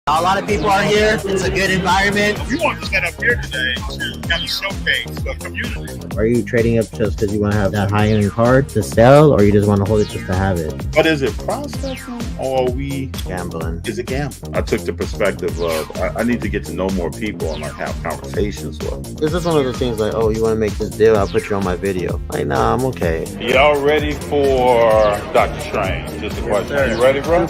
A lot of people are here. It's a good environment. We want to set up here today to kind of showcase the community. Are you trading up just because you want to have that high-end card to sell, or you just want to hold it just to have it? But is it processing or are we Gambling. Is it gambling? I took the perspective of I need to get to know more people and like have conversations with them. Is this one of the things like, oh, you want to make this deal? I'll put you on my video. Like, nah, I'm okay. Y'all ready for Dr. Strange? Just a question. Are you ready, bro?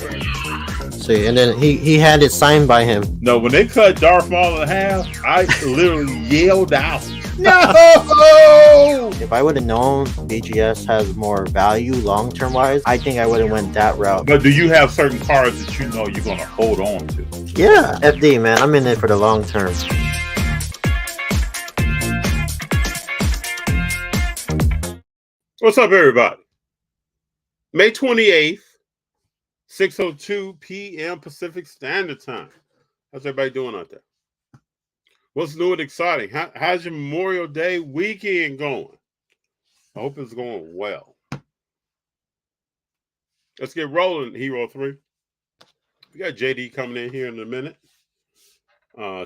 See, and then he had it signed by him. No, when they cut Darth Maul in half, I literally yelled out, "No!" If I would have known BGS has more value long-term wise, I think I would have went that route. But do you have certain cards that you know you're going to hold on to? Yeah, FD, man. I'm in it for the long term. What's up, everybody? May 28th. 6:02 p.m. Pacific Standard Time. How's everybody doing out there? What's new and exciting? How's your Memorial Day weekend going? I hope it's going well. Let's get rolling, Hero 3. We got JD coming in here in a minute.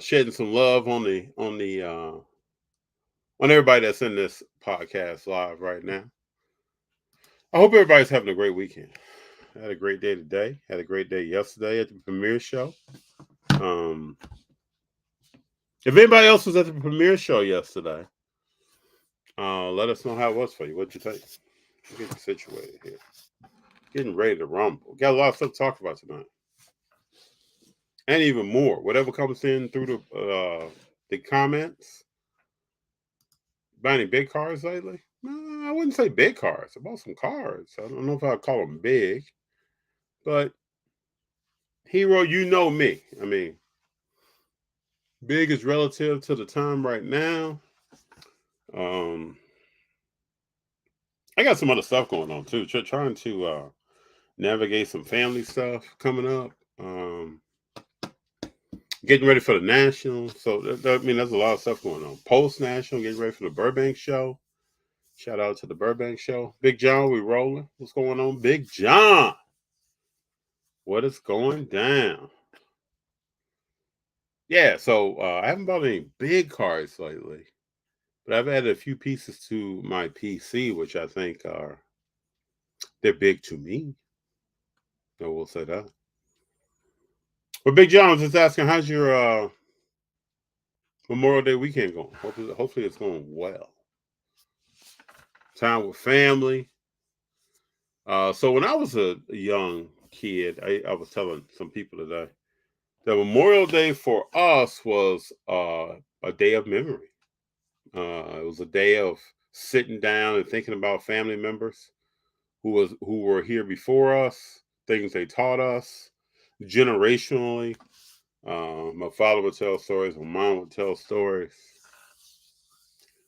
Shedding some love on everybody that's in this podcast live right now. I hope everybody's having a great weekend. I had a great day today. Had a great day yesterday at the premiere show. If anybody else was at the premiere show yesterday, let us know how it was for you. What'd you think? Get you situated here. Getting ready to rumble. Got a lot of stuff to talk about tonight. And even more. Whatever comes in through the comments. Buy any big cars lately? No, I wouldn't say big cars. I bought some cars. I don't know if I'd call them big. But, Hero, you know me. I mean, big is relative to the time right now. I got some other stuff going on, too. Trying to navigate some family stuff coming up. Getting ready for the National. So, there's a lot of stuff going on. Post-National, getting ready for the Burbank show. Shout out to the Burbank show. Big John, we rolling. What's going on, Big John? What is going down? Yeah, so I haven't bought any big cards lately, but I've added a few pieces to my PC, which I think they're big to me. So we'll say that. But Big John was just asking, how's your Memorial Day weekend going? Hopefully it's going well. Time with family. So when I was a young kid, I was telling some people today, the Memorial Day for us was a day of memory. It was a day of sitting down and thinking about family members who were here before us, things they taught us generationally. My father would tell stories, my mom would tell stories.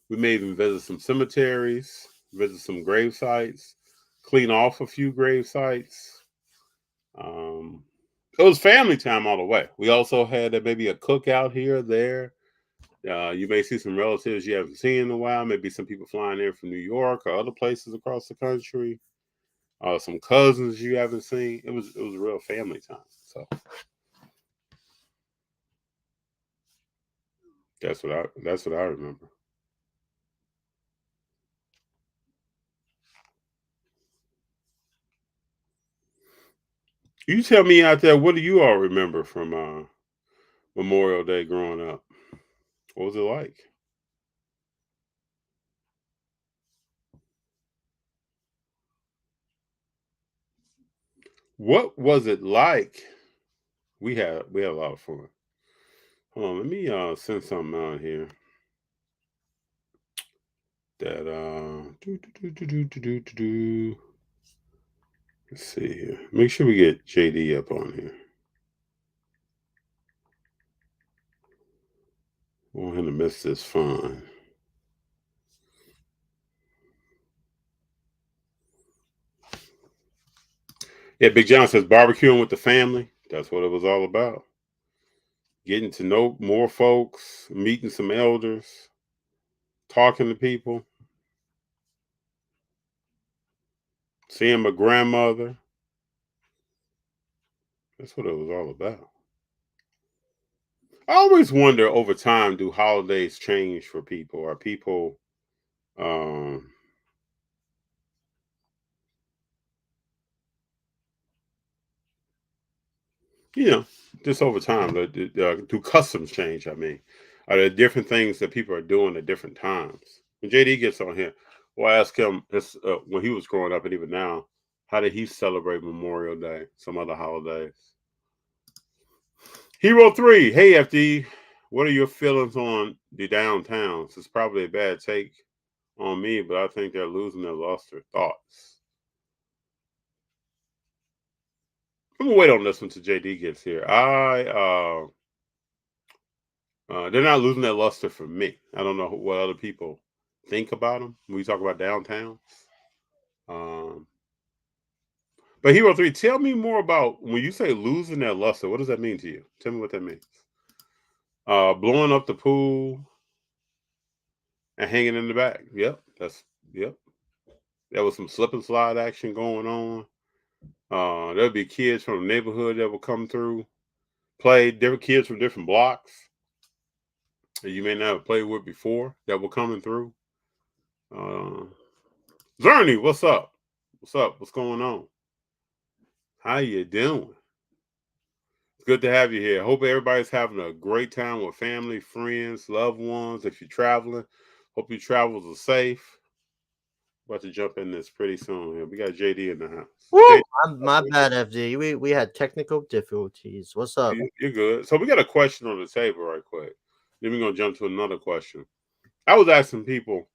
We may even visit some cemeteries, visit some grave sites, clean off a few grave sites. It was family time all the way. We also had maybe a cookout here or there. You may see some relatives you haven't seen in a while. Maybe some people flying in from New York or other places across the country. Some cousins you haven't seen. It was a real family time. So that's what I remember. You tell me out there, what do you all remember from Memorial Day growing up? What was it like? What was it like? We had a lot of fun. Hold on, let me send something out here. That let's see here. Make sure we get JD up on here. I want him to miss this fun. Yeah, Big John says barbecuing with the family. That's what it was all about. Getting to know more folks, meeting some elders, talking to people, seeing my grandmother. That's what it was all about. I always wonder over time, do holidays change for people? Are people, um, you know, just over time, do customs change? I mean, are there different things that people are doing at different times? When JD gets on here, we'll ask him this, when he was growing up and even now, how did he celebrate Memorial Day, some other holidays? Hero 3, hey FD, what are your feelings on the downtowns? It's probably a bad take on me, but I think they're losing their luster. Thoughts? I'm gonna wait on this one till JD gets here. They're not losing their luster for me. I don't know what other people think about them when we talk about downtowns. Um, but Hero 3, tell me more about when you say losing their luster. What does that mean to you? Tell me what that means. Blowing up the pool and hanging in the back. Yep. There was some slip and slide action going on. There'll be kids from the neighborhood that will come through, play different kids from different blocks that you may not have played with before that were coming through. Zerny, what's up? What's up? What's going on? How you doing? It's good to have you here. Hope everybody's having a great time with family, friends, loved ones. If you're traveling, hope your travels are safe. About to jump in this pretty soon here. We got JD in the house. Woo! JD, My bad, FD. We had technical difficulties. What's up? you're good. So we got a question on the table right quick. Then we're gonna jump to another question. I was asking people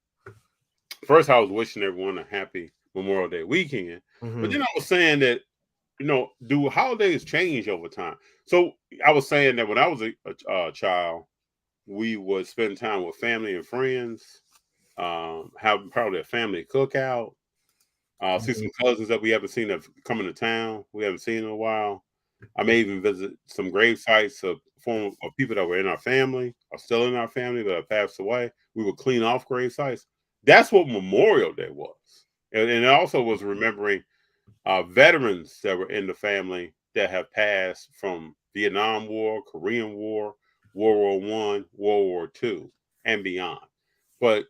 first. I was wishing everyone a happy Memorial Day weekend, but then I was saying that do holidays change over time? So I was saying that when I was a child, we would spend time with family and friends, have probably a family cookout. See some cousins that we haven't seen that come into town. We haven't seen in a while. I may even visit some grave sites of people that were in our family, are still in our family, but have passed away. We would clean off grave sites. That's what Memorial Day was. And it also was remembering veterans that were in the family that have passed from Vietnam War, Korean War, World War I, World War II, and beyond. But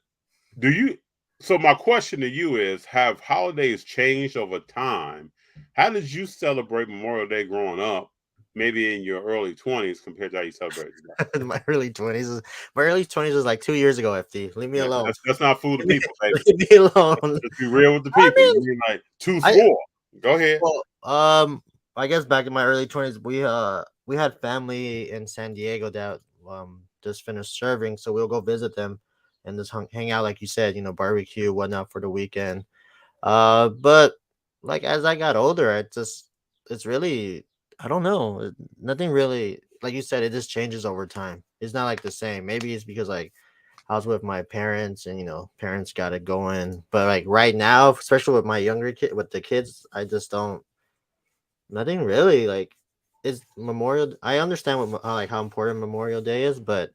do you so my question to you is, have holidays changed over time? How did you celebrate Memorial Day growing up, maybe in your early 20s compared to how you celebrate today? My early 20s is my early 20s was like 2 years ago, FD. Leave me Yeah, alone. that's not fool the people, baby. Leave me alone. Let's be real with the I people. mean, You mean like two I score. Go ahead. well, I guess back in my early 20s, we had family in San Diego that just finished serving, so we'll go visit them and just hang out, like you said, barbecue, whatnot for the weekend. But like as I got older, it's really I don't know, nothing really like you said, it just changes over time. It's not like the same. Maybe it's because like I was with my parents and parents got it going. But like right now, especially with my younger kid with the kids, I just don't nothing really like it's Memorial. I understand like how important Memorial Day is, but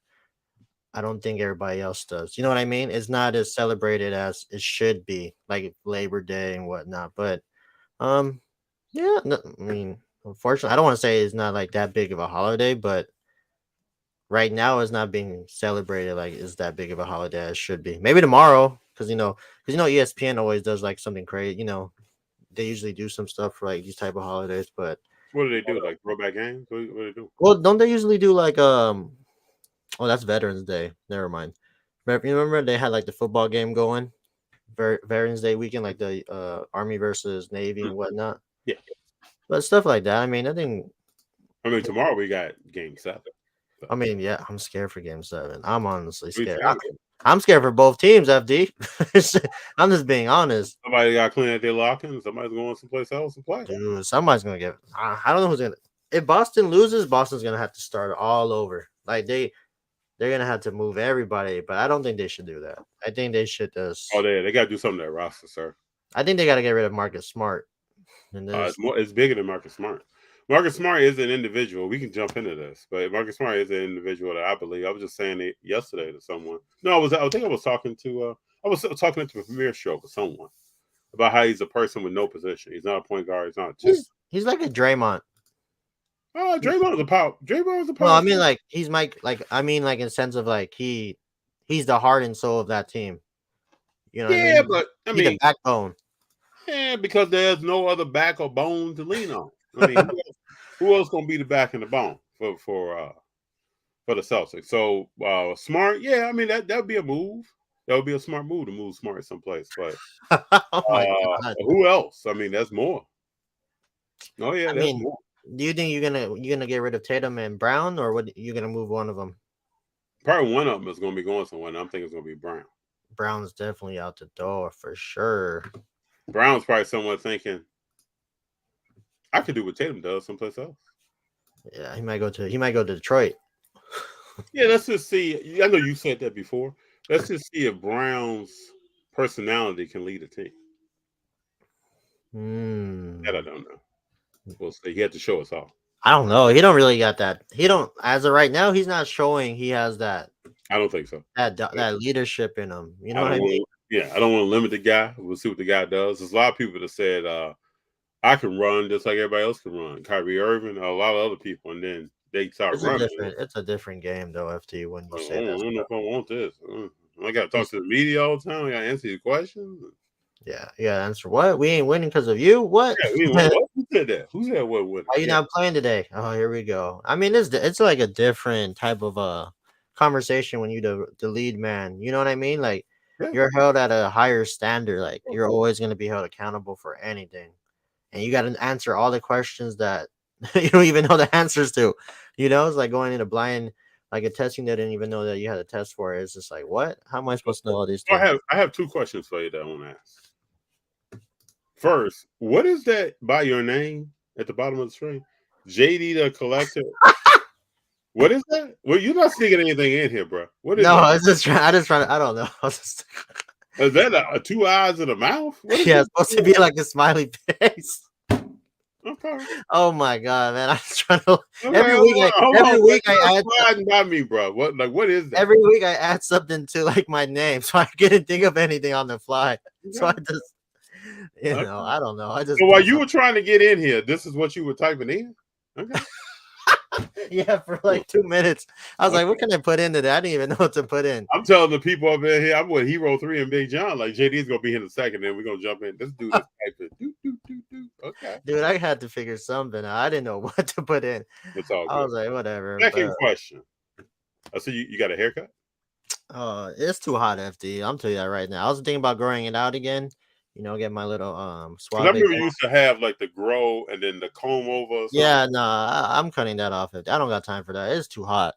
I don't think everybody else does. You know what I mean? It's not as celebrated as it should be, like Labor Day and whatnot. But um, yeah, no, I mean, unfortunately, I don't want to say it's not like that big of a holiday, but right now it's not being celebrated like it's that big of a holiday as it should be. Maybe tomorrow, because ESPN always does like something crazy. They usually do some stuff for like these type of holidays, but What do they do? Like throwback games? What do they do? well, don't they usually do like Oh, that's Veterans Day. Never mind. You remember they had like the football game going, Veterans Day weekend, like the Army versus Navy and whatnot. Yeah. But stuff like that. I mean, I think. I mean, tomorrow we got Game 7. So, I mean, yeah, I'm scared for Game 7. I'm honestly me scared. too. I'm scared for both teams, FD. I'm just being honest. Somebody got to clean out their lock-in. Somebody's going someplace else to play. Dude, somebody's gonna get. I don't know who's gonna. If Boston loses, Boston's gonna have to start all over. Like they're gonna have to move everybody, but I don't think they should do that. I think they should just. Oh, they got to do something to that roster, sir. I think they got to get rid of Marcus Smart. And this, It's bigger than Marcus Smart. Marcus Smart is an individual. We can jump into this, but Marcus Smart is an individual that I believe. I was just saying it yesterday to someone. No, I think I was talking to. I was talking to a premiere show with someone about how he's a person with no position. He's not a point guard. He's not a two. he's like a Draymond. Draymond's a power. Draymond's a No, power. I mean like he's Mike. Like I mean like in the sense of like he's the heart and soul of that team. You know what I Yeah, mean? but I He's the mean, backbone. yeah, because there's no other back or bone to lean on. I mean, who else gonna be the back and the bone for the Celtics? So Smart, yeah, I mean that'd be a move. That would be a smart move to move Smart someplace. But Oh my god! who else? I mean, there's more. Oh yeah, I there's mean, more. do you think you're gonna get rid of Tatum and Brown, or what? You gonna move one of them? Probably one of them is gonna be going somewhere. And I'm thinking it's gonna be Brown. Brown's definitely out the door for sure. Brown's probably someone thinking I could do what Tatum does someplace else. Yeah, he might go to Detroit. Yeah, let's just see. I know you said that before. Let's just see if Brown's personality can lead a team. That I Hmm. don't know. We'll see. He had to show us all. I don't know. He don't really got that. He don't as of right now. He's not showing he has that I don't think so. that leadership in him. You know I what don't I mean? want. Yeah, I don't want to limit the guy. We'll see what the guy does. There's a lot of people that said I can run just like everybody else can run. Kyrie Irving, a lot of other people, and then they start running. It's a different game though. FT when I you say that don't know stuff. if I want this. I got to talk to the media all the time. I got to answer your questions. Yeah. Answer what? We ain't winning because of you. What? Yeah, we what? Who said that? Who said what? Winning? Why you Yeah. not playing today? Oh, here we go. I mean, it's like a different type of conversation when you the lead man. You know what I mean? Like Yeah. you're held at a higher standard. Like you're always going to be held accountable for anything, and you got to answer all the questions that you don't even know the answers to. You know, it's like going into blind, like a testing that didn't even know that you had a test for it. It's just like, what? How am I supposed to know all these So things? I have two questions for you that I want to ask. First, what is that by your name at the bottom of the screen? JD the Collector. What is that? Well, you're not sneaking anything in here, bro. What is No, that? I was just trying. I just trying. I don't know. I was just, Is that a two eyes and a mouth? What is yeah, that? it's supposed to be like a smiley face. Okay. Oh my god, man! I was trying to Okay. Hold on. every Bro. week You're I not add sliding by me, bro. What is that? every week I add something to like my name, so I couldn't think of anything on the fly. So I Okay. just, Okay. I don't know. I So just while put you something. were trying to get in here, this is what you were typing in? Okay. Yeah, for like 2 minutes. I was like, Okay. what can I put into that? I didn't even know what to put in. I'm telling the people up in here, I'm with Hero 3 and Big John. Like JD's gonna be here in a second, then we're gonna jump in. Let's do this type of do. Okay. Dude, I had to figure something out. I didn't know what to put in. It's all I good. was like, whatever. Second But question. I see you got a haircut? it's too hot, FD. I'm telling you that right now. I was thinking about growing it out again. You know, get my little Because I suave. remember you used to have like the grow and then the comb over or something. Yeah, no, I'm cutting that off. I don't got time for that. It's too hot.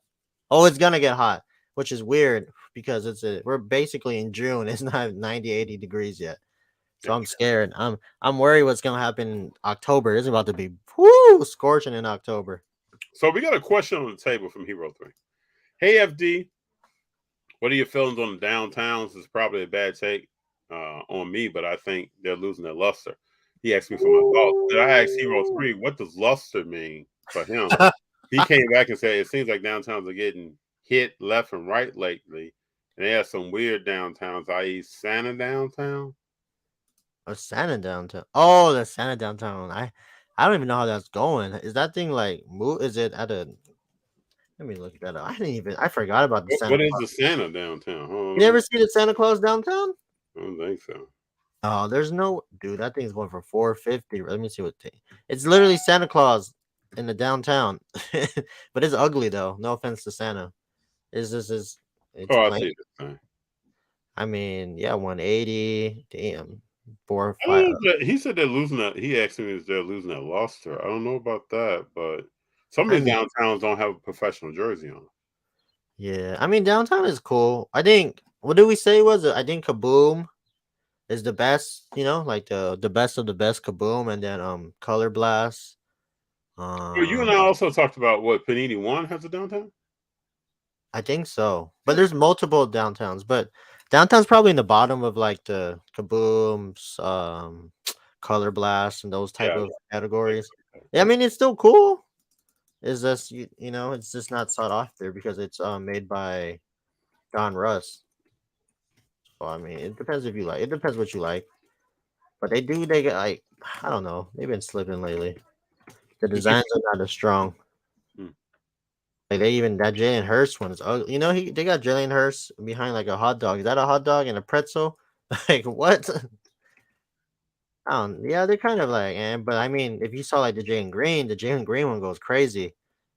Oh, it's gonna get hot, which is weird because we're basically in June. It's not 90, 80 degrees yet. So I'm scared. I'm worried what's gonna happen in October. It's about to be scorching in October. So we got a question on the table from Hero 3. Hey FD, what are your feelings on the downtowns? It's probably a bad take on me, but I think they're losing their luster. He asked me for my thoughts. Then I asked Hero 3, what does luster mean for him? He came back and said it seems like downtowns are getting hit left and right lately. And they have some weird downtowns, i.e. Santa downtown. A Santa downtown. Oh, the Santa downtown. I don't even know how that's going. Is that thing like move? Is it at a? Let me look that up. I forgot about the Santa What is Claus. the Santa downtown? You never see the Santa Claus downtown? I don't think so. Oh, there's no dude. That thing's going for 450. Let me see what it's literally Santa Claus in the downtown, but it's ugly though. No offense to Santa. It's Oh, I plain. see this thing. I mean, yeah, 180. Damn, four I five. don't know he said they're losing that. He asked me if they're losing that luster. I don't know about that, but some I of these mean, downtowns don't have a professional jersey on. yeah. I mean, downtown is cool. I think. What did we say was it? I think Kaboom is the best. You know, like the best of the best Kaboom, and then Color Blast. Well, you and I also talked about what Panini One has a downtown. I think so. But there's multiple downtowns, but downtown's probably in the bottom of like the Kabooms, Color Blast, and those type Yeah, of categories. Yeah, I mean it's still cool. It's just you know, it's just not sought after because it's made by John Russ. So I mean it depends if you like it depends what you like. But they get like I don't know, they've been slipping lately. The designs are not as strong. Like they even that Jalen Hurst one is ugly. You know, they got Jalen Hurst behind like a hot dog. Is that a hot dog and a pretzel? Like what? I don't. Yeah, they're kind of like, but I mean, if you saw like the Jalen Green one goes crazy.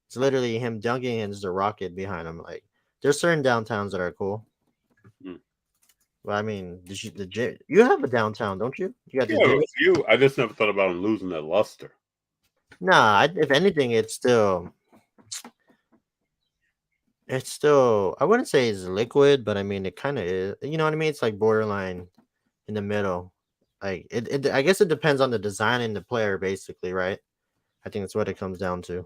It's literally him dunking and there's a rocket behind him. Like there's certain downtowns that are cool. Mm. But I mean, you have a downtown, don't you? You got the Yeah, a Jimmy. few. I just never thought about him losing that luster. Nah, if anything, it's still. I wouldn't say it's liquid, but I mean, it kind of is. You know what I mean? It's like borderline in the middle. Like it. I guess it depends on the design and the player, basically, right? I think that's what it comes down to.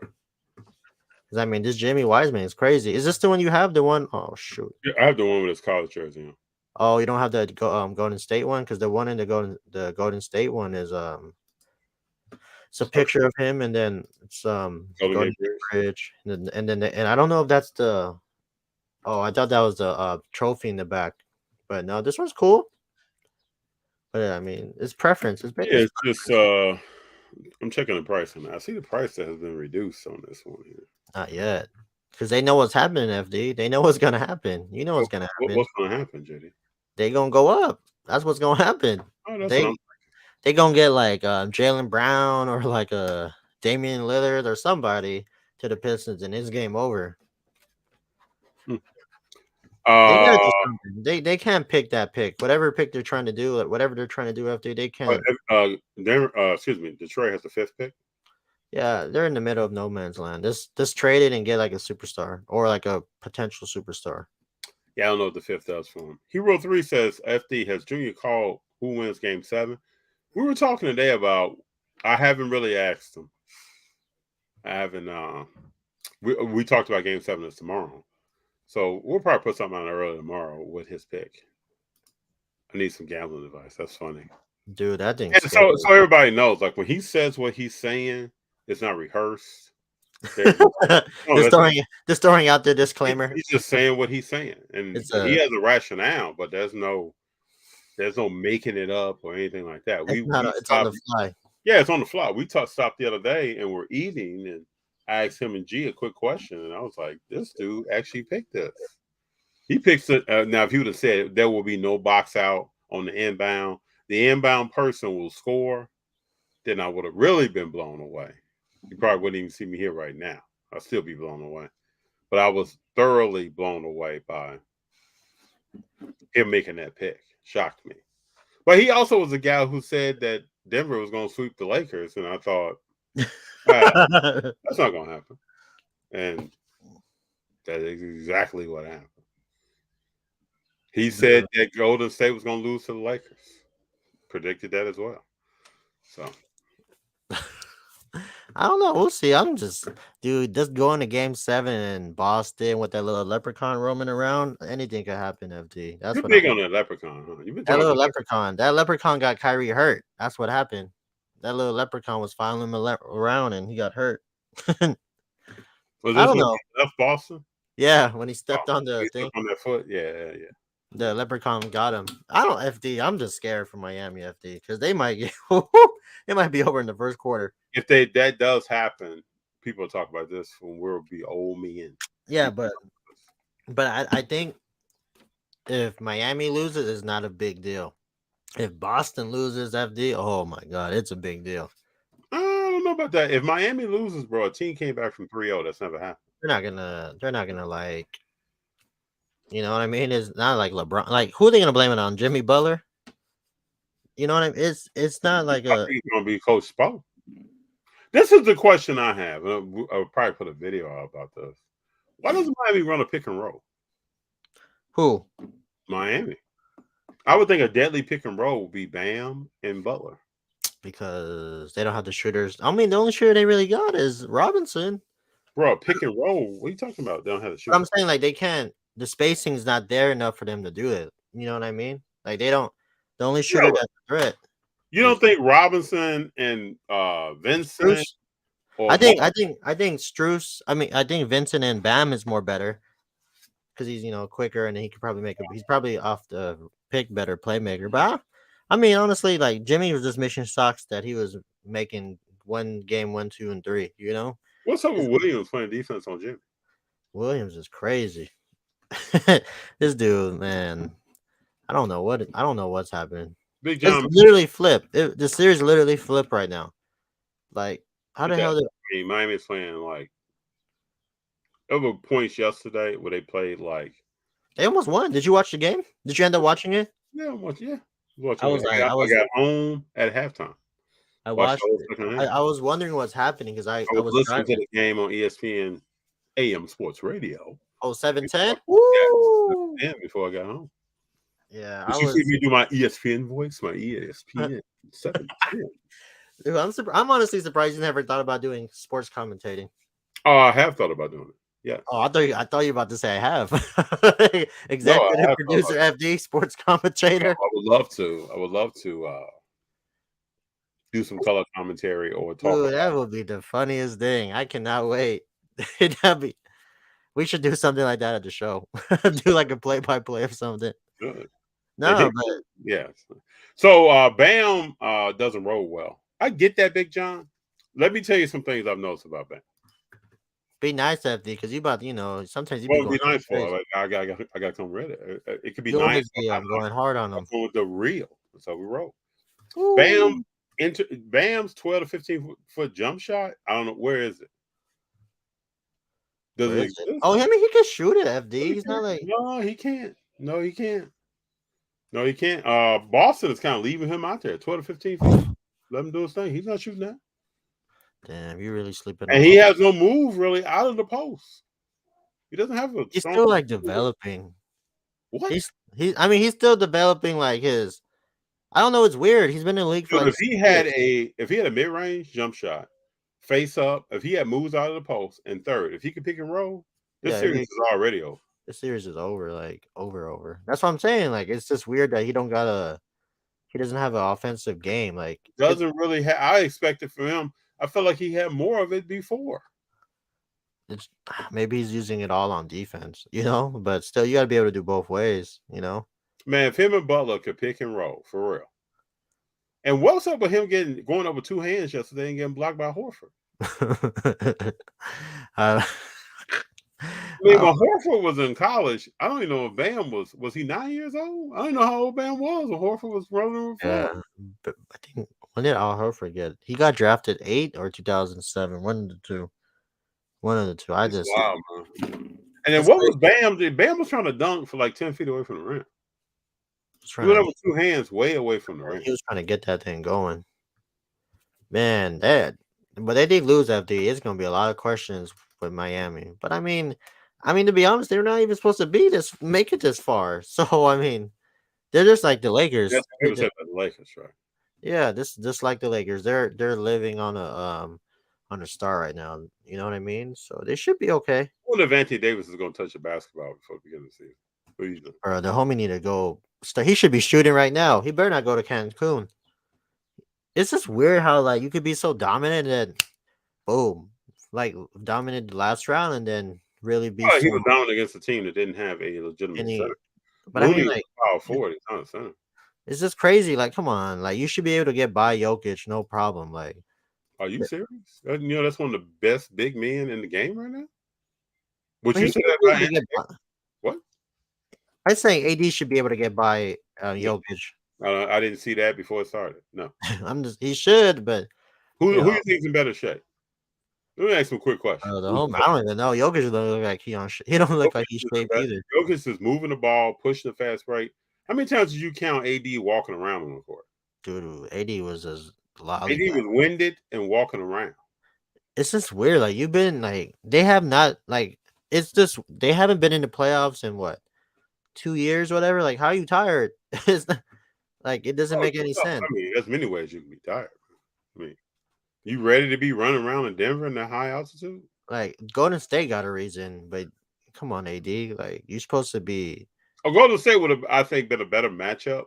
Because I mean, this Jamie Wiseman is crazy. Is this the one you have? The one? Oh shoot. Yeah, I have the one with his college jersey on. Oh, you don't have the Golden State one because the one in the Golden State one is it's a picture of him and then it's Golden Golden Gate State Bridge. Bridge and I don't know if that's the I thought that was the trophy in the back, but no, this one's cool. But I mean, it's preference. Yeah, it's just I'm checking the price on that. I see the price that has been reduced on this one here. Not yet. Because they know what's happening, FD. They know what's gonna happen. You know what's gonna happen. What's going to happen, JD? They gonna go up. That's what's gonna happen. Oh, that's what I'm. They gonna get like Jalen Brown or like a Damian Lillard or somebody to the Pistons, and it's game over. Hmm. They gotta do something. They can't pick that pick. Whatever pick they're trying to do, whatever they're trying to do after they can't. Excuse me. Detroit has the 5th pick. Yeah, they're in the middle of no man's land. Just trade it and get like a superstar or like a potential superstar. Yeah, I don't know what the 5th does for him. Hero 3 says FD has Junior called who wins Game 7. We were talking today about. I haven't really asked him. I haven't. We talked about Game 7 is tomorrow, so we'll probably put something on early tomorrow with his pick. I need some gambling advice. That's funny, dude. That thing. So everybody knows, like when he says what he's saying, it's not rehearsed. Just throwing out the disclaimer. He's just saying what he's saying, and he has a rationale, but there's no making it up or anything like that. It's on the fly. Yeah, it's on the fly. We stopped the other day and we're eating, and I asked him and G a quick question, and I was like, "This dude actually picked this. He picks it." Now, if he would have said there will be no box out on the inbound person will score, then I would have really been blown away. You probably wouldn't even see me here right now. I'll still be blown away. But I was thoroughly blown away by him making that pick. Shocked me. But he also was a guy who said that Denver was going to sweep the Lakers, and I thought, that's not going to happen. And that is exactly what happened. He said that Golden State was going to lose to the Lakers. Predicted that as well. So I don't know. We'll see. Just going to Game 7 in Boston with that little leprechaun roaming around. Anything could happen, FD. That's you're what big on that leprechaun, huh? You've been that little leprechaun. That leprechaun got Kyrie hurt. That's what happened. That little leprechaun was following him around and he got hurt. Was this I don't know. He left Boston? Yeah, when he stepped on the thing. On that foot? Yeah. The leprechaun got him. I don't FD. I'm just scared for Miami FD because they might get it might be over in the first quarter. If that does happen, people talk about this when we'll be old men. Yeah, but I think if Miami loses, it's not a big deal. If Boston loses, FD, oh my god, it's a big deal. I don't know about that. If Miami loses, bro, a team came back from 3-0. That's never happened. They're not gonna like. You know what I mean? It's not like LeBron. Like, who are they gonna blame it on? Jimmy Butler? You know what I mean? It's not like I think it's gonna be Coach Spo. This is the question I have. I'll probably put a video out about this. Why doesn't Miami run a pick and roll? Who? Miami. I would think a deadly pick and roll would be Bam and Butler. Because they don't have the shooters. I mean, the only shooter they really got is Robinson. Bro, pick and roll. What are you talking about? They don't have the shooters. I'm saying, like, they can't. The spacing's not there enough for them to do it. You know what I mean? Like, they don't. The only shooter that's a threat. You don't think Robinson and Vincent? I think Strus. I mean, I think Vincent and Bam is more better because he's quicker and he could probably he's probably off the pick better playmaker. But I mean, honestly, like Jimmy was just mission socks that he was making 1 game 1, 2, and 3. You know. What's up with Williams playing defense on Jimmy? Williams is crazy. This dude, man, I don't know what's happening. Big It's John, literally flipped. The series literally flipped right now. Like, how the hell did Miami is playing like over points yesterday where they played like they almost won? Did you watch the game? Did you end up watching it? yeah. I Watching it. was like, I got home at halftime. I Watched the watched whole it. second half. I was wondering what's happening because I I was was listening to driving. the game on ESPN AM Sports Radio. Oh, 7-10? Yes, Woo! before I got home. Yeah, Did I you see was. me do my ESPN voice? My ESPN 710. Dude, I'm honestly surprised you never thought about doing sports commentating. Oh, I have thought about doing it. Yeah. Oh, I thought you were about to say I have. No, I Executive have thought producer, about FD, sports it. commentator. I would love to. I would love to do some color commentary or talk Dude, that about would be the funniest thing. I cannot wait. That'd be. We should do something like that at the show. Do like a play-by-play of something. good. And No, but yes. So Bam doesn't roll well. I get that, Big John. Let me tell you some things I've noticed about Bam. be nice, FD, because you about sometimes you be What would going be nice for? crazy. Like, I got to come ready. It could be You nice. always be going hard on I'm them. going with the real. That's how we roll. Bam Ooh, Bam's 12 to 15-foot jump shot. I don't know, where is it? Does where it is it? exist? Oh, I mean, he can shoot it, FD. He's not like No, he can't. No, he can't. No, he can't. Boston is kind of leaving him out there, 12 to 15 feet. Let him do his thing. He's not shooting that. damn. You really sleeping And on he him. has no move really out of the post. He doesn't have a He's strong still like developing. what? I mean, he's still developing like his. I don't know. It's weird. He's been in the league for Dude, like if he had a mid-range jump shot, face up, if he had moves out of the post and third, if he could pick and roll, this yeah. series is already over. The series is over. Like over. That's what I'm saying. Like it's just weird that he doesn't have an offensive game. Like Doesn't really have. I expected from him. I felt like he had more of it before. it's maybe he's using it all on defense, but still you got to be able to do both ways, Man, if him and Butler could pick and roll for real. And what's up with him going up with two hands yesterday and getting blocked by Horford? uh, I mean, when Horford was in college, I don't even know if Bam was he 9 years old? I don't know how old Bam was when Horford was running with yeah, but I think when did Al Horford get? He got drafted 8 or 2007. One of the two. One of the two. I It's just wild, man. And then it's what crazy. was Bam did? Bam was trying to dunk for like 10 feet away from the rim. He Trying went to up with two hands way away from the rim. he was trying to get that thing going. Man, but they did lose FD. It's gonna be a lot of questions with Miami. But I mean, to be honest, they're not even supposed to make it this far. So I mean, they're just like the Lakers. That's what said about the Lakers, right? Yeah, this just like the Lakers. They're living on a star right now. You know what I mean? So they should be okay. I wonder if Anthony Davis is going to touch the basketball before the beginning of the season. What do you think? Or the homie need to go. He should be shooting right now. He better not go to Cancun. It's just weird how like you could be so dominant and boom, like dominant the last round and then really be Oh, he so was down against a team that didn't have a legitimate any. center. But I Looney mean, was like power forward. He's not a center. it's just crazy. Like, come on, like you should be able to get by Jokic, no problem. Like, Are you serious? That's one of the best big men in the game right now. Would but you he say should that be able about to Anthony? get by. What? I'm saying AD should be able to get by No, Jokic. I didn't see that before it started. No. He should, but Who you know, you think's in better shape? Let me ask him a quick question. the home. I don't even know. Jokic doesn't look like he don't look like he's shaped either. Jokic is moving the ball, pushing the fast break. How many times did you count AD walking around on the court? Dude, AD was a AD lollygag. was winded and walking around. It's just weird. Like you've been like they have not like it's just they haven't been in the playoffs in what 2 years, whatever. Like how are you tired? It's not, like it doesn't make any sense. I mean, there's many ways you can be tired. I mean, you ready to be running around in Denver in that high altitude? Like Golden State got a reason, but come on, AD. Like you're supposed to be. Golden State would have, I think, been a better matchup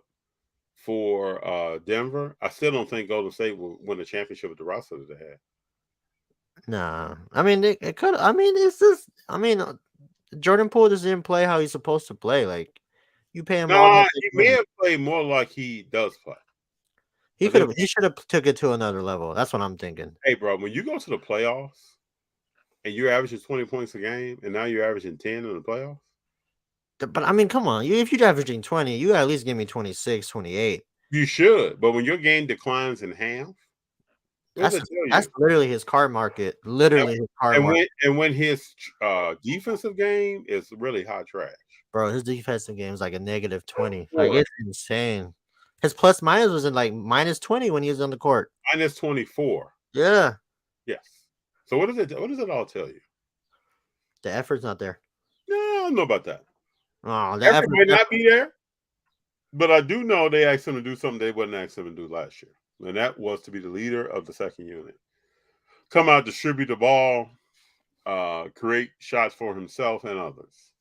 for Denver. I still don't think Golden State will win the championship with the roster that they had. Nah, I mean it could. I mean it's just. I mean Jordan Poole just didn't play how he's supposed to play. Like you pay him all No, that he money. may have played more like he does play. He should have took it to another level. That's what I'm thinking. Hey, bro, when you go to the playoffs, and you're averaging 20 points a game, and now you're averaging 10 in the playoffs. But I mean, come on. If you're averaging 20, you gotta at least give me 26, 28. You should, but when your game declines in half, what does That's that tell that's you? literally his card market. Literally his card And market. when his defensive game is really hot trash. Bro, his defensive game is like a negative 20. Like, Or it's insane. His plus minus was in like minus 20 when he was on the court. minus 24. Yeah. Yes. So what does it all tell you? The effort's not there. No, I don't know about that. Oh, the Effort effort. might not be there, but I do know they asked him to do something they wasn't asked him to do last year. And that was to be the leader of the second unit. Come out, distribute the ball, create shots for himself and others.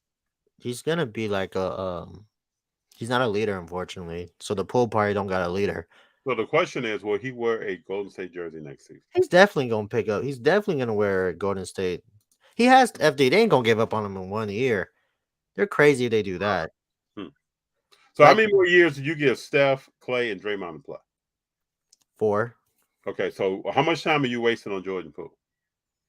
He's gonna be like he's not a leader, unfortunately. So the pool party don't got a leader. So the question is, will he wear a Golden State jersey next season? He's definitely gonna pick up. He's definitely gonna wear Golden State. He has FD. They ain't gonna give up on him in 1 year. They're crazy if they do that. So how Like- many more years did you give Steph, Clay, and Draymond to play? 4. Okay, so how much time are you wasting on Jordan Poole?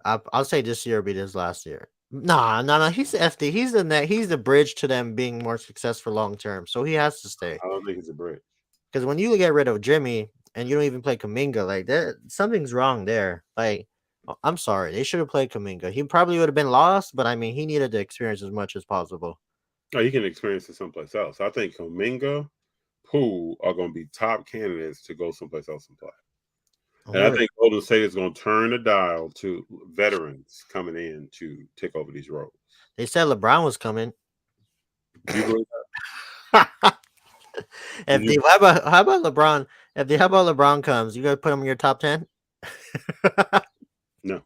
I'll say this year will be his last year. No. He's FD. He's the net. He's the bridge to them being more successful long term. So he has to stay. I don't think he's a bridge. Because when you get rid of Jimmy and you don't even play Kuminga, like that, something's wrong there. Like, I'm sorry, they should have played Kuminga. He probably would have been lost, but I mean, he needed to experience as much as possible. Oh, you can experience it someplace else. I think Kuminga, Poole are going to be top candidates to go someplace else and play. And I think Golden State is going to turn the dial to veterans coming in to take over these roles. They said LeBron was coming. Do you believe that? How about LeBron? How about LeBron comes? You gonna put him in your top 10? No.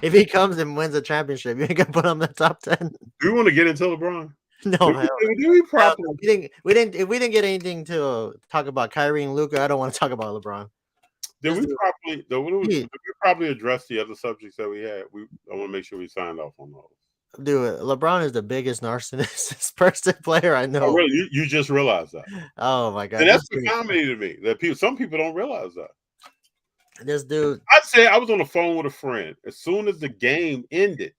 If he comes and wins a championship, you ain't gonna put him in the top 10. Do you want to get into LeBron? No, we didn't. If we didn't get anything to talk about Kyrie and Luka, I don't want to talk about LeBron. Did we probably address the other subjects that we had? I want to make sure we signed off on those. Dude, LeBron is the biggest narcissist player I know. Oh, really? You just realized that? Oh my god! And that's the comedy to me. That some people don't realize that. This dude. I was on the phone with a friend. As soon as the game ended,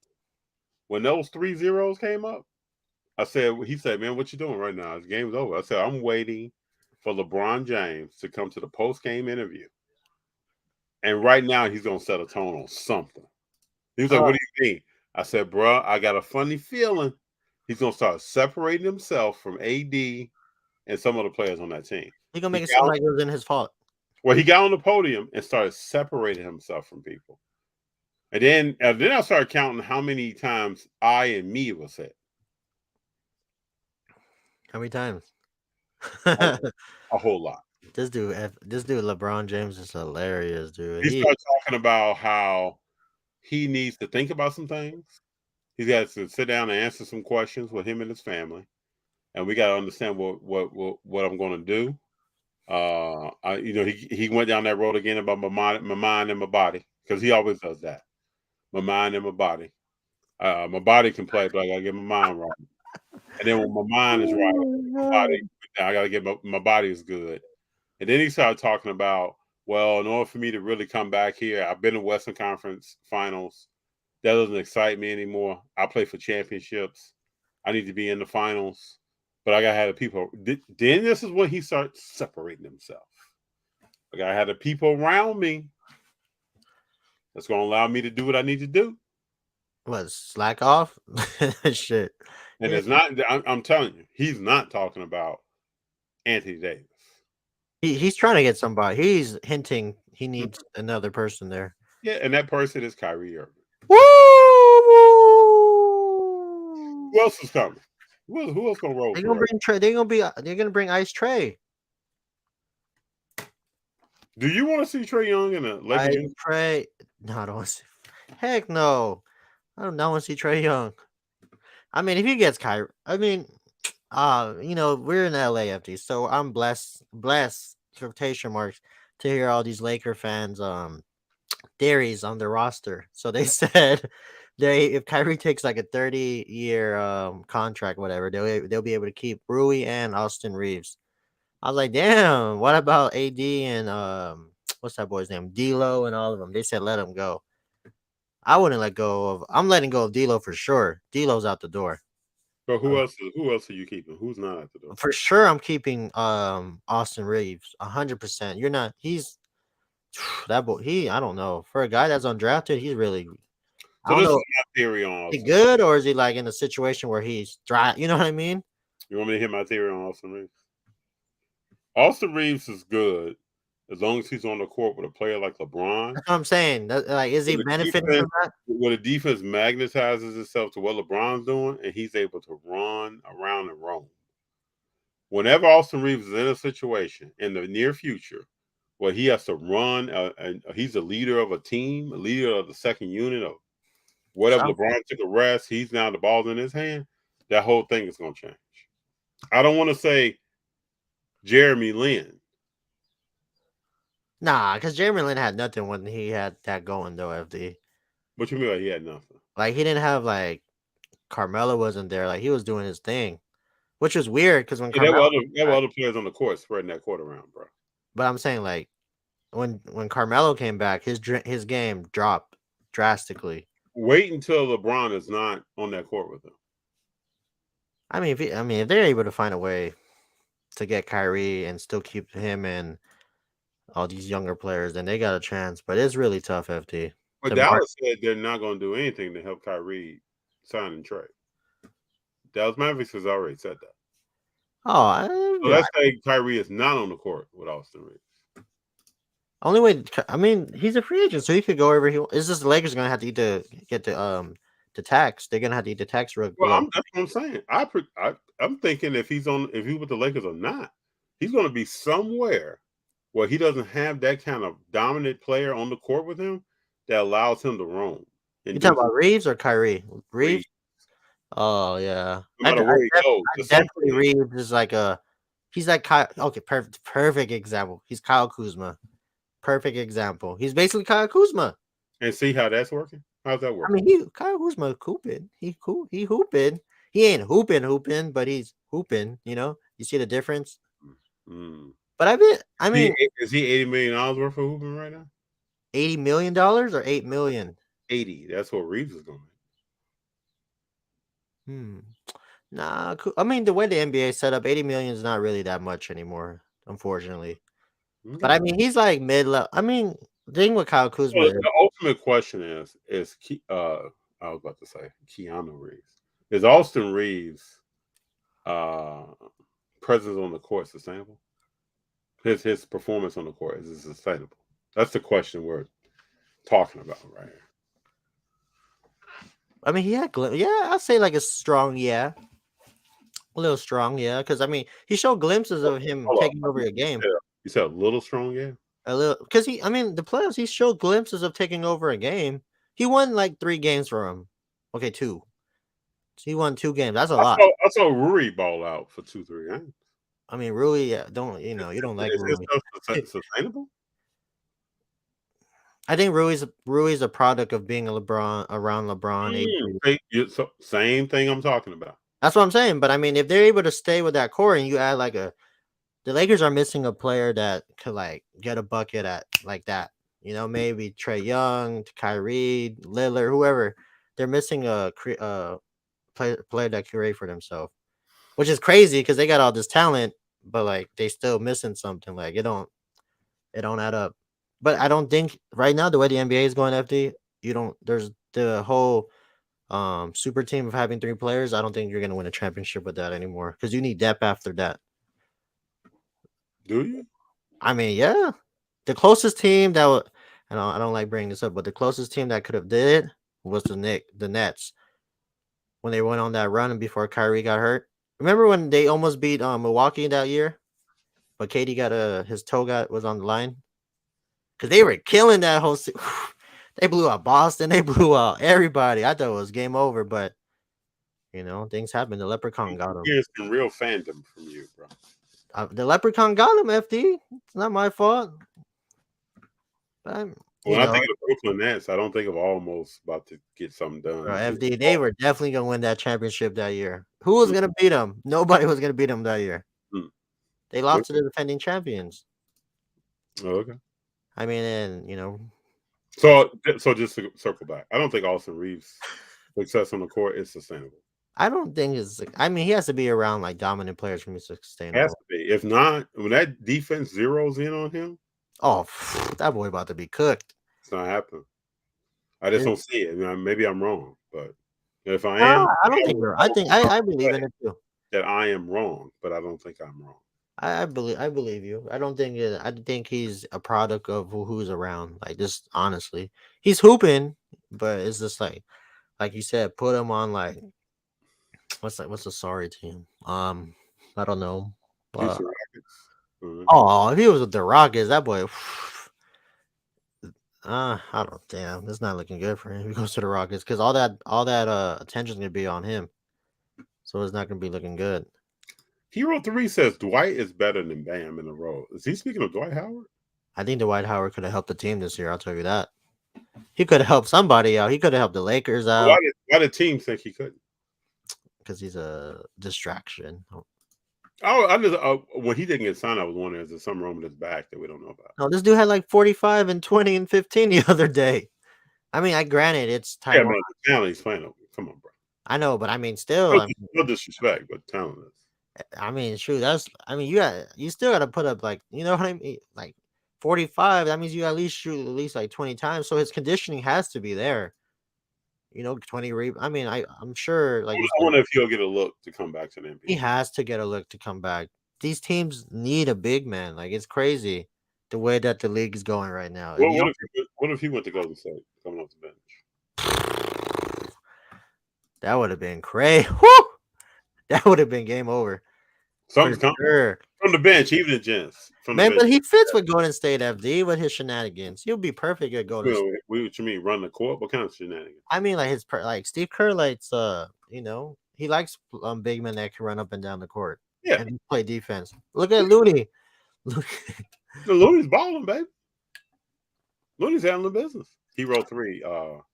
when those 3 zeros came up, he said, man, what you doing right now? The game's over. I said, I'm waiting for LeBron James to come to the post-game interview. And right now, he's going to set a tone on something. He was like, what do you mean? I said, bro, I got a funny feeling he's going to start separating himself from AD and some of the players on that team. He's going to make it sound like it was in his fault. Well, he got on the podium and started separating himself from people. And then I started counting how many times I and me was said. How many times? A whole lot. This dude, LeBron James is hilarious, dude. He started talking about how he needs to think about some things. He's got to sit down and answer some questions with him and his family, and we got to understand what I'm going to do. He went down that road again about my mind and my body, because he always does that. My mind and my body. My body can play, but I got to get my mind right. And then when my mind is right, I got to get my body is good. And then he started talking about, well, in order for me to really come back here, I've been in Western Conference Finals. That doesn't excite me anymore. I play for championships. I need to be in the finals. But I got to have the people. Then this is when he starts separating himself. I got to have the people around me that's going to allow me to do what I need to do. What, slack off? Shit. And it's not, I'm telling you, he's not talking about Anthony Davis. He's trying to get somebody. He's hinting he needs another person there. Yeah, and that person is Kyrie Irving. Woo! Who else is coming? Who else gonna roll? They're gonna bring Trey. They're gonna bring Ice Trey. Do you want to see Trae Young in a legend? Trey? No, I don't want to see. Heck no. I don't want to see Trae Young. I mean, if he gets Kyrie, I mean, we're in LAFD, so I'm blessed quotation marks to hear all these Laker fans theories on their roster. So they said if Kyrie takes like a 30-year contract, whatever, they'll be able to keep Rui and Austin Reeves. I was like, damn, what about AD and what's that boy's name? D'Lo and all of them? They said let him go. I wouldn't let go of. I'm letting go of D'Lo for sure. D'Lo's out the door. But who else? Who else are you keeping? Who's not at the door? For sure, I'm keeping Austin Reeves 100%. You're not. He's that boy. I don't know. For a guy that's undrafted, he's really. I So don't this is know. my theory on Is he Austin. good or is he like in a situation where he's dry? You know what I mean? You want me to hit my theory on Austin Reeves? Austin Reeves is good as long as he's on the court with a player like LeBron. That's what I'm saying. Like, is he benefiting from that? When the defense magnetizes itself to what LeBron's doing, and he's able to run around and roam. Whenever Austin Reeves is in a situation in the near future where he has to run, and he's a leader of a team, a leader of the second unit, or whatever. LeBron took a rest, he's now the ball's in his hand. That whole thing is going to change. I don't want to say Jeremy Lin. Nah, because Jeremy Lin had nothing when he had that going though. FD. What you mean by he had nothing? Like he didn't have like Carmelo wasn't there. Like he was doing his thing, which was weird because when there Carmelo, were other players on the court spreading that court around, bro. but I'm saying like when Carmelo came back, his game dropped drastically. Wait until LeBron is not on that court with him. I mean, if they're able to find a way to get Kyrie and still keep him and all these younger players, then they got a chance. But it's really tough, FT. But Dallas said they're not going to do anything to help Kyrie sign and trade. Dallas Mavericks has already said that. Oh, so let's say Kyrie is not on the court with Austin Reeves. Only way, I mean, he's a free agent, so he could go wherever he wants. It's just the Lakers are going to have to get the tax. They're going to have to eat the tax. Well, that's what I'm saying. I'm thinking if he's with the Lakers or not, he's going to be somewhere where he doesn't have that kind of dominant player on the court with him that allows him to roam. You talking about Reeves or Kyrie? Reeves. Oh yeah. No matter where he goes, definitely Reeves is like he's like Kyle. Okay, perfect example. He's Kyle Kuzma. Perfect example. He's basically Kyle Kuzma. And see how that's working? How's that working? I mean, Kyle Kuzma hooping. He hooping. He ain't hooping, but he's hooping. You know, you see the difference. Mm. But I mean, is he $80 million worth of hooping right now? $80 million or $8 million? 80. That's what Reeves is going to make. Nah, I mean the way the NBA set up, 80 million is not really that much anymore, unfortunately. Mm-hmm. But I mean, he's like mid-level. I mean, the thing with Kyle Kuzma. Well, the ultimate question is I was about to say Keanu Reeves. Is Austin Reeves' presence on the court sustainable? His performance on the court, is it sustainable? That's the question we're talking about right here. I mean, I'd say like a strong, a little strong, because I mean, he showed glimpses of him taking over a game. You said a little strong, a little, because the playoffs, he showed glimpses of taking over a game. He won like 3 games for him. Okay, 2. So he won 2 games. That's a lot. I saw Rui ball out for 2-3 games. I mean, Rui, you don't like Rui. Is sustainable? I think Rui's a product of being around LeBron. Same thing I'm talking about. That's what I'm saying. But I mean, if they're able to stay with that core and you add the Lakers are missing a player that could like get a bucket at like that. You know, maybe Trae Young, Kyrie, Lillard, whoever. They're missing a player that create for themselves, which is crazy because they got all this talent, but like they still missing something. Like it don't add up. But I don't think right now the way the NBA is going, FD, there's the whole super team of having 3 players. I don't think you're gonna win a championship with that anymore because you need depth after that. Do you? I mean, yeah. The closest team that would, I don't like bringing this up, but the closest team that could have did it was the Nets when they went on that run and before Kyrie got hurt. Remember when they almost beat Milwaukee that year, but KD got his toe was on the line because they were killing that whole. They blew out Boston. They blew out everybody. I thought it was game over, but things happen. The Leprechaun got him. Here's some real fandom from you, bro. The Leprechaun got him, FD. It's not my fault. But when I think of the Brooklyn Nets, I don't think of almost about to get something done. Bro, FD, they were definitely going to win that championship that year. Who was going to beat them? Nobody was going to beat them that year. They lost to the defending champions. Oh, okay. I mean, and So just to circle back, I don't think Austin Reeves' success on the court is sustainable. I don't think it's. I mean, he has to be around like dominant players for me to Has sustainable. to be. If not, when that defense zeroes in on him, Oh, that boy about to be cooked. it's not happening. I just It- don't see it. Maybe I'm wrong, but if I no, am, I don't think you're. I think I believe in it too. that I am wrong, but I don't think I'm wrong. I believe you. I don't think I think he's a product of who's around. Like just honestly, he's hooping, but it's just like you said, put him on like what's the sorry team? I don't know. Houston Rockets. Mhm. Oh, if he was with the Rockets, that boy. I don't. Damn, it's not looking good for him. If he goes to the Rockets because all that attention's gonna be on him, so it's not gonna be looking good. Hero 3 says Dwight is better than Bam in a row. Is he speaking of Dwight Howard? I think Dwight Howard could have helped the team this year. I'll tell you that. He could have helped somebody out. He could have helped the Lakers Why out did teams think he couldn't? because he's a distraction. Oh, I just when he didn't get signed, I was wondering is there some wrong with his back that we don't know about? No, this dude had like 45 and 20 and 15 the other day. I mean, I granted it's Yeah, Taiwan. man, the talent he's playing. Come on, bro. I know, but I mean, still, No disrespect, but talent is. I mean, shoot, you still got to put up like, you know what I mean, like 45. That means you at least shoot at least like 20 times. So his conditioning has to be there. 20 I mean, I'm sure, like you I said, wonder if he'll get a look to come back to the he NBA. has to get a look to come back. These teams need a big man. Like it's crazy the way that the league is going right now. And What if he went to Golden State coming off the bench? that would have been crazy. That would have been game over. Something's For coming sure. from the bench, even the gents. From Man, the but bench. he fits with Golden State FD with his shenanigans. He'll be perfect at Golden State. What you mean, run the court? What kind of shenanigans? I mean, like like Steve Kerr likes he likes big men that can run up and down the court Yeah, and play defense. Look at Looney. Look, the Looney's balling, baby. Looney's handling business. Hero 3.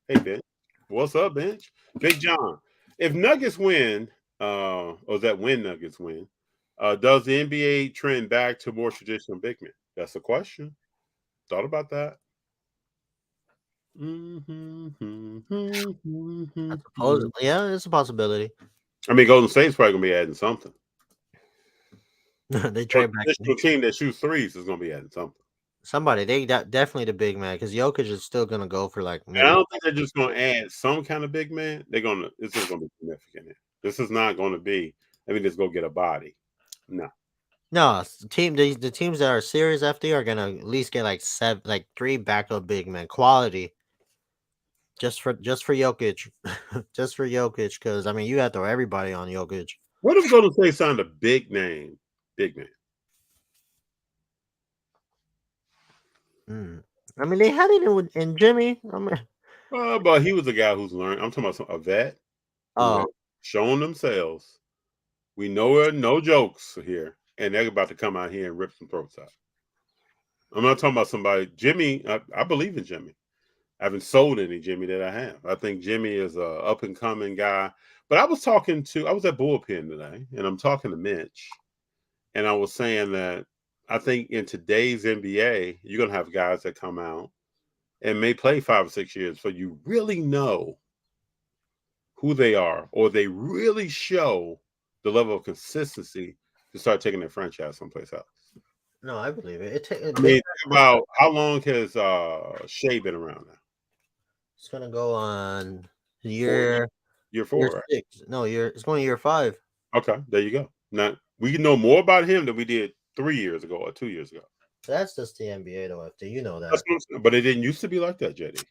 Hey, bench. What's up, bench? Big John. If Nuggets win, or that when Nuggets win, does the NBA trend back to more traditional big men? That's the question. Thought about that. I suppose, yeah, it's a possibility. I mean, Golden State's probably gonna be adding something. They A trade back traditional team that shoots threes is gonna be adding something. somebody. They definitely the big man because Jokic is still gonna go for like And I maybe. don't think they're just gonna add some kind of big man. This is gonna be significant here. This is not gonna be. Let me just go get a body. No. No, the teams that are serious FD are gonna at least get like three backup big men quality. Just for Jokic, just for Jokic, because I mean you have to throw everybody on Jokic. What if Golden State signed a big name, big man? I mean they had it in Jimmy. I mean, But he was a guy who's learned. I'm talking about a vet who has shown themselves. We know there are no jokes here, and they're about to come out here and rip some throats out. I'm not talking about somebody. Jimmy, I believe in Jimmy. I haven't sold any Jimmy that I have. I think Jimmy is a up and coming guy. But I was at Bullpen today, and I'm talking to Mitch, and I was saying that I think in today's NBA, you're gonna have guys that come out and may play 5 or 6 years, so you really know who they are, or they really show the level of consistency to start taking their franchise someplace else. no, I believe it. I mean, think about how long has Shea been around now? It's gonna go on year 4, year right? 6. No, it's going year 5. Okay, there you go. Now we can know more about him than we did 3 years ago or 2 years ago. That's just the NBA, though. FD, you know that. But it didn't used to be like that, JD. It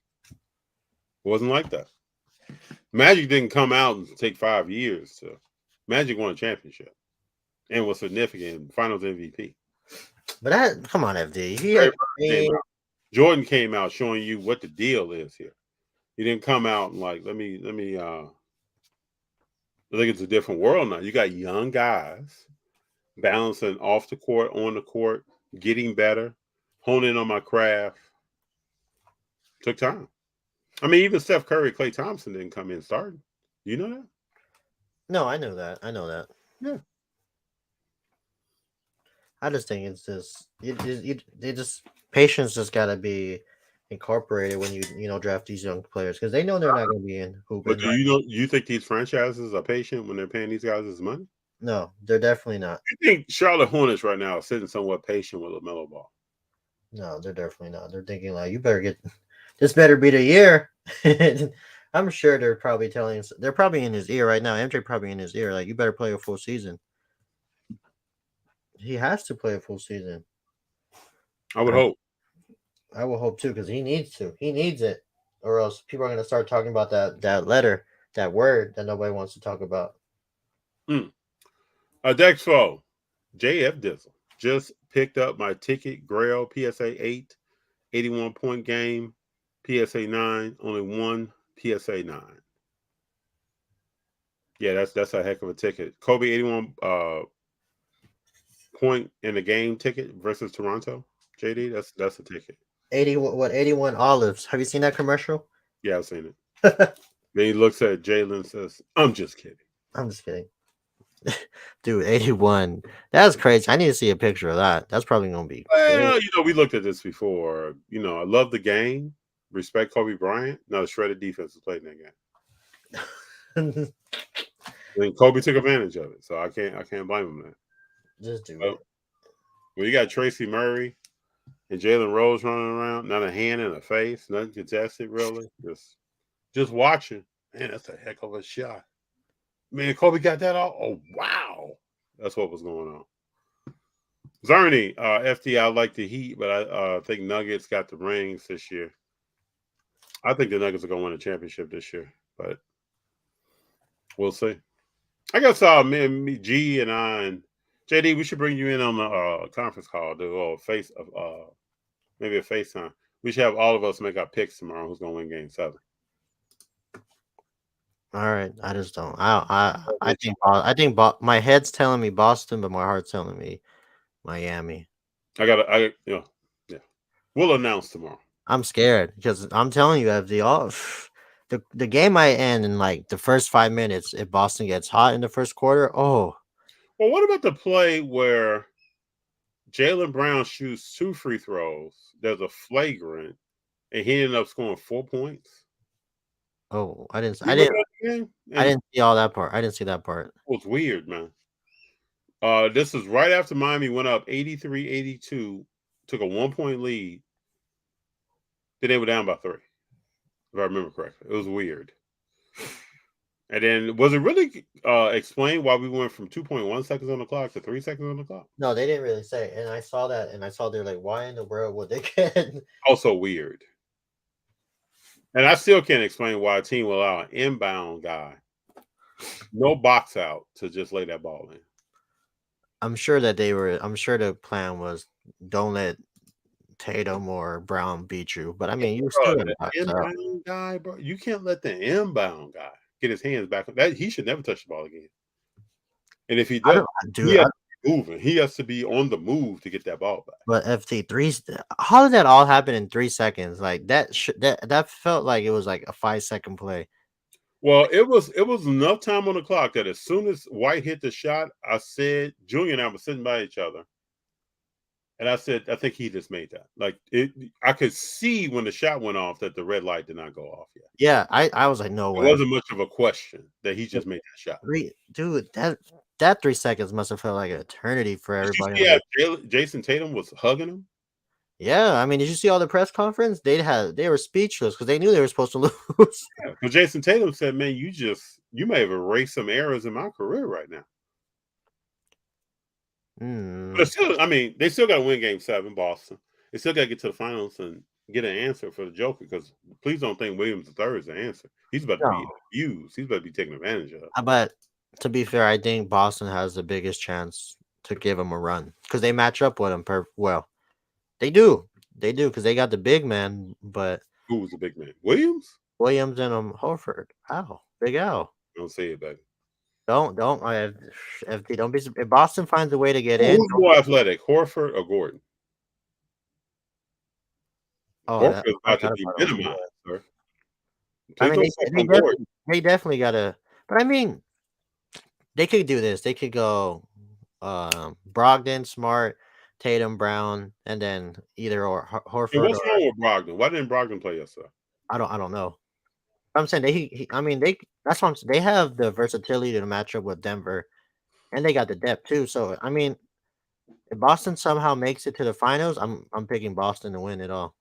wasn't like that. Magic didn't come out and take 5 years to. Magic won a championship and was significant Finals MVP. But come on, FD. Jordan came out showing you what the deal is here. He didn't come out and like, let me I think it's a different world now. You got young guys balancing off the court, on the court, getting better, honing on my craft. Took time. I mean, even Steph Curry, Klay Thompson didn't come in starting. You know that? No, I know that. I know that. Yeah. I just think it's just patience just gotta be incorporated when you draft these young players because they know they're not going to be in But hooping. do you think these franchises are patient when they're paying these guys this money? No, they're definitely not. You think Charlotte Hornets right now are sitting somewhat patient with LaMelo Ball? No, they're definitely not. They're thinking like, you better get this. Better be the year. I'm sure they're probably telling. They're probably in his ear right now. MJ probably in his ear like, you better play a full season. He has to play a full season. I would hope. I will hope too because he needs to. He needs it, or else people are going to start talking about that letter, that word that nobody wants to talk about. Dexfo, JF Dizzle just picked up my ticket. Grail PSA 8, 81-point game. PSA 9, only one PSA 9. Yeah, that's a heck of a ticket. Kobe 81 point in the game ticket versus Toronto. JD, that's a ticket. 81 olives. Have you seen that commercial? Yeah, I've seen it. Then he looks at Jalen and says, "I'm just kidding." I'm just kidding. Dude, 81. That's crazy. I need to see a picture of that. That's probably gonna be Well, we looked at this before. I love the game. Respect Kobe Bryant. Not a shredded defense is played in that game. And Kobe took advantage of it, so I can't blame him there. Just do it. Well, you got Tracy Murray and Jalen Rose running around, not a hand in the face, nothing contested really. Just watching. Man, that's a heck of a shot. Man, Kobe got that all. Oh wow, that's what was going on. Zerny, FD, I like the Heat, but I think Nuggets got the rings this year. I think the Nuggets are going to win a championship this year, but we'll see. I guess me, G, and I, and JD, we should bring you in on the conference call, do maybe a FaceTime. We should have all of us make our picks tomorrow. Who's going to win Game 7? All right, I just don't. I think my head's telling me Boston, but my heart's telling me Miami. Yeah. We'll announce tomorrow. I'm scared because I'm telling you, the game might end in like the first 5 minutes if Boston gets hot in the first quarter. Oh, well, what about the play where Jaylen Brown shoots 2 free throws? There's a flagrant, and he ended up scoring 4 points. Oh, I didn't see all that part. I didn't see that part. It was weird, man. This is right after Miami went up 83-82, took a 1-point lead. Then they were down by 3, if I remember correctly. It was weird. And then, was it really explained why we went from 2.1 seconds on the clock to 3 seconds on the clock? No, they didn't really say. And I saw that, and I saw they're like, why in the world would they get? Also weird. And I still can't explain why a team will allow an inbound guy, no box out, to just lay that ball in. I'm sure the plan was don't let Tatum or Brown beat you. But I mean, you still got to box out. Inbound guy, bro. You can't let the inbound guy get his hands back. That he should never touch the ball again. And if he does, he has to be moving. He has to be on the move to get that ball back. But FT3, how did that all happen in 3 seconds? Like that felt like it was like a 5-second play. Well, it was enough time on the clock that as soon as White hit the shot, I said, Junior and I were sitting by each other, and I said, I think he just made that. Like I could see when the shot went off that the red light did not go off yet. Yeah, I was like, no way. It wasn't much of a question that he just made that shot. Dude, that 3 seconds must have felt like an eternity for everybody. Yeah, Jason Tatum was hugging him. Yeah, I mean, did you see all the press conference? They were speechless because they knew they were supposed to lose. Yeah, but Jason Tatum said, "Man, you may have erased some errors in my career right now." But still, I mean, they still got to win Game 7, Boston. They still got to get to the finals and get an answer for the Joker. Because please don't think Williams III is the answer. He's about to be abused. He's about to be taken advantage of. But to be fair, I think Boston has the biggest chance to give him a run because they match up with him well. They do because they got the big man. But who was the big man? Williams and Horford. Big Al. Don't say it, baby. Don't be. If Boston finds a way to get in, who's more athletic, Horford or Gordon? Horford is about to be minimized, sir. I mean, they definitely got to. But I mean, they could do this. They could go Brogdon, Smart, Tatum, Brown, and then either or And Horford what's or wrong with Brogdon? Why didn't Brogdon play yesterday? I don't know. I'm saying I mean that's what they have the versatility to match up with Denver, and they got the depth too. So I mean, if Boston somehow makes it to the finals, I'm picking Boston to win it all.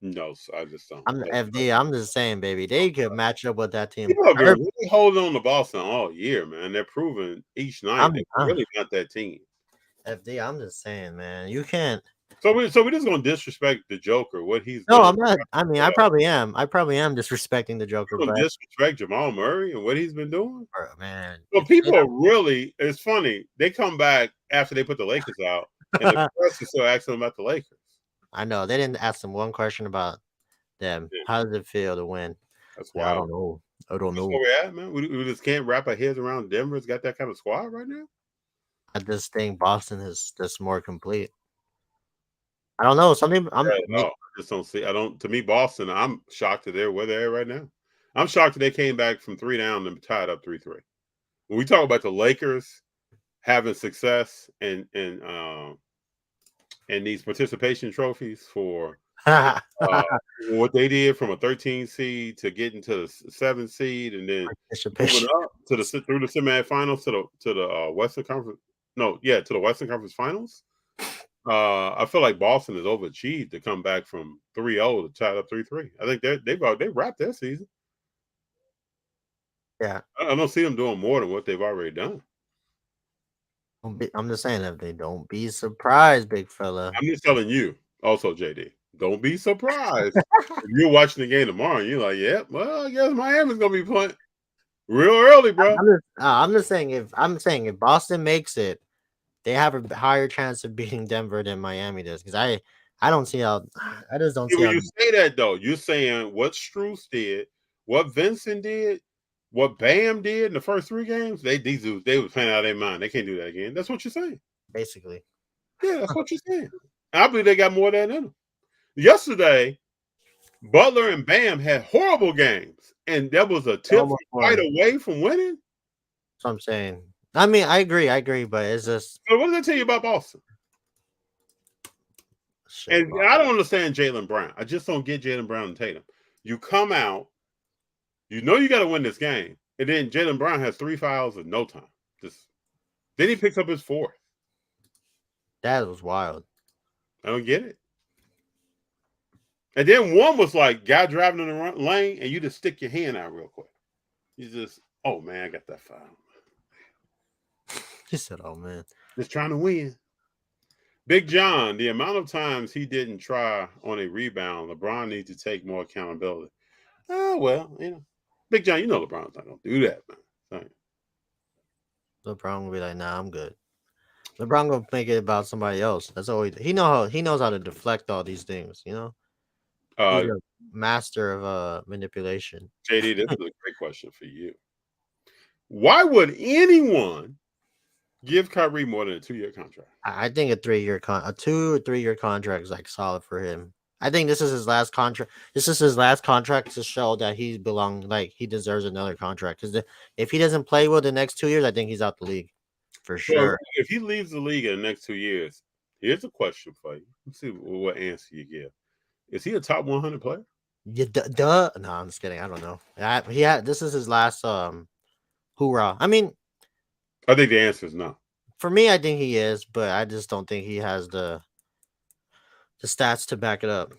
No, I just don't. I'm the FD. I'm just saying, baby, they could match up with that team. People have been really holding on to Boston all year, man. They're proving each night they're really not that team. FD, I'm just saying, man, you can't. So we're just gonna disrespect the Joker. What he's No, done. I'm not. I mean, I probably am. I probably am disrespecting the Joker, We're but gonna disrespect Jamal Murray and what he's been doing. man, Well, people are really. It's funny. They come back after they put the Lakers out, and the press is still asking them about the Lakers. I know they didn't ask them one question about them. Yeah. How does it feel to win? That's wild. I don't know. That's where we're at, man. We just can't wrap our heads around Denver's got that kind of squad right now. I just think Boston is just more complete. I don't know. Something I just don't see. I don't. To me, Boston. I'm shocked that they're where they're at right now. I'm shocked that they came back from 3 down and tied up 3-3. When we talk about the Lakers having success and these participation trophies for what they did from a 13 seed to getting to the 7 seed and then moving up to through the semifinals to the Western Conference. No, yeah, to the Western Conference Finals. I feel like Boston has overachieved to come back from 3-0 to tie up 3-3. I think they wrapped their season. Yeah, I don't see them doing more than what they've already done. I'm just saying that they don't be surprised, big fella. I'm just telling you, also JD, don't be surprised if you're watching the game tomorrow and you're like, "Yeah, well, I guess Miami's gonna be playing real early, bro." I'm just saying if Boston makes it, they have a higher chance of beating Denver than Miami does. Because I don't see how. I just don't see when how. You say that though, you're saying what Strus did, what Vincent did, what Bam did in the first 3 games. They was playing out of their mind. They can't do that again. That's what you're saying. Basically, yeah, that's what you're saying. I believe they got more than in them. Yesterday, Butler and Bam had horrible games, and that was a tip right away from winning. That's what I'm saying. I mean, I agree, but it's just. So what does that tell you about Boston? And I don't understand Jaylen Brown. I just don't get Jaylen Brown and Tatum. You come out, you know you got to win this game, and then Jaylen Brown has 3 fouls in no time. Then he picks up his 4th. That was wild. I don't get it. And then one was like guy driving in the lane, and you just stick your hand out real quick. You just, oh man, I got that foul. He said, "Oh man, just trying to win." Big John, the amount of times he didn't try on a rebound, LeBron needs to take more accountability. Oh well, Big John, LeBron's not gonna do that, man. LeBron will be like, "Nah, I'm good." LeBron gonna make it about somebody else. That's all he knows how to deflect all these things. He's a master of manipulation. JD, this is a great question for you. Why would anyone give Kyrie more than a 2-year contract? I think a 2 or 3 year contract is like solid for him. I think this is his last contract. This is his last contract to show that he deserves another contract. Because if he doesn't play well the next 2 years, I think he's out the league for sure. Well, if he leaves the league in the next 2 years, here's a question for you. Let's see what answer you give. Is he a top 100 player? Yeah, duh. No, I'm just kidding. I don't know. This is his last hoorah. I mean, I think the answer is no. For me, I think he is, but I just don't think he has the stats to back it up.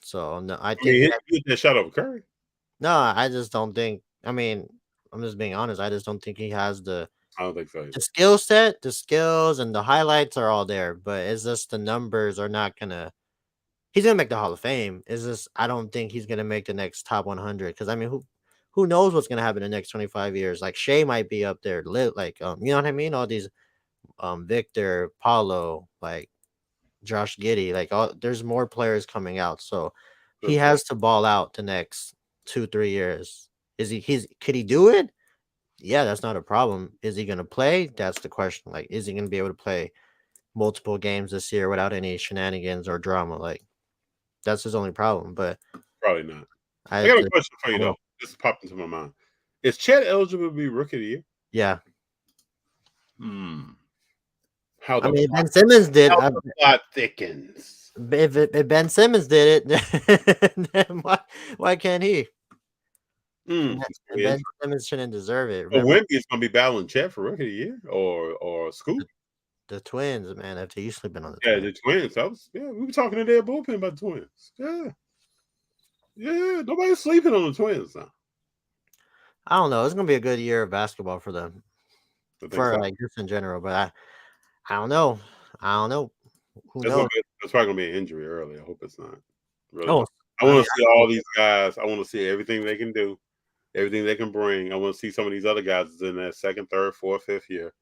So no, I think he hit that shot over Curry. No, I just don't think. I mean, I'm just being honest. I just don't think he has I don't think so. The skill set, the skills, and the highlights are all there, but it's just the numbers are not gonna. He's gonna make the Hall of Fame. Is this? I don't think he's gonna make the next top 100 because I mean, who knows what's gonna happen in the next 25 years? Like Shea might be up there, like you know what I mean? All these, Victor, Paulo, like Josh Giddey, like there's more players coming out, so he has to ball out the next 2-3 years. Could he do it? Yeah, that's not a problem. Is he gonna play? That's the question. Like, is he gonna be able to play multiple games this year without any shenanigans or drama? Like, that's his only problem. But probably not. I got a question for you though. This popped into my mind. Is Chet eligible to be Rookie of the Year? Yeah. How I the mean, Ben Simmons did. how the plot thickens. If Ben Simmons did it, then why can't he? Mm. And Ben Simmons shouldn't deserve it. Well, Remember Wemby is going to be battling Chet for Rookie of the Year or Scoop. the Twins, man. After you sleeping on the Yeah, Twins. the Twins. We were talking to their bullpen about the Twins. Yeah. Nobody's sleeping on the Twins now. I don't know. It's gonna be a good year of basketball for them, I think for so. like just in general. But I don't know. I don't know. Who knows? That's probably going to be an injury early. I hope it's not. Really. Oh, I I want mean, to see all these guys. I want to see everything they can do, everything they can bring. I want to see some of these other guys that's in that second, third, fourth, fifth year.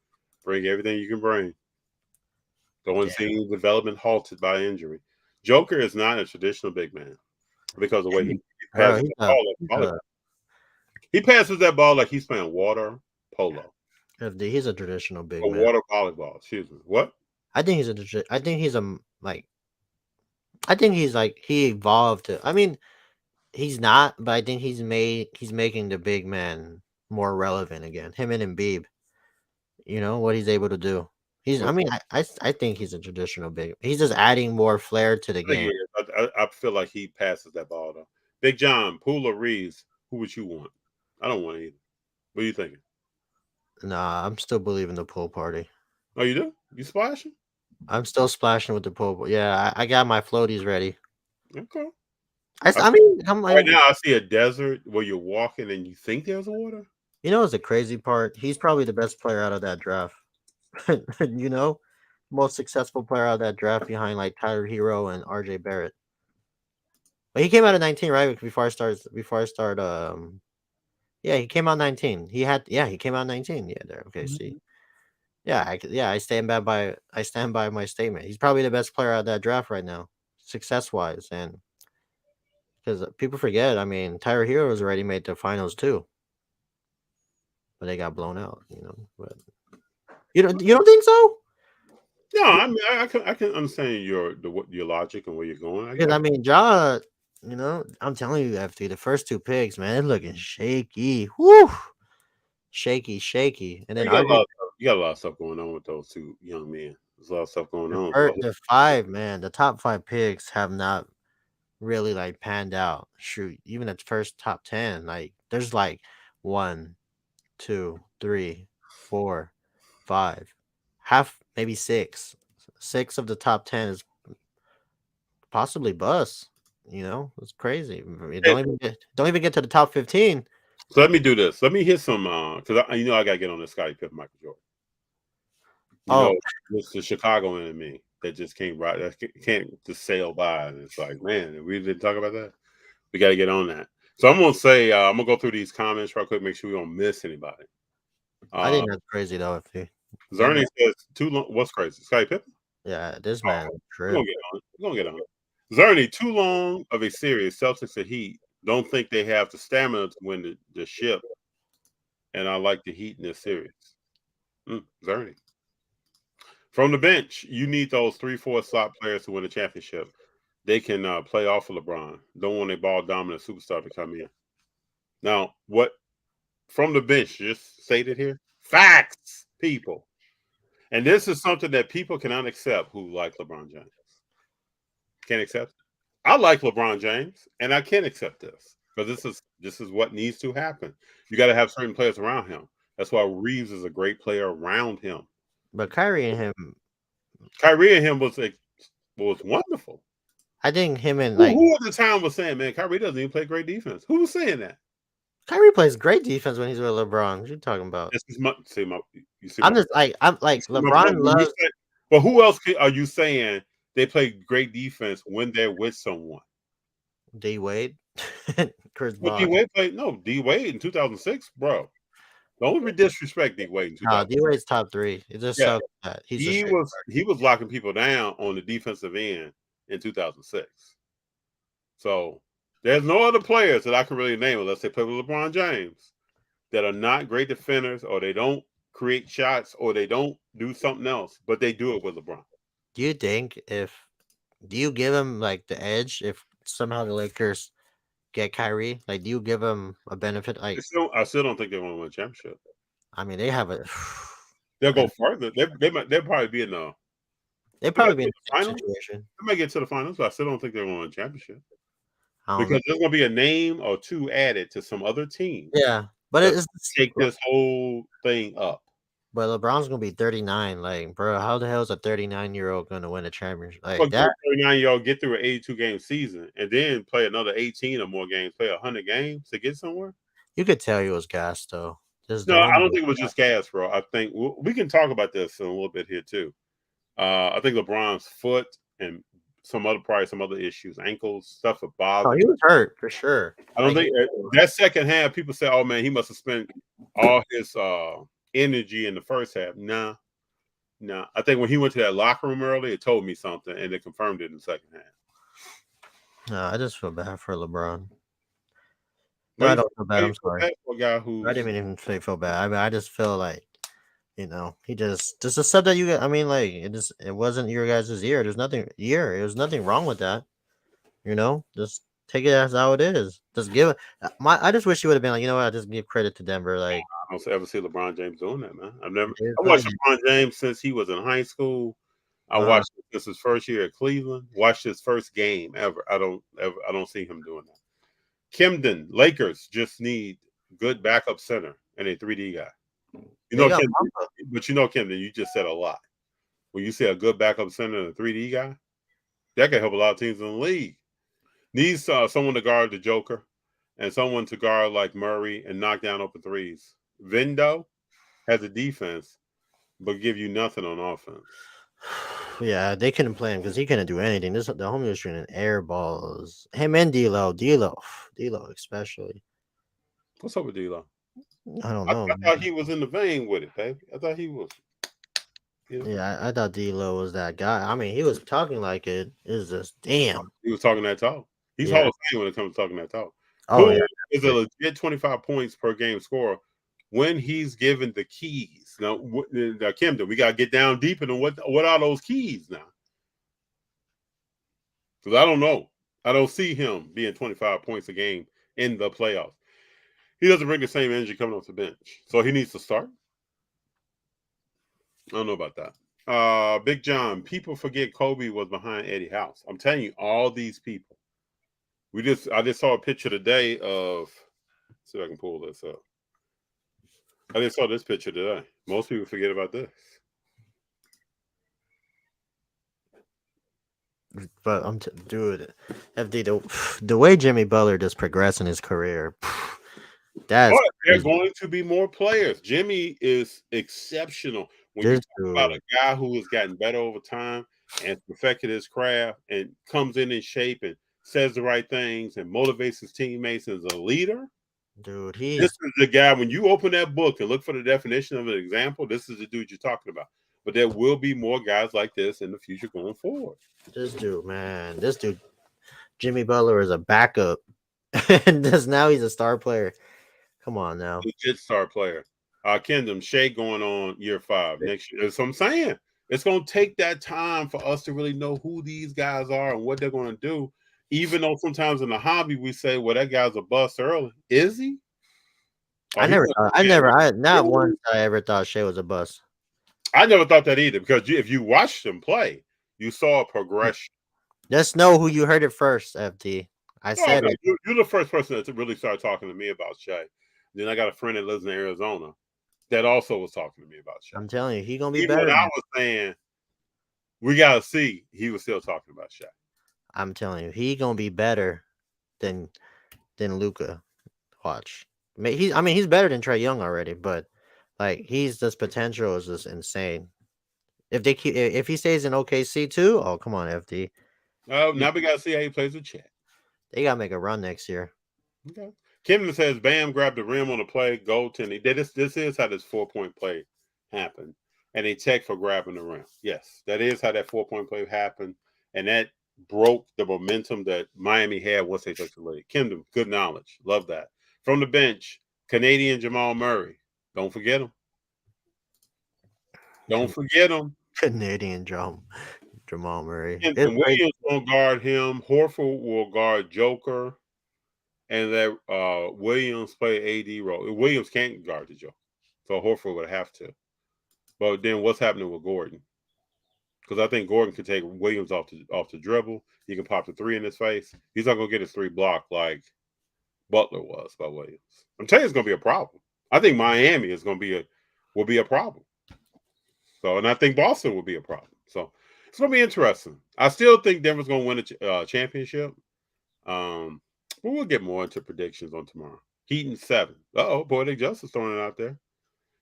Bring everything you can bring. Don't want to see any development halted by injury. Joker is not a traditional big man because of the way he bro, passes the ball like volleyball. He passes that ball like he's playing water polo he's a traditional big or man. water volleyball. Excuse me. What? I think I think he's like. I think he's like he evolved to. I mean, he's not, but I think he's making the big man more relevant again. Him and Embiid. You know what he's able to do. I mean, I think he's a traditional big. He's just adding more flair to the game. I feel like he passes that ball though. Big John, Poole or Reeves, who would you want? I don't want either. What are you thinking? Nah, I'm still believing the pool party. Oh, you do? You splashing? I'm still splashing with the pool. Yeah, I got my floaties ready. Okay. I mean, I'm Right like, now, I see a desert where you're walking and you think there's water. you know, what's the crazy part? He's probably the best player out of that draft. You know, most successful player out of that draft behind like Tyler Hero and RJ Barrett. But he came out at 19, right? Before I start, yeah, he came out 19. He came out 19. Yeah, there. Okay, see. Yeah, I stand by my statement. He's probably the best player out of that draft right now, success wise, and because people forget. I mean, Tyler Hero has already made the finals too, but they got blown out. You know, but you don't think so? No, I mean I can understand your logic and where you're going. I Because got I mean, Ja, you know, I'm telling you, FT, the first two picks, man, they're looking shaky. Whoo, shaky. And then RJ, you got a lot of stuff going on with those two young men. There's a lot of stuff going on. the five, man, the top five picks have not really like panned out. Shoot, even the first top 10, like there's like 1, 2, 3, 4, 5, half maybe six. Six of the top 10 is possibly bust. You know, it's crazy. Don't even get to the top 15. So let me do this. Let me hit some because I gotta get on this Scottie Pippen Michael Jordan. You Oh, know, it's the Chicago in me that just can't just sail by, and it's like, man, we didn't talk about that. We got to get on that. So I'm gonna say I'm gonna go through these comments real quick, make sure we don't miss anybody. I think that's crazy though. Zerny says too long. What's crazy? Scottie Pippen. Yeah, this man is We're true. gonna get on it. We're gonna get on it. Zerny, too long of a series. Celtics and Heat don't think they have the stamina to win the ship, and I like the Heat in this series. Zerny. From the bench, you need those 3-4 slot players to win a championship. They can play off of LeBron. Don't want a ball dominant superstar to come in. Now, what from the bench just stated here? Facts, people. And this is something that people cannot accept who like LeBron James. Can't accept it. I like LeBron James, and I can't accept this because this is what needs to happen. You got to have certain players around him. That's why Reeves is a great player around him. But Kyrie and him, Kyrie and him was wonderful. I think him and Who at the time was saying, man, Kyrie doesn't even play great defense? Who was saying that? Kyrie plays great defense when he's with LeBron. What you talking about? This is my, I'm like LeBron loves. But who else are you saying they play great defense when they're with someone? D Wade, Chris Well, Bosh. D Wade in 2006, bro. Don't disrespect D Wade in 2006. D Wade's top 3. It just sucks that he was locking people down on the defensive end in 2006. So there's no other players that I can really name unless they play with LeBron James that are not great defenders, or they don't create shots, or they don't do something else, but they do it with LeBron. Do you give him like the edge if somehow the Lakers get Kyrie? Like, do you give him a benefit? Like, I still don't think they want to win a championship. I mean, they have a They'll go further. They'll probably be in the. They'd probably be in the the same finals. situation. They might get to the finals, but I still don't think they're going to win a championship I don't know. because there's going to be a name or two added to some other team. Yeah, but to it's take this whole thing up. But LeBron's gonna be 39. Like, bro, how the hell is a 39-year-old gonna win a championship? Like But that? 39-year-old get through an 82 game season and then play another 18 or more games, play 100 games to get somewhere. You could tell he was gassed though. Just No, the I homie don't think it was just gas, bro. I think we can talk about this in a little bit here too. I think LeBron's foot and some other issues, ankles, stuff that Oh, bothered he him. was hurt for sure. I don't Like, think that second half, people say, "Oh man, he must have spent all his energy in the first half." Nah. I think when he went to that locker room early, it told me something, and it confirmed it in the second half. no, I just feel bad for LeBron. No, Why I you don't feel bad. I'm feel sorry. bad for a guy I who's didn't even say feel bad. I mean, I just feel like, he just the stuff that you got. I mean, like it wasn't your guys' year. There's nothing There's nothing wrong with that. Just take it as how it is. Just give it. I just wish you would have been like, you know what? I just give credit to Denver. Like, I don't ever see LeBron James doing that, man. it is I what watched it is. LeBron James since he was in high school. I watched this his first year at Cleveland. Watched his first game ever. I don't see him doing that. Camden Lakers just need good backup center and a 3D guy. They got Camden, Mamba. but Camden, you just said a lot. When you say a good backup center and a 3D guy, that can help a lot of teams in the league. Needs someone to guard the Joker and someone to guard like Murray and knock down open threes. Vendo has a defense, but give you nothing on offense. Yeah, they couldn't play him because he couldn't do anything. The homie was shooting air balls. Him and D'Lo especially. What's up with D'Lo? I don't I know. thought he was in the vein with it, baby. I thought he was. Yeah, I thought D'Lo was that guy. I mean, he was talking like it. It's just damn. He was talking that talk. He's Yeah. Hall of Fame when it comes to talking that talk. Oh Who yeah. is a legit 25 points per game scorer when he's given the keys? Now, Kimden, we got to get down deep into what are those keys now? Because I don't know. I don't see him being 25 points a game in the playoffs. He doesn't bring the same energy coming off the bench. So he needs to start. I don't know about that. Big John, people forget Kobe was behind Eddie House. I'm telling you, all these people. I just saw a picture today of, see if I can pull this up. I just saw this picture today. Most people forget about this. But dude, FD, the way Jimmy Butler just progressed in his career, that's they're going to be more players. Jimmy is exceptional. When you talk about a guy who has gotten better over time and perfected his craft and comes in shape and says the right things and motivates his teammates as a leader. Dude, this is the guy. When you open that book and look for the definition of an example, this is the dude you're talking about. But there will be more guys like this in the future going forward. This dude, Jimmy Butler is a backup, and now he's a star player. Come on now, legit star player. Kendom Shea going on year 5 next year. That's what I'm saying. It's going to take that time for us to really know who these guys are and what they're going to do. Even though sometimes in the hobby we say, "Well, that guy's a bust early." Is he? Not once I ever thought Shea was a bust. I never thought that either, because if you watched him play, you saw a progression. Just know who you heard it first, FD. I said it. You're the first person to really start talking to me about Shea. Then I got a friend that lives in Arizona that also was talking to me about Shea. I'm telling you, he's gonna be Even better. when I was saying we gotta see, he was still talking about Shea. I'm telling you, he's gonna be better than Luka. Watch. He's better than Trae Young already, but like this potential is just insane. If he stays in OKC too, oh come on, FD. Now we gotta see how he plays with Chet. They gotta make a run next year. Okay. Kim says Bam grabbed the rim on the play, goaltending. This is how this 4-point play happened. And they check for grabbing the rim. Yes, that is how that 4-point play happened. And that broke the momentum that Miami had once they took the lead. Kim, good knowledge. Love that. From the bench, Canadian Jamal Murray. Don't forget him. Don't forget him. Canadian Jamal Murray. And Williams will guard him. Horford will guard Joker. And that Williams play AD role. Williams can't guard the Joker. So Horford would have to. But then what's happening with Gordon? Because I think Gordon can take Williams off the dribble. He can pop the three in his face. He's not gonna get his three blocked like Butler was by Williams. I'm telling you, it's gonna be a problem. I think Miami will be a problem. So, and I think Boston will be a problem. So, it's gonna be interesting. I still think Denver's gonna win a championship. But we'll get more into predictions on tomorrow. Heat in 7. Poetic Justice throwing it out there.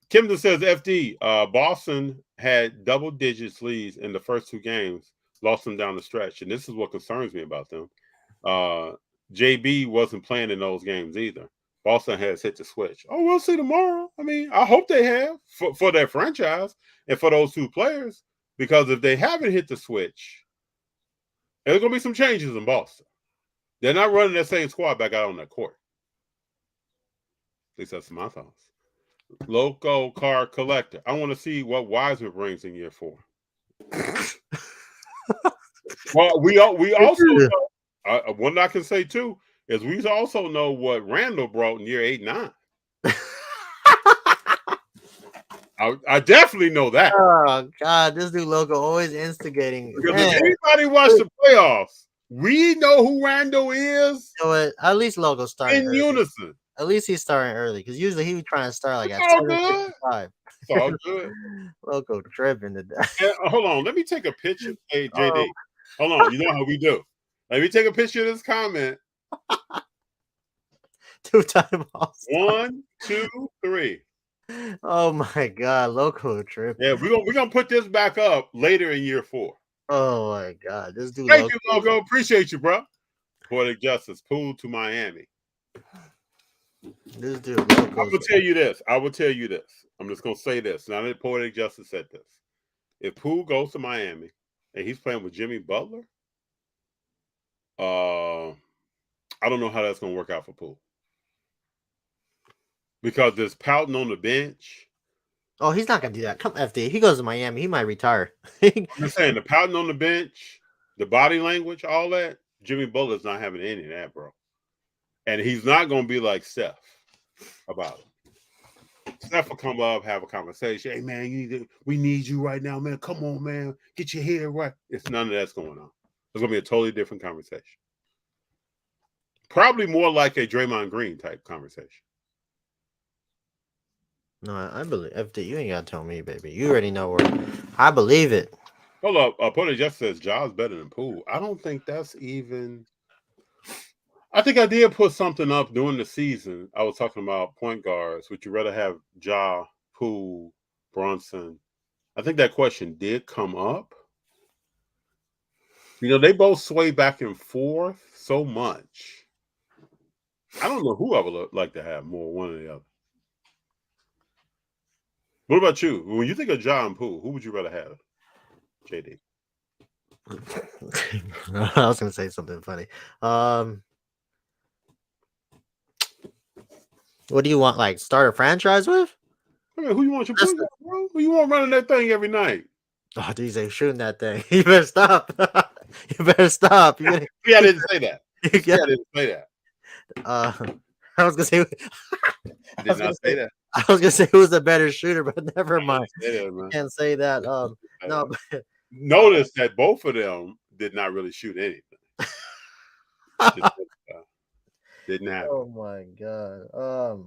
Kimden says, FD, Boston had double-digit leads in the first 2 games, lost them down the stretch, and this is what concerns me about them. JB wasn't playing in those games either. Boston has hit the switch. Oh, we'll see tomorrow. I mean, I hope they have for their franchise and for those 2 players, because if they haven't hit the switch, there's going to be some changes in Boston. They're not running that same squad back out on that court. At least that's my thoughts. Loco card collector. I want to see what Wiseman brings in year 4. Well, we also know, one I can say too is we also know what Randall brought in year 8 and 9. I definitely know that. Oh God, this dude Loco always instigating. Because if anybody watched the playoffs, we know who Randall is. You know what? At least Loco started in early. unison. At least he's starting early because usually he was trying to start like It's at all good. 7:55. It's all good. Loco tripping today. Hold on, let me take a picture. Hey, JD, hold on. You know how we do. Let me take a picture of this comment. 2-time All-Star. 1, 2, 3. Oh my God, Loco tripping. Yeah, we're gonna put this back up later in year 4. Oh my God, this dude. Thank you, Loco. Appreciate you, bro. Poetic Justice, pool to Miami. This dude Loco. I will tell you this. I'm just gonna say this. Now that Poetic Justice said this, if Poole goes to Miami and he's playing with Jimmy Butler, I don't know how that's gonna work out for Poole. Because there's pouting on the bench. Oh, he's not gonna do that. Come FD. If he goes to Miami, he might retire. I'm just saying the pouting on the bench, the body language, all that. Jimmy Butler's not having any of that, bro. And he's not gonna be like Steph about it. Steph will come up, have a conversation. Hey man, we need you right now, man. Come on, man. Get your head right. It's none of that's going on. It's gonna be a totally different conversation. Probably more like a Draymond Green type conversation. No, I believe FD. You ain't gotta tell me, baby. You already know where. I believe it. Hold up. Poetic just says Ja's better than Poole. I don't think that's even. I think I did put something up during the season. I was talking about point guards. Would you rather have Ja, Poole, Brunson? I think that question did come up. You know, they both sway back and forth so much. I don't know who I would like to have more, one or the other. What about you? When you think of Ja and Poole, who would you rather have? JD. I was gonna say something funny. What do you want? Like start a franchise with? I mean, who you want your point guard, bro? Who you want running that thing every night? Oh, DJ shooting that thing. You better stop. You better stop. Yeah, I didn't say that. I didn't say that. I was gonna say. I did not say that. I was gonna say who's a better shooter, but never mind. That, Can't say that. No. Notice that both of them did not really shoot anything. Didn't happen. Oh my God.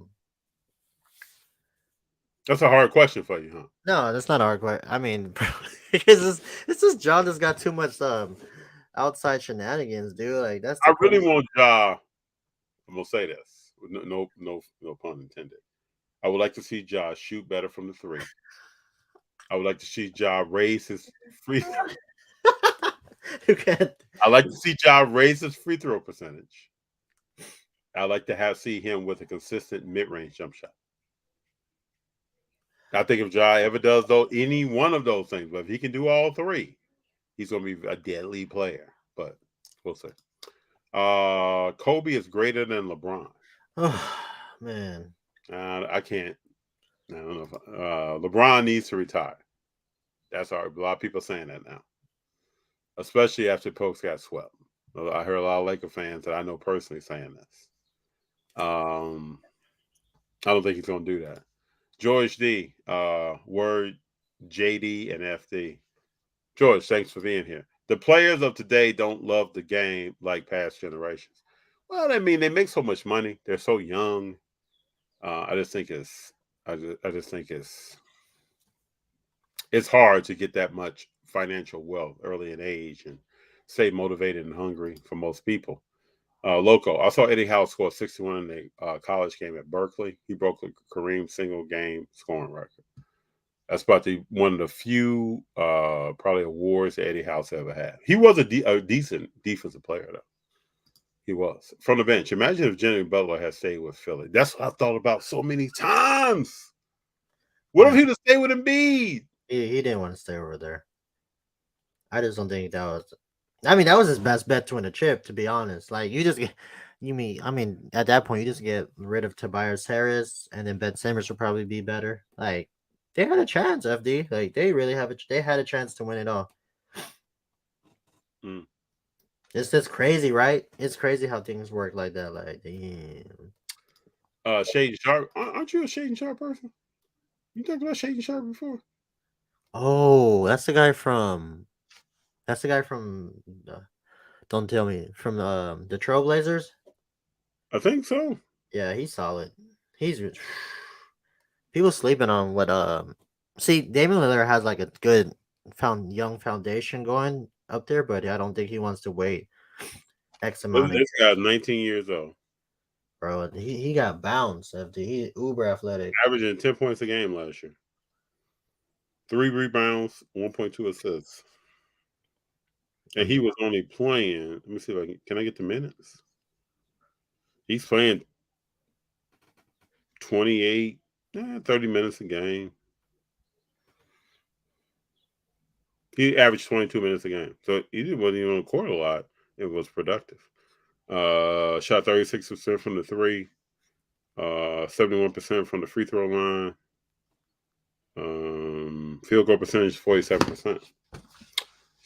That's a hard question for you, huh? No, that's not a hard question. I mean, because it's just John that's got too much outside shenanigans, dude. Like that's. I really want Ja. I'm gonna say this. No pun intended. I would like to see Ja shoot better from the 3. I would like to see Ja raise his free throw. I like to see Ja raise his free throw percentage. I like to see him with a consistent mid-range jump shot. I think if Ja ever does any one of those things, but if he can do all 3, he's going to be a deadly player. But we'll see. Kobe is greater than LeBron. Oh man, I can't. I don't know. LeBron needs to retire. That's all. A lot of people saying that now, especially after Pokes got swept. I heard a lot of Laker fans that I know personally saying this. I don't think he's going to do that. George D. Word JD, and FD. George, thanks for being here. The players of today don't love the game like past generations. Well, I mean, they make so much money. They're so young. I just think it's hard to get that much financial wealth early in age and stay motivated and hungry for most people. Loco, I saw Eddie Howe score 61 in the college game at Berkeley. He broke the Kareem single game scoring record. That's about one of the few probably awards that Eddie House ever had. He was a decent defensive player, though. He was. From the bench. Imagine if Jimmy Butler had stayed with Philly. That's what I thought about so many times. What if he'd have stayed with Embiid? He didn't want to stay over there. I just don't think that was. I mean, that was his best bet to win a chip, to be honest. Like, you just get. At that point, you just get rid of Tobias Harris, and then Ben Simmons would probably be better. Like, they had a chance, FD. Like, they really they had a chance to win it all. Mm. It's just crazy, right? It's crazy how things work like that. Like, damn. Shaden Sharp. Aren't you a Shaden Sharp person? You talked about Shaden Sharp before? Oh, that's the guy from. Don't tell me, from the Trailblazers. I think so. Yeah, he's solid. He's people sleeping on what See, Damian Lillard has like a good young foundation going up there, but I don't think he wants to wait X amount. This guy's 19 years old. Bro, he got bounced after he uber athletic. Averaging 10 points a game last year. 3 rebounds, 1.2 assists. And he was only playing. Let me see if can I get the minutes? He's playing 28, 30 minutes a game. He averaged 22 minutes a game. So he wasn't even on the court a lot. It was productive. Shot 36% from the three, 71% from the free throw line. Field goal percentage 47%.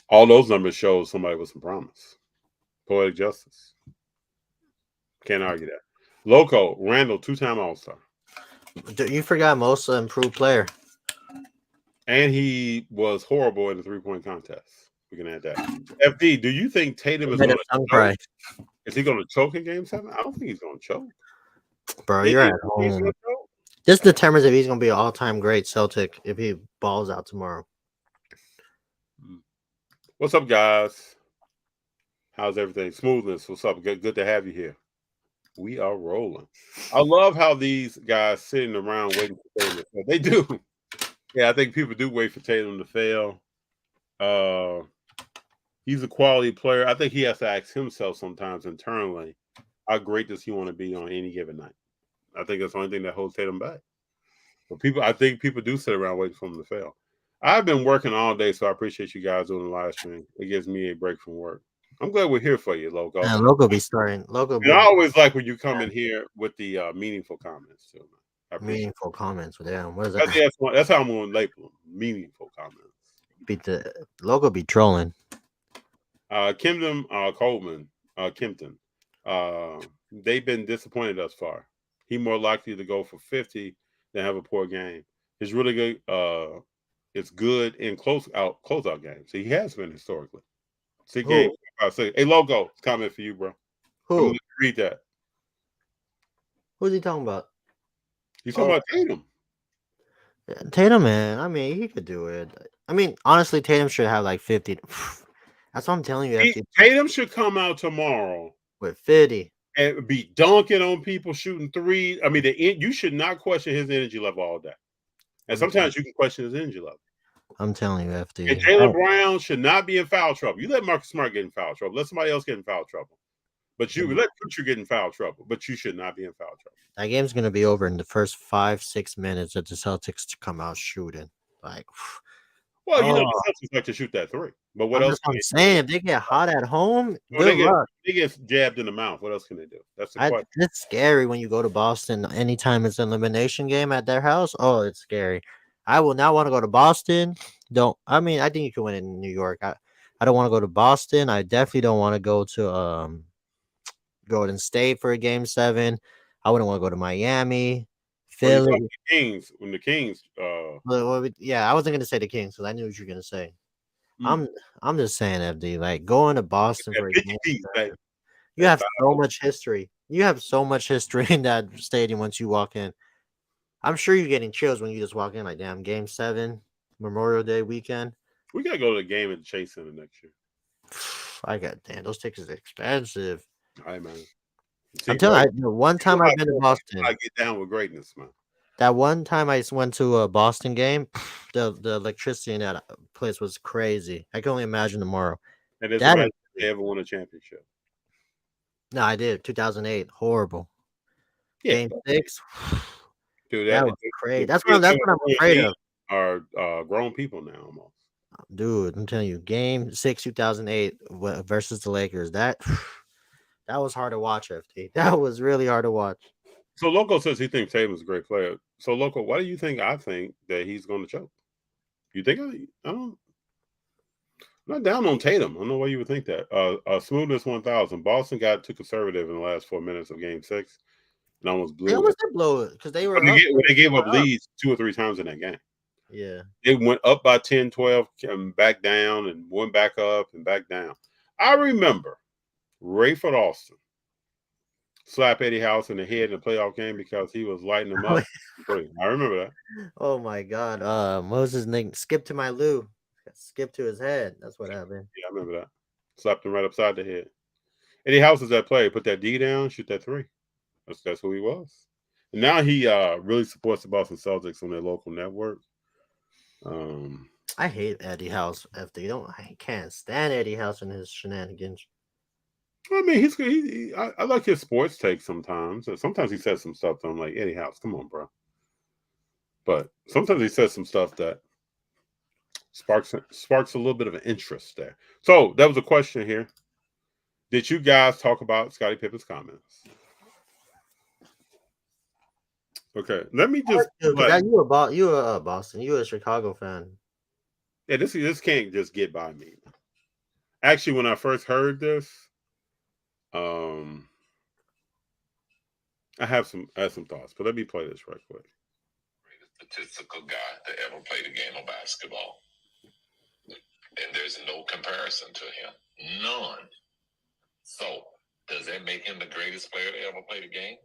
All those numbers show somebody with some promise. Poetic justice. Can't argue that. Loco, Randall, 2-time All-Star. You forgot most improved player. And he was horrible in the 3-point contest. We can add that. FD, do you think Tatum is going to choke? Is he going to choke in Game 7? I don't think he's going to choke. Bro, you're at home. This determines if he's going to be an all-time great Celtic if he balls out tomorrow. What's up, guys? How's everything? Smoothness. What's up? Good to have you here. We are rolling. I love how these guys sitting around waiting for Tatum to fail. They do. Yeah, I think people do wait for Tatum to fail. He's a quality player. I think he has to ask himself sometimes internally, how great does he want to be on any given night? I think that's the only thing that holds Tatum back. But I think people do sit around waiting for him to fail. I've been working all day, so I appreciate you guys doing the live stream. It gives me a break from work. I'm glad we're here for you, Loco. Yeah, Loco be starting. I always like when you come in here with the meaningful comments too. Meaningful comments. Damn, what is that? That's how I'm going to label them. Meaningful comments. Loco be trolling. Kempton Coleman, Kempton. They've been disappointed thus far. He more likely to go for 50 than have a poor game. He's really good. It's good in closeout games. So he has been historically. Game. Hey, Logo, comment for you, bro. Who? Read that. Who's he talking about? He's talking about Tatum. Tatum, man. I mean, he could do it. I mean, honestly, Tatum should have like 50. That's what I'm telling you. Tatum should come out tomorrow with 50 and be dunking on people, shooting threes. I mean, you should not question his energy level all day. And sometimes you can question his energy level. I'm telling you, FD. And Jaylen Brown should not be in foul trouble. You let Marcus Smart get in foul trouble. Let somebody else get in foul trouble. But you let Pritchard get in foul trouble. But you should not be in foul trouble. That game's going to be over in the first 5-6 minutes that the Celtics to come out shooting. Like, well, the Celtics like to shoot that three. But what else? I'm saying, if they get hot at home, they get jabbed in the mouth. What else can they do? That's the question. It's scary when you go to Boston. Anytime it's an elimination game at their house, oh, it's scary. I will not want to go to Boston. I think you can win in New York. I don't want to go to Boston. I definitely don't want to go to Golden State for a game 7. I wouldn't want to go to Miami, Philly. The Kings, when the Kings, Yeah, I wasn't gonna say the Kings because I knew what you were gonna say. mm. I'm just saying, FD, like going to Boston for a Big game. Pete, baby. You have so much history. You have so much history in that stadium once you walk in. I'm sure you're getting chills when you just walk in, like, damn, Game 7, Memorial Day weekend. We gotta go to the game at the Chase Center next year. Damn, those tickets are expensive. All right, man. I'm telling you, one time I've been to Boston. I get down with greatness, man. That one time I went to a Boston game, the electricity in that place was crazy. I can only imagine tomorrow. And there's a match they ever won a championship. No, I did. 2008, horrible. Yeah. Game 6. Dude, that was crazy. That's what I'm afraid of. Are grown people now almost. Dude, I'm telling you, Game 6, 2008 versus the Lakers. That was hard to watch, FT. That was really hard to watch. So Loco says he thinks Tatum's a great player. So Loco, why do you think I think that he's going to choke? You think I don't? I'm not down on Tatum. I don't know why you would think that. Smoothness 1000. Boston got too conservative in the last 4 minutes of Game 6 and almost blew. They almost did blow it because they were. They gave up leads 2 or 3 times in that game. Yeah, they went up by 10, 12, came back down, and went back up and back down. I remember Rayford Austin slap Eddie House in the head in the playoff game because he was lighting him up. I remember that. Oh my God. Moses name skip to my Lou. Skip to his head. That's what happened. Yeah, I remember that. Slapped him right upside the head. Eddie House is that player. Put that D down, shoot that 3. That's who he was. And now he really supports the Boston Celtics on their local network. I hate Eddie House. I can't stand Eddie House and his shenanigans. I mean, I like his sports take sometimes. Sometimes he says some stuff that I'm like, Eddie House, come on, bro. But sometimes he says some stuff that sparks a little bit of an interest there. So that was a question here. Did you guys talk about Scottie Pippen's comments? Okay, let me just. You a Boston. You a Chicago fan. Yeah, this can't just get by me. Actually, when I first heard this, I had some thoughts, but let me play this right quick. Greatest statistical guy to ever play the game of basketball, and there's no comparison to him, none. So, does that make him the greatest player to ever play the game?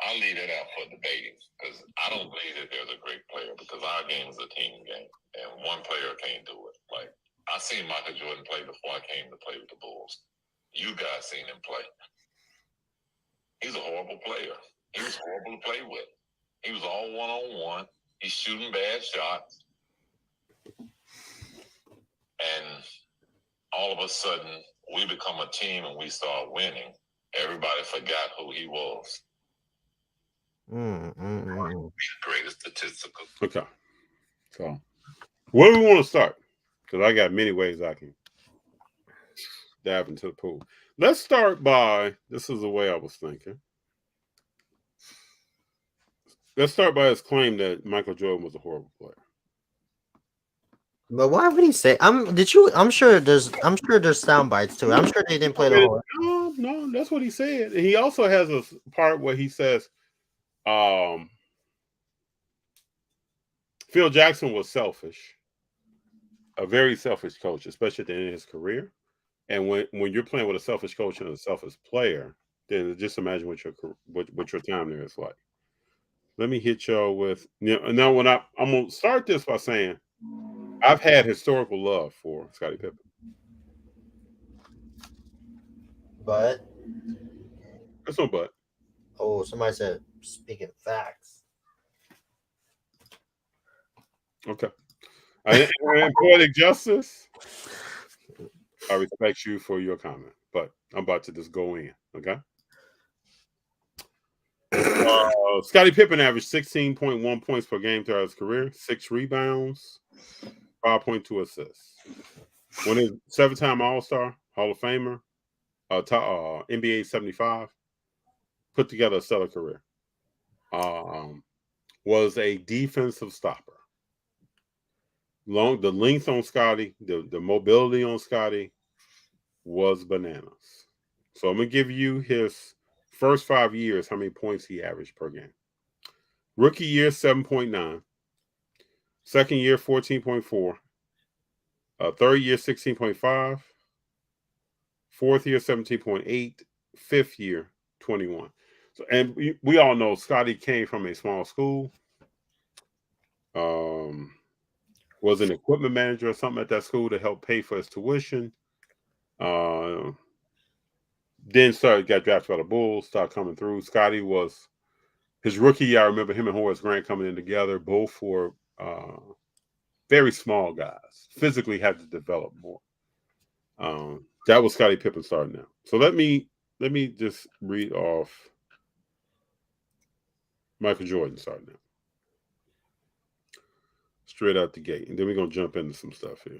I'll leave it out for debating because I don't believe that there's a great player because our game is a team game and one player can't do it. Like, I seen Michael Jordan play before I came to play with the Bulls. You guys seen him play. He's a horrible player. He was horrible to play with. He was all one-on-one. He's shooting bad shots. And all of a sudden, we become a team and we start winning. Everybody forgot who he was. The greatest statistical. Okay. So, where do we want to start? Because I got many ways I can dive into the pool. Let's start by, this is the way I was thinking. Let's start by his claim that Michael Jordan was a horrible player. But why would he say? I'm sure there's sound bites too. I'm sure they didn't play the whole. No, that's what he said. He also has a part where he says, Phil Jackson was selfish, a very selfish coach, especially at the end of his career. And when you're playing with a selfish coach and a selfish player, then just imagine what your time there is like. Let me hit y'all with now. When I'm gonna start this by saying I've had historical love for Scottie Pippen, but there's no but. Oh, somebody said speaking facts. Okay. And poetic justice, I respect you for your comment, but I'm about to just go in. Okay. Scottie Pippen averaged 16.1 points per game throughout his career, 6 rebounds, 5.2 assists. When his 7-time All-Star, Hall of Famer, NBA 75, put together a stellar career. Was a defensive stopper. The length on Scottie, the mobility on Scottie was bananas. So I'm gonna give you his First 5 years, how many points he averaged per game. Rookie year, 7.9. Second year, 14.4. Third year, 16.5. Fourth year, 17.8. Fifth year, 21. So, and we all know Scottie came from a small school. Was an equipment manager or something at that school to help pay for his tuition. Then got drafted by the Bulls, started coming through. Scottie was his rookie year. I remember him and Horace Grant coming in together. Both were very small guys, physically had to develop more. That was Scottie Pippen starting now. So let me just read off Michael Jordan starting now. Straight out the gate. And then we're going to jump into some stuff here.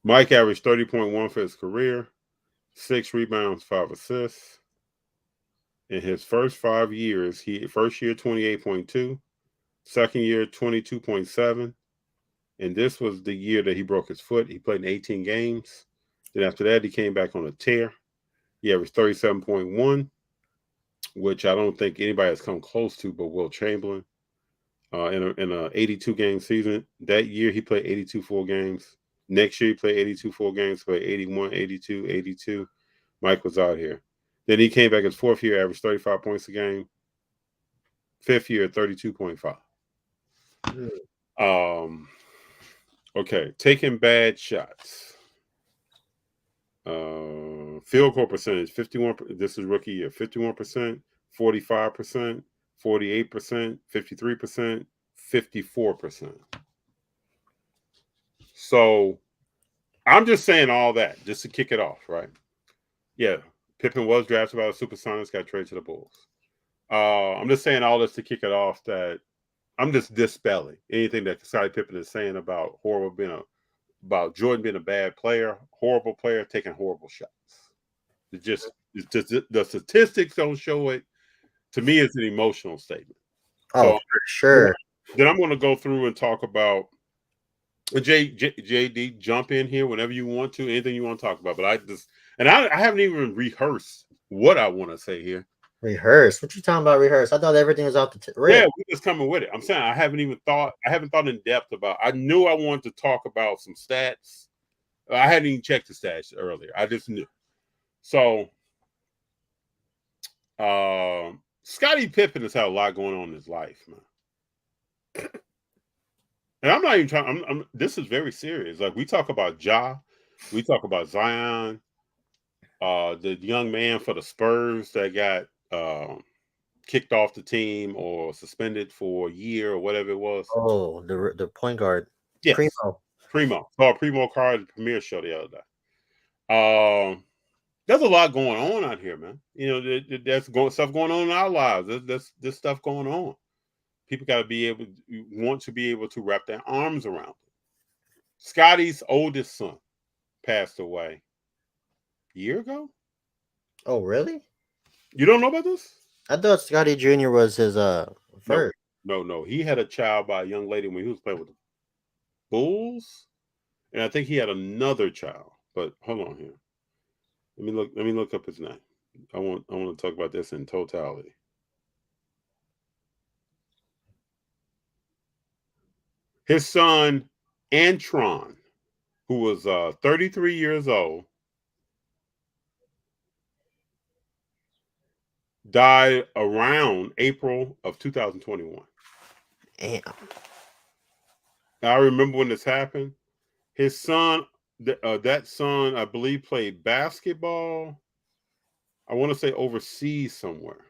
Mike averaged 30.1 for his career, 6 rebounds, 5 assists. In his first 5 years, first year 28.2, second year 22.7, and this was the year that he broke his foot. He played in 18 games. Then after that, he came back on a tear. He averaged 37.1, which I don't think anybody has come close to but Will Chamberlain. In a 82 game season. That year, he played 82 full games. Next year, he played 82 full games, played 81, 82, 82. Mike was out here. Then he came back his fourth year, averaged 35 points a game. Fifth year, 32.5. Okay, taking bad shots. Field goal percentage, 51. This is rookie year, 51%, 45%, 48%, 53%, 54%. So I'm just saying all that just to kick it off, right? Yeah, Pippen was drafted by the Supersonics, got traded to the Bulls. I'm just saying all this to kick it off that I'm just dispelling anything that Scottie Pippen is saying about about Jordan being a bad player, horrible player, taking horrible shots. The statistics don't show it. To me, it's an emotional statement. Oh, so, for sure. Then I'm going to go through and talk about JD. Jump in here whenever you want to, anything you want to talk about. But I haven't even rehearsed what I want to say here. Rehearse? What you talking about? Rehearse? I thought everything was off the rip. Yeah, we're just coming with it. I'm saying I haven't thought in depth about. I knew I wanted to talk about some stats. I hadn't even checked the stats earlier. I just knew. So, Scottie Pippen has had a lot going on in his life, man. And I'm not even trying. This is very serious. Like we talk about Ja, we talk about Zion, the young man for the Spurs that got kicked off the team or suspended for a year or whatever it was. Oh, the point guard. Yes. Primo. Saw Primo Card at the premiere show the other day. There's a lot going on out here, man. You know, there's stuff going on in our lives. There's stuff going on. People got to want to be able to wrap their arms around it. Scottie's oldest son passed away a year ago. Oh, really? You don't know about this? I thought Scottie Jr. was his first. No. He had a child by a young lady when he was playing with the Bulls, and I think he had another child. But hold on here. Let me look up his name. I want to talk about this in totality. His son, Antron, who was 33 years old, died around April of 2021. Damn. I remember when this happened. His son, that son, I believe, played basketball. I want to say overseas somewhere.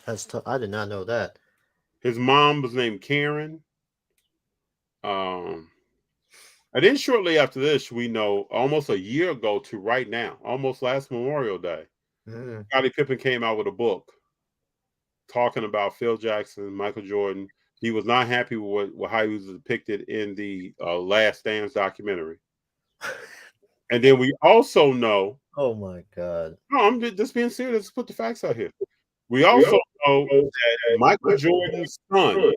I did not know that. His mom was named Karen. And then shortly after this, we know almost a year ago to right now, almost last Memorial Day, Scottie Pippen came out with a book talking about Phil Jackson, Michael Jordan. He was not happy with how he was depicted in the Last Dance documentary. And then we also know. Oh my God! No, I'm just being serious. Let's put the facts out here. We also know that Michael Jordan's son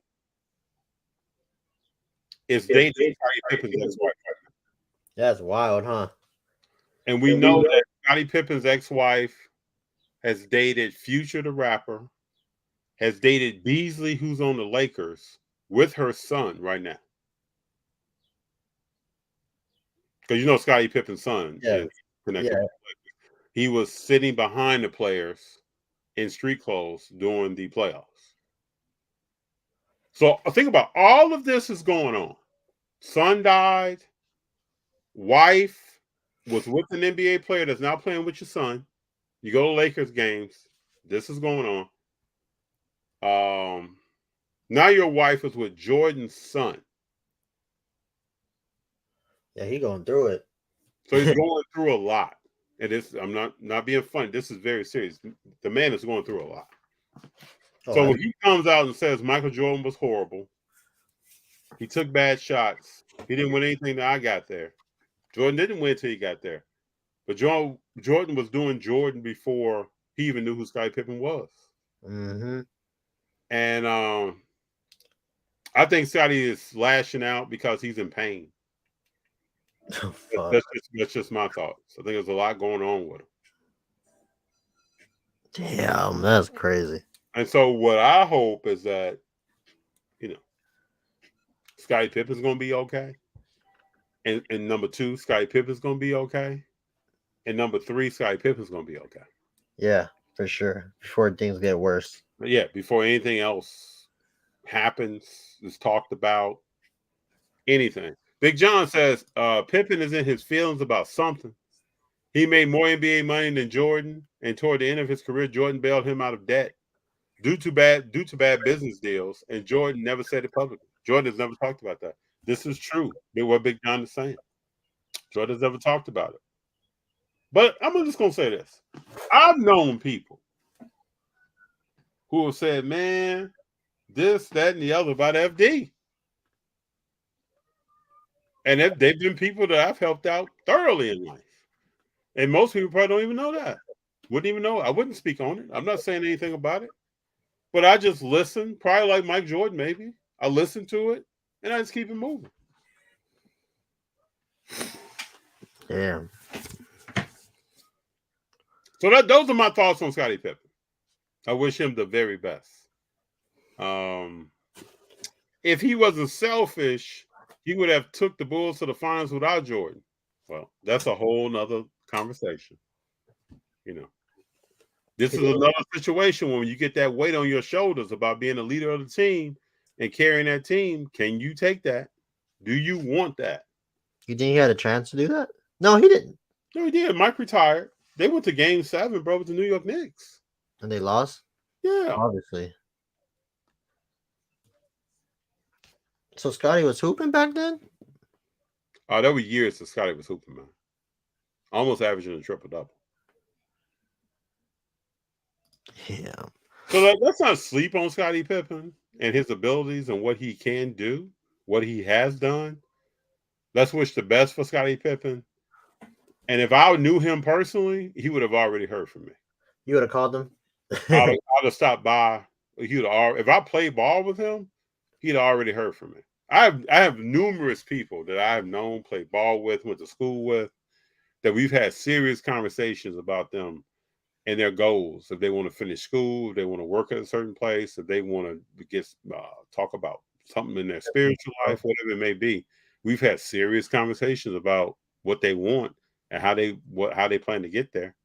is dating Scottie Pippen's ex-wife. That's wild, huh? And we know that Scottie Pippen's ex-wife has dated Future the rapper, has dated Beasley, who's on the Lakers, with her son right now. Because you know Scottie Pippen's son Yeah. is connected. Yeah. He was sitting behind the players in street clothes during the playoffs. So think about all of this is going on. Son died. Wife was with an NBA player that's now playing with your son. You go to Lakers games. This is going on. Now your wife is with Jordan's son. Yeah, he going through it. So he's going through a lot. And this, I'm not being funny. This is very serious. The man is going through a lot. So when he comes out and says Michael Jordan was horrible, he took bad shots, he didn't win anything that I got there. Jordan didn't win until he got there. But Jordan was doing Jordan before he even knew who Scottie Pippen was. Mm-hmm. And I think Scottie is lashing out because he's in pain. Oh, That's just my thoughts. I think there's a lot going on with him. damn, that's crazy. And so what I hope is that, Scottie Pippen's going to be okay. And number 2, Scottie Pippen's going to be okay. And number 3, Scottie Pippen's going to be okay. Yeah, for sure. Before things get worse. But yeah, before anything else happens, is talked about, anything. Big John says Pippen is in his feelings about something. He made more NBA money than Jordan, and toward the end of his career, Jordan bailed him out of debt due to bad business deals, and Jordan never said it publicly. Jordan has never talked about that. This is true. What Big John is saying. Jordan's never talked about it. But I'm just going to say this. I've known people who have said, man, this, that, and the other about FD. And they've been people that I've helped out thoroughly in life. And most people probably don't even know that. Wouldn't even know. I wouldn't speak on it. I'm not saying anything about it. But I just listen, probably like Mike Jordan, maybe. I listen to it, and I just keep it moving. Yeah. So those are my thoughts on Scottie Pippen. I wish him the very best. If he wasn't selfish, he would have took the Bulls to the finals without Jordan. Well, that's a whole nother conversation. This is another situation when you get that weight on your shoulders about being a leader of the team and carrying that team. Can you take that? Do you want that? You think he had a chance to do that? No, he didn't. No, he did. Mike retired. They went to Game 7, bro, with the New York Knicks. And they lost? Yeah. Obviously. So Scottie was hooping back then? There were years that Scottie was hooping, man. Almost averaging a triple-double. Yeah. So let's not sleep on Scottie Pippen and his abilities and what he can do, what he has done. Let's wish the best for Scottie Pippen. And if I knew him personally, he would have already heard from me. You would have called him? I'd have stopped by. If I played ball with him, he'd already heard from me. I have numerous people that I have known, played ball with, went to school with, that we've had serious conversations about them and their goals. If they want to finish school, if they want to work at a certain place, if they want to get talk about something in their spiritual life, whatever it may be. We've had serious conversations about what they want and how they plan to get there.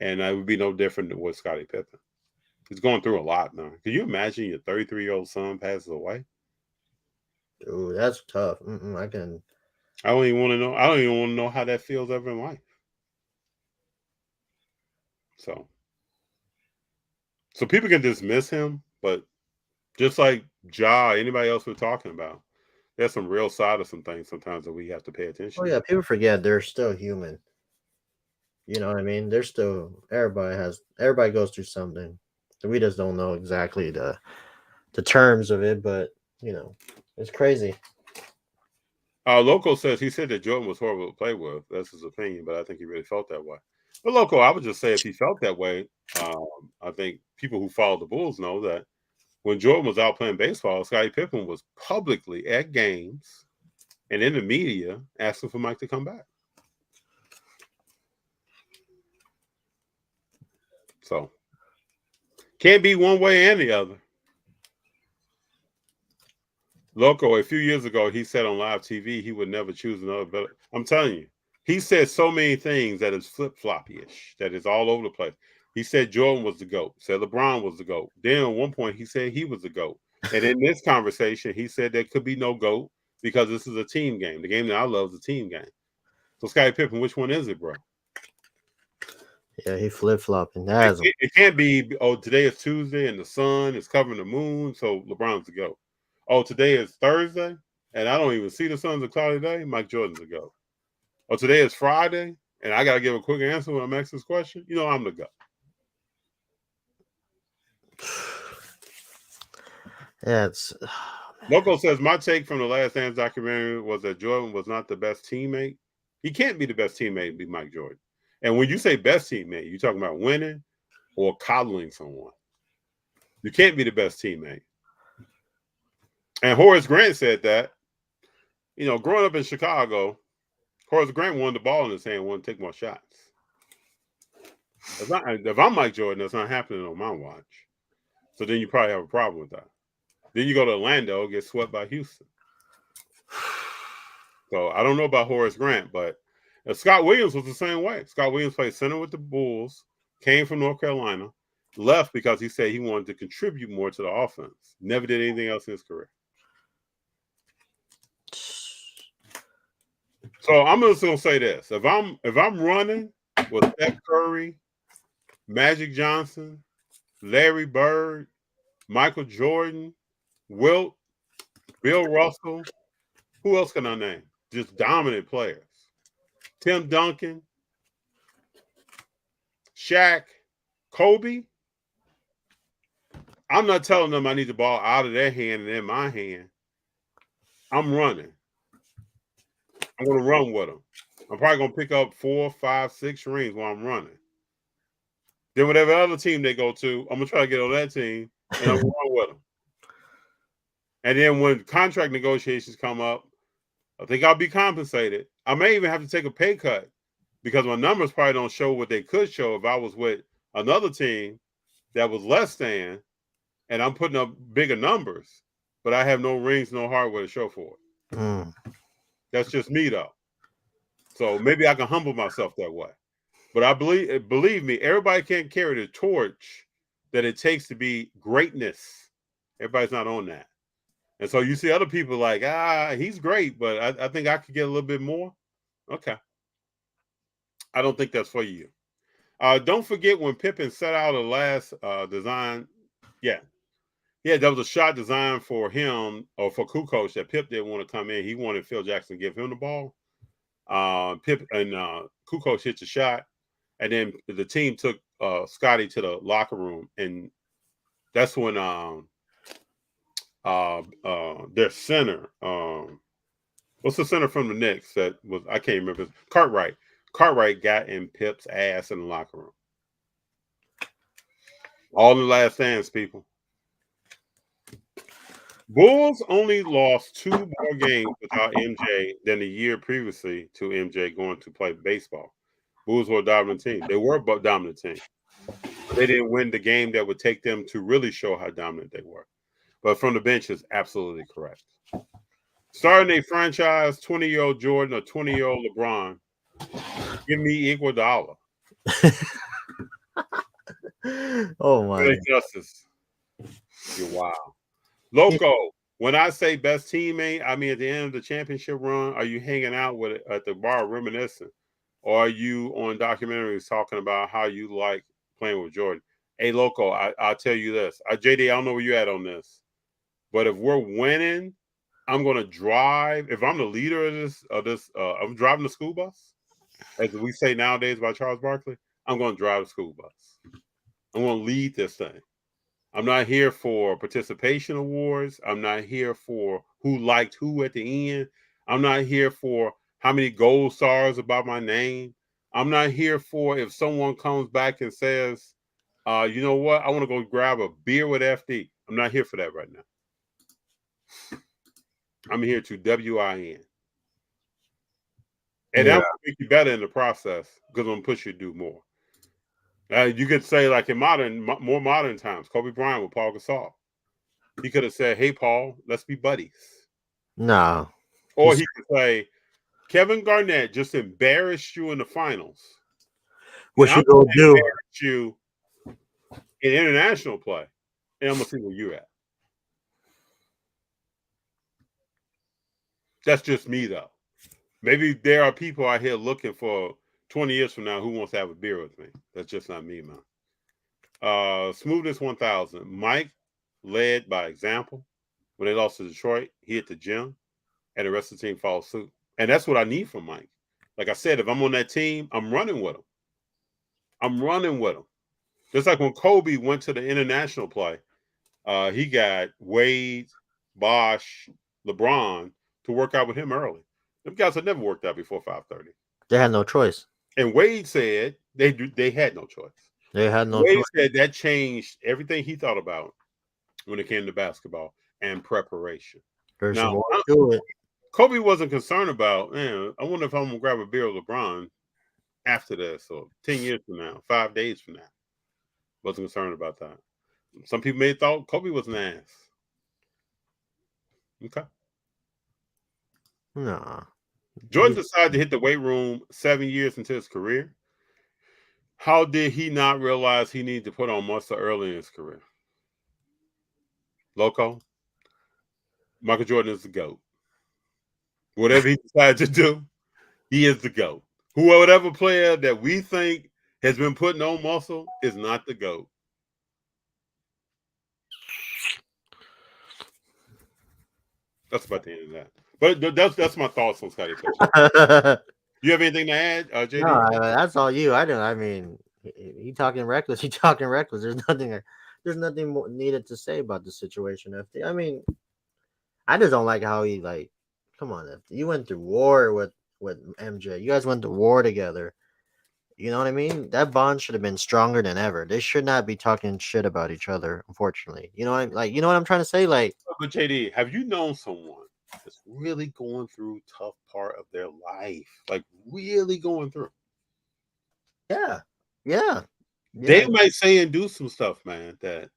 And it would be no different than what Scottie Pippen. He's going through a lot now. Can you imagine your 33-year-old son passes away? Dude, that's tough. I don't even want to know. I don't even want to know how that feels ever in life. So people can dismiss him, but just like Ja, anybody else we're talking about, there's some real side of some things sometimes that we have to pay attention. Oh yeah, people forget they're still human. You know what I mean? They're still everybody goes through something. We just don't know exactly the terms of it, but it's crazy. Loco says he said that Jordan was horrible to play with. That's his opinion, but I think he really felt that way. But Loco, I would just say if he felt that way, I think people who follow the Bulls know that when Jordan was out playing baseball, Scottie Pippen was publicly at games and in the media asking for Mike to come back. So can't be one way and the other. Loco, a few years ago, he said on live TV he would never choose another better. I'm telling you, he said so many things that is flip-floppy-ish, that is all over the place. He said Jordan was the GOAT, said LeBron was the GOAT. Then at one point he said he was the GOAT. And in this conversation, he said there could be no GOAT because this is a team game. The game that I love is a team game. So Scottie Pippen, which one is it, bro? Yeah, he flip-flopping. It can't be, oh, today is Tuesday and the sun is covering the moon, so LeBron's the GOAT. Oh, today is Thursday, and I don't even see the sun's a cloudy day. Mike Jordan's the GOAT. Oh, today is Friday, and I got to give a quick answer when I'm asked this question. You know, I'm the GOAT. Yeah, it's. Loco says, my take from the Last Dance documentary was that Jordan was not the best teammate. He can't be the best teammate and be Mike Jordan. And when you say best teammate, you're talking about winning or coddling someone. You can't be the best teammate. And Horace Grant said that, you know, growing up in Chicago, Horace Grant wanted the ball in his hand, wanted to take more shots. If I'm Mike Jordan, that's not happening on my watch. So then you probably have a problem with that. Then you go to Orlando, get swept by Houston. So I don't know about Horace Grant, but Scott Williams was the same way. Scott Williams played center with the Bulls, came from North Carolina, left because he said he wanted to contribute more to the offense. Never did anything else in his career. So I'm just gonna say this: if I'm running with Steph Curry, Magic Johnson, Larry Bird, Michael Jordan, Wilt, Bill Russell, who else can I name? Just dominant players. Tim Duncan, Shaq, Kobe. I'm not telling them I need the ball out of their hand and in my hand. I'm running. I'm going to run with them. I'm probably going to pick up 4, 5, 6 rings while I'm running. Then whatever other team they go to, I'm going to try to get on that team, and I'm going to run with them. And then when contract negotiations come up, I think I'll be compensated. I may even have to take a pay cut because my numbers probably don't show what they could show if I was with another team that was less than, and I'm putting up bigger numbers, but I have no rings, no hardware to show for it. That's just me, though. So maybe I can humble myself that way. But I believe me, everybody can't carry the torch that it takes to be greatness. Everybody's not on that. And so you see other people like, he's great, but I think I could get a little bit more. Okay. I don't think that's for you. Don't forget when Pippen set out a last design. Yeah, that was a shot designed for him or for Kukoc that Pip didn't want to come in. He wanted Phil Jackson to give him the ball. Pip and Kukoc hit the shot, and then the team took Scottie to the locker room, and that's when their center, what's the center from the Knicks that was, I can't remember, Cartwright. Cartwright got in Pip's ass in the locker room. All in the last dance, people. Bulls only lost 2 more games without MJ than the year previously to MJ going to play baseball. Bulls were a dominant team. They were a dominant team. They didn't win the game that would take them to really show how dominant they were. But from the bench is absolutely correct. Starting a franchise, 20-year-old Jordan or 20-year-old LeBron, give me equal dollar. Oh my! Justice. You're wild. Loco, when I say best teammate, I mean at the end of the championship run, are you hanging out with at the bar reminiscing? Or are you on documentaries talking about how you like playing with Jordan? Hey, Loco, I'll tell you this. JD, I don't know where you're at on this. But if we're winning, I'm going to drive. If I'm the leader of this, I'm driving the school bus, as we say nowadays by Charles Barkley, I'm going to drive the school bus. I'm going to lead this thing. I'm not here for participation awards. I'm not here for who liked who at the end. I'm not here for how many gold stars about my name. I'm not here for if someone comes back and says, you know what, I want to go grab a beer with FD. I'm not here for that right now. I'm here to WIN. And that will make you better in the process because I'm going to push you to do more. You could say like in more modern times, Kobe Bryant with Paul Gasol. He could have said, "Hey, Paul, let's be buddies," No. or he could say, "Kevin Garnett just embarrassed you in the finals, and What I'm you gonna going to do? embarrass you in international play, and I'm gonna see where you're at." That's just me, though. Maybe there are people out here looking for 20 years from now who wants to have a beer with me. That's just not me, man. Smoothness 1000. Mike led by example. When they lost to Detroit, he hit the gym, and the rest of the team followed suit. And that's what I need from Mike. Like I said, if I'm on that team, I'm running with him. I'm running with him. Just like when Kobe went to the international play, he got Wade, Bosh, LeBron to work out with him early. Them guys had never worked out before 5:30. They had no choice. And Wade said they had no choice. They had no Wade choice. said that changed everything he thought about when it came to basketball and preparation. There's Now, more to it. Kobe wasn't concerned about, man, I wonder if I'm going to grab a beer with LeBron after this or 10 years from now, 5 days from now. Wasn't concerned about that. Some people may have thought Kobe was an ass. Okay. No. Jordan decided to hit the weight room 7 years into his career. How did he not realize he needed to put on muscle early in his career? Loco, Michael Jordan is the GOAT. Whatever he decides to do, he is the GOAT. Whatever player that we think has been putting on muscle is not the GOAT. That's about the end of that. But that's my thoughts on Scottie Pippen. You have anything to add, JD? No, that's all you. I don't. I mean, he talking reckless. He talking reckless. There's nothing more needed to say about the situation. FD. I mean, I just don't like how he like. Come on, FD. You went through war with MJ. You guys went to war together. You know what I mean? That bond should have been stronger than ever. They should not be talking shit about each other. Unfortunately, you know what like. You know what I'm trying to say? Like, but JD, have you known someone that's really going through a tough part of their life, like really going through? yeah, yeah. They might say and do some stuff, man, that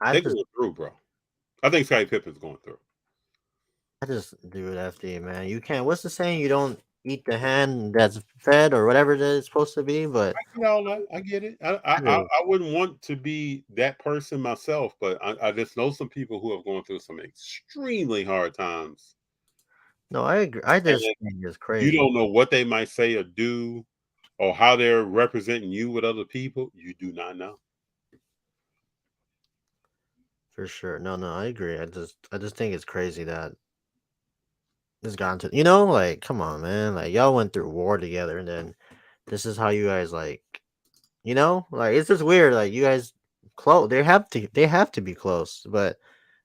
they're going through, bro. I think Scottie Pippen's going through. I just do it, FD, man. You can't. What's the saying? You don't eat the hand that's fed or whatever that it's supposed to be. But I get all that. I get it. I wouldn't want to be that person myself, but I just know some people who have gone through some extremely hard times. no, I agree. I just think it's crazy. You don't know what they might say or do, or how they're representing you with other people. You do not know. For sure. No, I agree. I just think it's crazy that it's gotten to like, come on, man. Like y'all went through war together, and then this is how you guys like, like it's just weird. Like you guys close. They have to be close, but.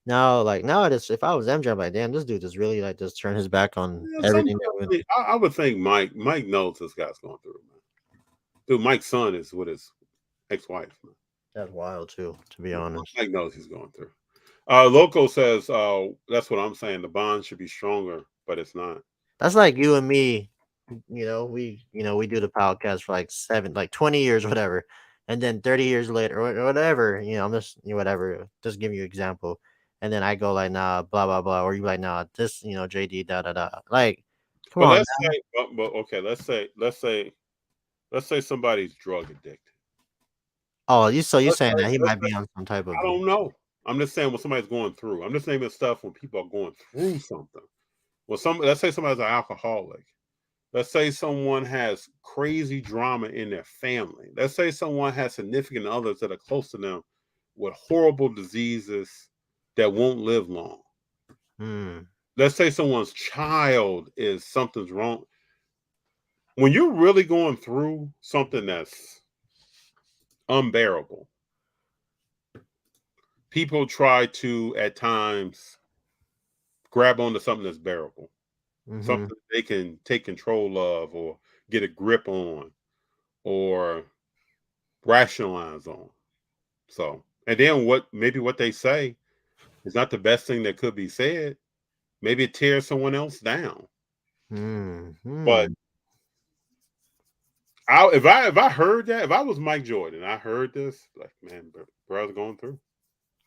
Now, like nowadays, if I was MJ, I'm like, damn, this dude just really like just turned his back on everything. I would think Mike knows this guy's going through, man. Dude, Mike's son is with his ex-wife, man. That's wild too, to be honest. Mike knows he's going through. Loco says, that's what I'm saying. The bond should be stronger, but it's not. That's like you and me. We do the podcast for like 20 years, whatever, and then 30 years later, or whatever. I'm just whatever. Just give you an example, and then I go like, nah, blah blah blah, or you like, nah, this, JD, da da da. Like, come on. Let's say, but okay, let's say somebody's drug addicted. Oh, you're saying that he might be on some type of. I don't know. I'm just saying when somebody's going through. I'm just naming stuff when people are going through something. Let's say somebody's an alcoholic. Let's say someone has crazy drama in their family. Let's say someone has significant others that are close to them with horrible diseases that won't live long. Let's say someone's child something's wrong. When you're really going through something that's unbearable, people try to at times grab onto something that's bearable, something they can take control of or get a grip on or rationalize on. So, and then what they say is not the best thing that could be said. Maybe it tears someone else down. But if I heard that, if I was Mike Jordan, I heard this, like, man, brother's going through.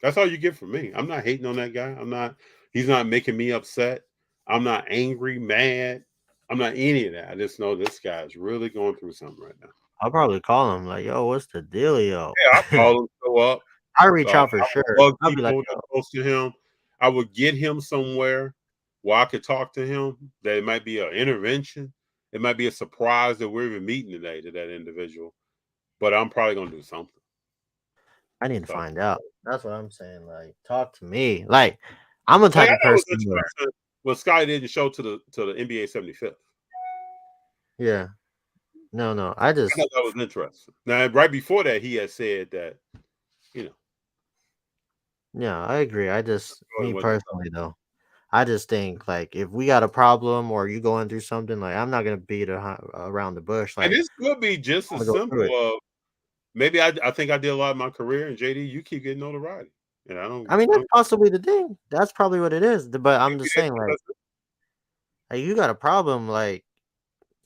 That's all you get from me. I'm not hating on that guy. He's not making me upset. I'm not angry, mad. I'm not any of that. I just know this guy is really going through something right now. I'll probably call him like, "Yo, what's the dealio?" Yeah, I'll call him, show up. I reach out for I sure. would bug I'll be like, people that "Yo." close to him. I would get him somewhere where I could talk to him. That it might be an intervention. It might be a surprise that we're even meeting today to that individual. But I'm probably gonna do something. I need to So, find out. That's what I'm saying. Like, talk to me. Like, I'm a like, type I of know it was person where, interesting what Scottie didn't show to the NBA 75th. yeah, no. I I just, thought that was interesting. Now, right before that, he had said that, you know, yeah, I agree. Me Jordan wasn't the best. personally though, I just think like if we got a problem or you going through something, like I'm not gonna beat around the bush. And Like, this could be just I'm as gonna go through simple it. of maybe I think I did a lot of my career, and JD, you keep getting notoriety, and I don't. I mean, I that's don't possibly the thing. That's probably what it is. But I'm maybe just saying, like, that's hey, you got a problem, like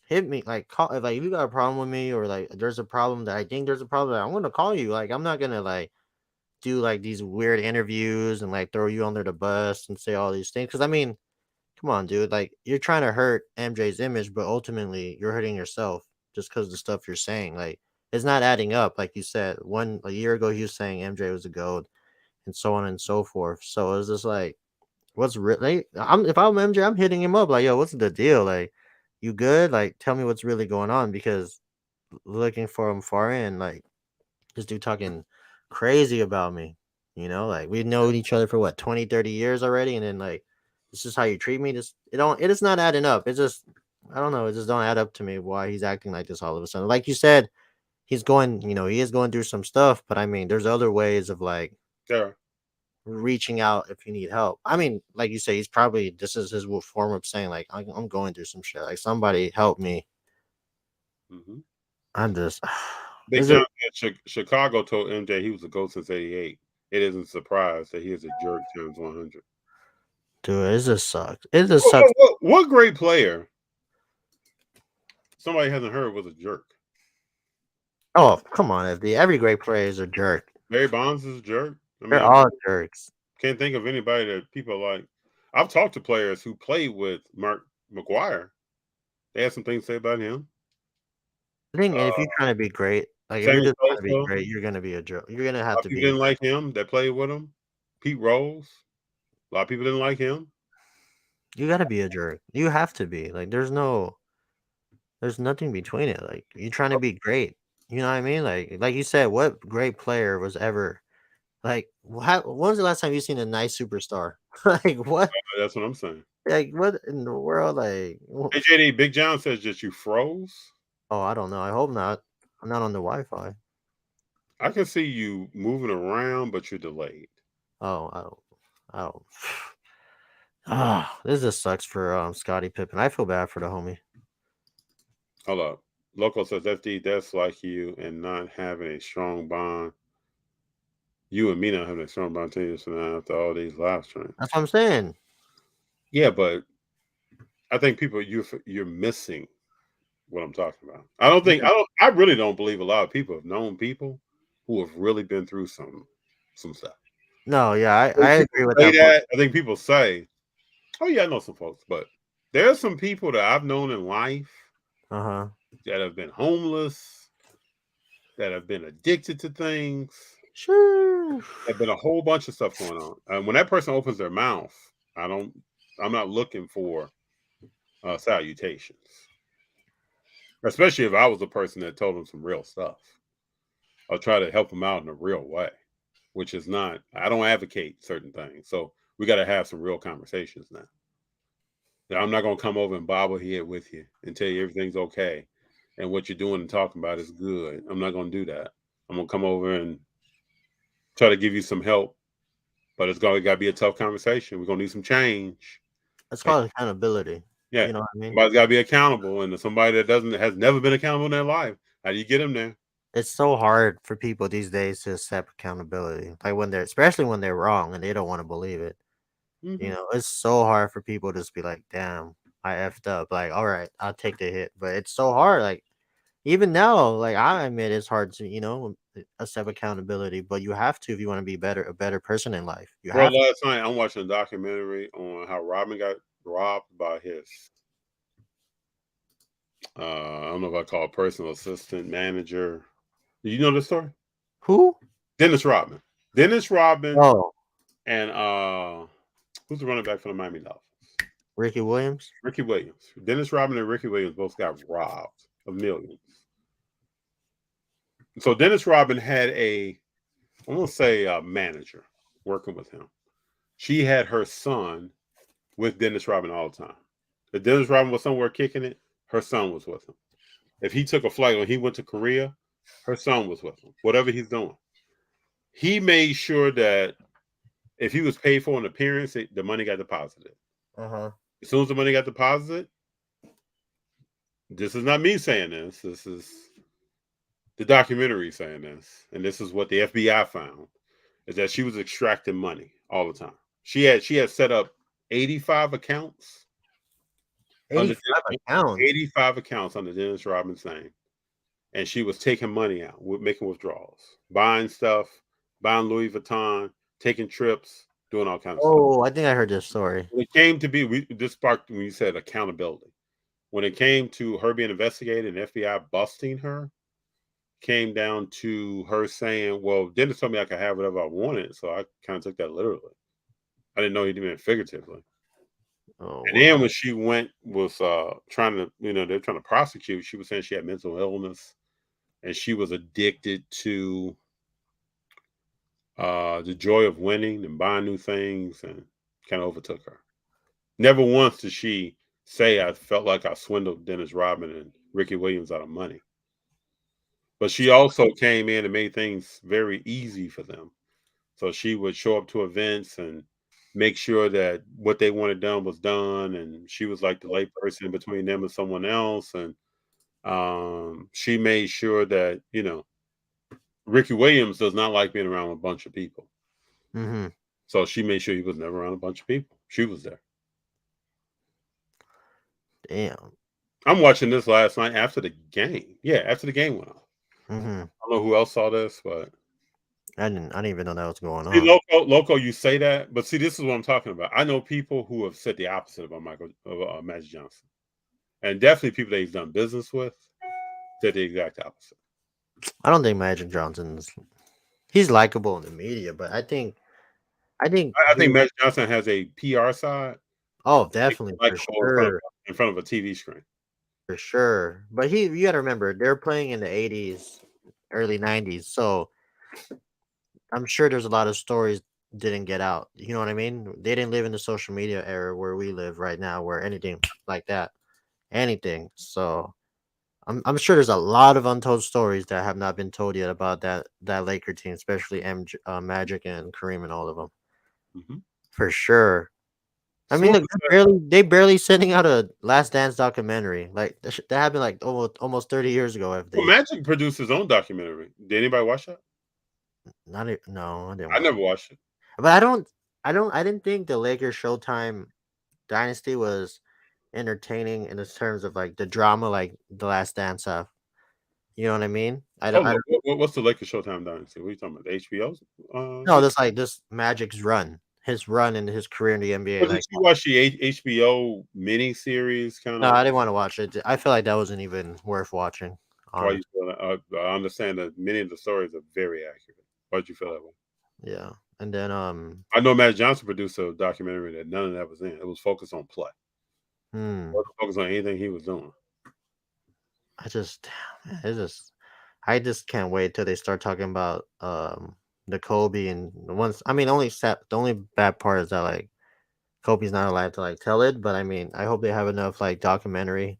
hit me, like call, like if you got a problem with me, or like there's a problem that I think there's a problem, I'm gonna call you. Like, I'm not gonna like do like these weird interviews and like throw you under the bus and say all these things. Because I mean, come on, dude, like you're trying to hurt MJ's image, but ultimately you're hurting yourself just because the stuff you're saying. Like, it's not adding up. Like you said, a year ago he was saying MJ was a goat and so on and so forth. So it's just like, what's really? If I'm MJ, I'm hitting him up like, yo, what's the deal? Like, you good? Like, tell me what's really going on, because looking for him far in, like this dude talking crazy about me. Like we've known each other for what 20, 30 years already, and then like this is how you treat me. It is not adding up. It's just I don't know. It just don't add up to me why he's acting like this all of a sudden. Like you said, he is going through some stuff, but I mean, there's other ways of like there. reaching out if you need help. I mean, like you say, this is his form of saying like I'm going through some shit. Like somebody help me. Mm-hmm. I'm just Big is it John said Chicago told MJ he was a GOAT since '88. It isn't a surprise that he is a jerk times 100. dude, it just sucks. It just What, sucks. what, what, what great player somebody hasn't heard was a jerk? Oh, come on, FD. Every great player is a jerk. Barry Bonds is a jerk. I They're mean, all jerks. can't think of anybody that people like. I've talked to players who played with Mark McGuire. They had some things to say about him. I think, and if Uh, you're trying to be great, like if you're Sammy just trying to be Sosa. great, you're gonna be a jerk. You're gonna A have lot to of people be. didn't like him that played with him. Pete Rose. A lot of people didn't like him. You gotta be a jerk. You have to be. Like there's nothing between it. Like you're trying to be great. You know what I mean? Like you said, what great player was ever like? When's the last time you seen a nice superstar? Like what? That's what I'm saying. Like what in the world? Like Hey, JD, Big John says that you froze. oh, I don't know. I hope not. I'm not on the Wi-Fi. I can see you moving around, but you're delayed. Oh, I don't. Ah, this just sucks for Scottie Pippen. I feel bad for the homie. Hold up. Local says FD, that's like you and not having a strong bond. You and me not having a strong bond 10 years from now after all these live streams. That's what I'm saying. Yeah, but I think people you're missing what I'm talking about. I really don't believe a lot of people have known people who have really been through some stuff. No, yeah, I I think agree people with say that point. that. I think people say, "Oh yeah, I know some folks," but there are some people that I've known in life Uh-huh. that have been homeless, that have been addicted to things. Sure. There's been a whole bunch of stuff going on. And when that person opens their mouth, I'm not looking for salutations, especially if I was a person that told them some real stuff. I'll try to help them out in a real way, which is not. I don't advocate certain things, so we got to have some real conversations now. I'm not gonna come over and bobblehead with you and tell you everything's okay and what you're doing and talking about is good. I'm not gonna do that. I'm gonna come over and try to give you some help, but it's got to be a tough conversation. We're gonna need some change. It's And called accountability. yeah, You know what I mean? somebody's got to be accountable, and somebody that has never been accountable in their life. How do you get them there? It's so hard for people these days to accept accountability. Like especially when they're wrong and they don't want to believe it. Mm-hmm. It's so hard for people to just be like, damn, I effed up. Like, all right, I'll take the hit. But it's so hard. Like, Even now, like I admit, it's hard to accept accountability, but you have to if you want to be a better person in life. You Bro, have to. last night I'm watching a documentary on how Robin got robbed by his I don't know if I call it personal assistant, manager. Do you know this story? Who? Dennis Rodman. Dennis Rodman Oh, and who's the running back for the Miami Dolphins? Ricky Williams. Ricky Williams. Dennis Rodman and Ricky Williams both got robbed of millions. So Dennis Rodman had I want to say a manager working with him. She had her son with Dennis Rodman all the time. If Dennis Rodman was somewhere kicking it, her son was with him. If he took a flight or he went to Korea, her son was with him. Whatever he's doing. He made sure that if he was paid for an appearance, the money got deposited. Uh-huh. As soon as the money got deposited, this is not me saying this. This is the documentary saying this. And this is what the FBI found, is that she was extracting money all the time. She had set up 85 accounts. 85 accounts. 85 accounts under Dennis Rodman's name. And she was taking money out, making withdrawals, buying stuff, buying Louis Vuitton, taking trips, doing all kinds of stuff. Oh, I think I heard this story. When it came to this sparked when you said accountability. When it came to her being investigated and FBI busting her, came down to her saying, well, Dennis told me I could have whatever I wanted. So I kind of took that literally. I didn't know he meant figuratively. Oh, and then when she was trying to, they're trying to prosecute, she was saying she had mental illness and she was addicted to the joy of winning and buying new things, and kind of overtook her. Never once did she say, I felt like I swindled Dennis Rodman and Ricky Williams out of money. But she also came in and made things very easy for them. So she would show up to events and make sure that what they wanted done was done. And she was like the lay person between them and someone else. And she made sure that, Ricky Williams does not like being around a bunch of people. Mm-hmm. So she made sure he was never around a bunch of people. She was there. Damn. I'm watching this last night after the game. Yeah, after the game went on. Mm-hmm. I don't know who else saw this, but I didn't even know that was going see, on. Loco, you say that, but see, this is what I'm talking about. I know people who have said the opposite about Magic Johnson, and definitely people that he's done business with said the exact opposite. I don't think Magic he's likable in the media, but I think Magic Johnson has a PR side. Oh, definitely, for sure. In front of a TV screen. For sure. But you got to remember, they're playing in the 80s, early 90s. So I'm sure there's a lot of stories didn't get out. You know what I mean? They didn't live in the social media era where we live right now, where anything like that, anything. So I'm sure there's a lot of untold stories that have not been told yet about that Laker team, especially Magic and Kareem and all of them. Mm-hmm. For sure. I mean, look, they barely sending out a Last Dance documentary. Like that happened like almost 30 years ago. Magic produced his own documentary. Did anybody watch that? No, I didn't. I never watched it. But I didn't think the Lakers Showtime dynasty was entertaining in the terms of like the drama, like the Last Dance stuff. You know what I mean? What's the Lakers Showtime dynasty? What are you talking about? The HBO? No, that's like this Magic's run. His run in his career in the NBA. Did you watch the HBO mini series? No, I didn't want to watch it. I feel like that wasn't even worth watching. I understand that many of the stories are very accurate. Why'd you feel that way? Yeah, and then I know Magic Johnson produced a documentary that none of that was in. It was focused on play. It wasn't focused on anything he was doing. I just can't wait till they start talking about the Kobe and the ones. I mean, the only bad part is that like Kobe's not allowed to like tell it, but I mean, I hope they have enough like documentary